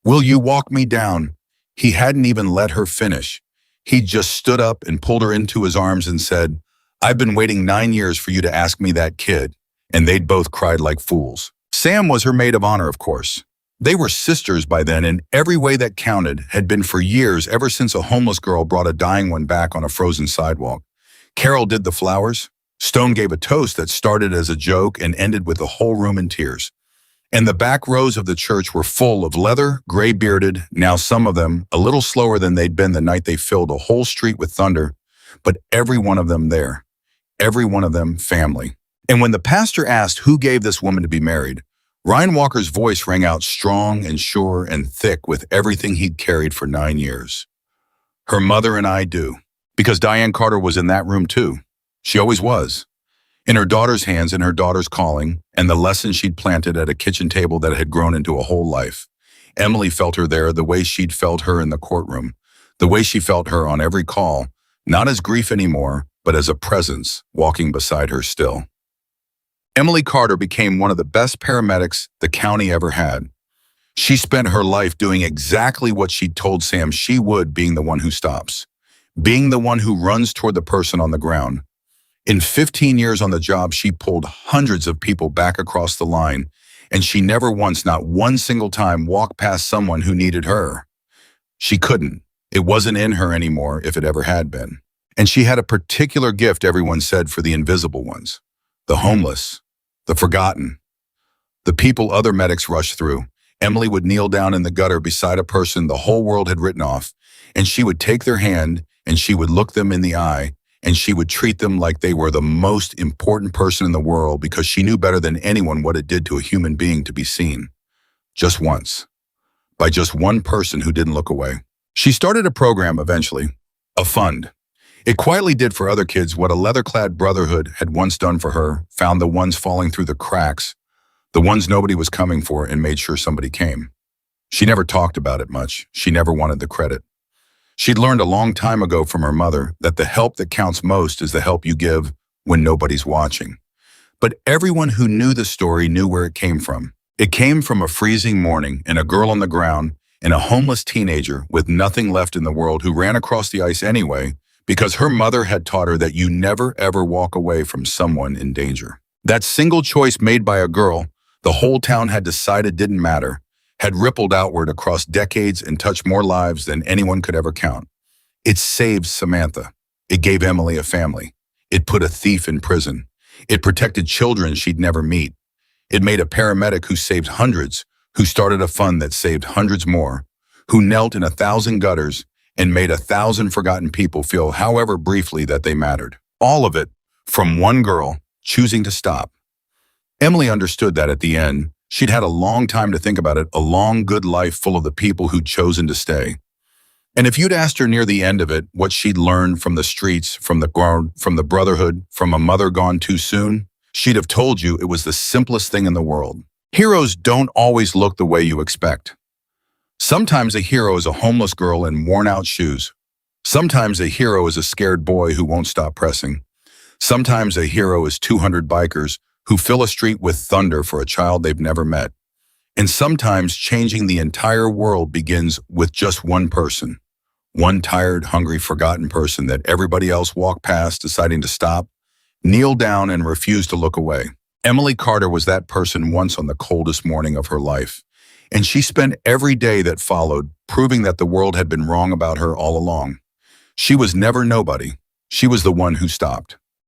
Will you walk me down?" He hadn't even let her finish. He just stood up and pulled her into his arms and said, "I've been waiting 9 years for you to ask me that, kid." And they'd both cried like fools. Sam was her maid of honor, of course. They were sisters by then, and every way that counted had been for years, ever since a homeless girl brought a dying one back on a frozen sidewalk. Carol did the flowers. Stone gave a toast that started as a joke and ended with the whole room in tears. And the back rows of the church were full of leather, gray-bearded, now some of them a little slower than they'd been the night they filled a whole street with thunder, but every one of them there. every one of them family. And when the pastor asked who gave this woman to be married, Ryan Walker's voice rang out strong and sure and thick with everything he'd carried for 9 years. Her mother and I do. Because Diane Carter was in that room too. She always was. In her daughter's hands and her daughter's calling, and the lesson she'd planted at a kitchen table that had grown into a whole life. Emily felt her there the way she'd felt her in the courtroom, the way she felt her on every call, not as grief anymore, but as a presence walking beside her still. Emily Carter became one of the best paramedics the county ever had. She spent her life doing exactly what she'd told Sam she would, being the one who stops, being the one who runs toward the person on the ground. In 15 years on the job, she pulled hundreds of people back across the line, and she never once, not one single time, walked past someone who needed her. She couldn't. It wasn't in her anymore if it ever had been. And she had a particular gift, everyone said, for the invisible ones, the homeless, the forgotten, the people other medics rushed through. Emily would kneel down in the gutter beside a person the whole world had written off, and she would take their hand, and she would look them in the eye, and she would treat them like they were the most important person in the world because she knew better than anyone what it did to a human being to be seen. Just once. By just one person who didn't look away. She started a program eventually, a fund. It quietly did for other kids what a leather-clad brotherhood had once done for her, found the ones falling through the cracks, the ones nobody was coming for, and made sure somebody came. She never talked about it much. She never wanted the credit. She'd learned a long time ago from her mother that the help that counts most is the help you give when nobody's watching. But everyone who knew the story knew where it came from. It came from a freezing morning and a girl on the ground and a homeless teenager with nothing left in the world who ran across the ice anyway because her mother had taught her that you never ever walk away from someone in danger. That single choice made by a girl the whole town had decided didn't matter had rippled outward across decades and touched more lives than anyone could ever count. It saved Samantha. It gave Emily a family. It put a thief in prison. It protected children she'd never meet. It made a paramedic who saved hundreds, who started a fund that saved hundreds more, who knelt in 1,000 gutters and made 1,000 forgotten people feel, however briefly, that they mattered. All of it from one girl choosing to stop. Emily understood that at the end. She'd had a long time to think about it, a long, good life full of the people who'd chosen to stay. And if you'd asked her near the end of it what she'd learned from the streets, from the ground, from the brotherhood, from a mother gone too soon, she'd have told you it was the simplest thing in the world. Heroes don't always look the way you expect. Sometimes a hero is a homeless girl in worn-out shoes. Sometimes a hero is a scared boy who won't stop pressing. Sometimes a hero is 200 bikers who fill a street with thunder for a child they've never met. And sometimes changing the entire world begins with just one person. One tired, hungry, forgotten person that everybody else walked past, deciding to stop, kneel down, and refuse to look away. Emily Carter was that person once on the coldest morning of her life. And she spent every day that followed proving that the world had been wrong about her all along. She was never nobody. She was the one who stopped.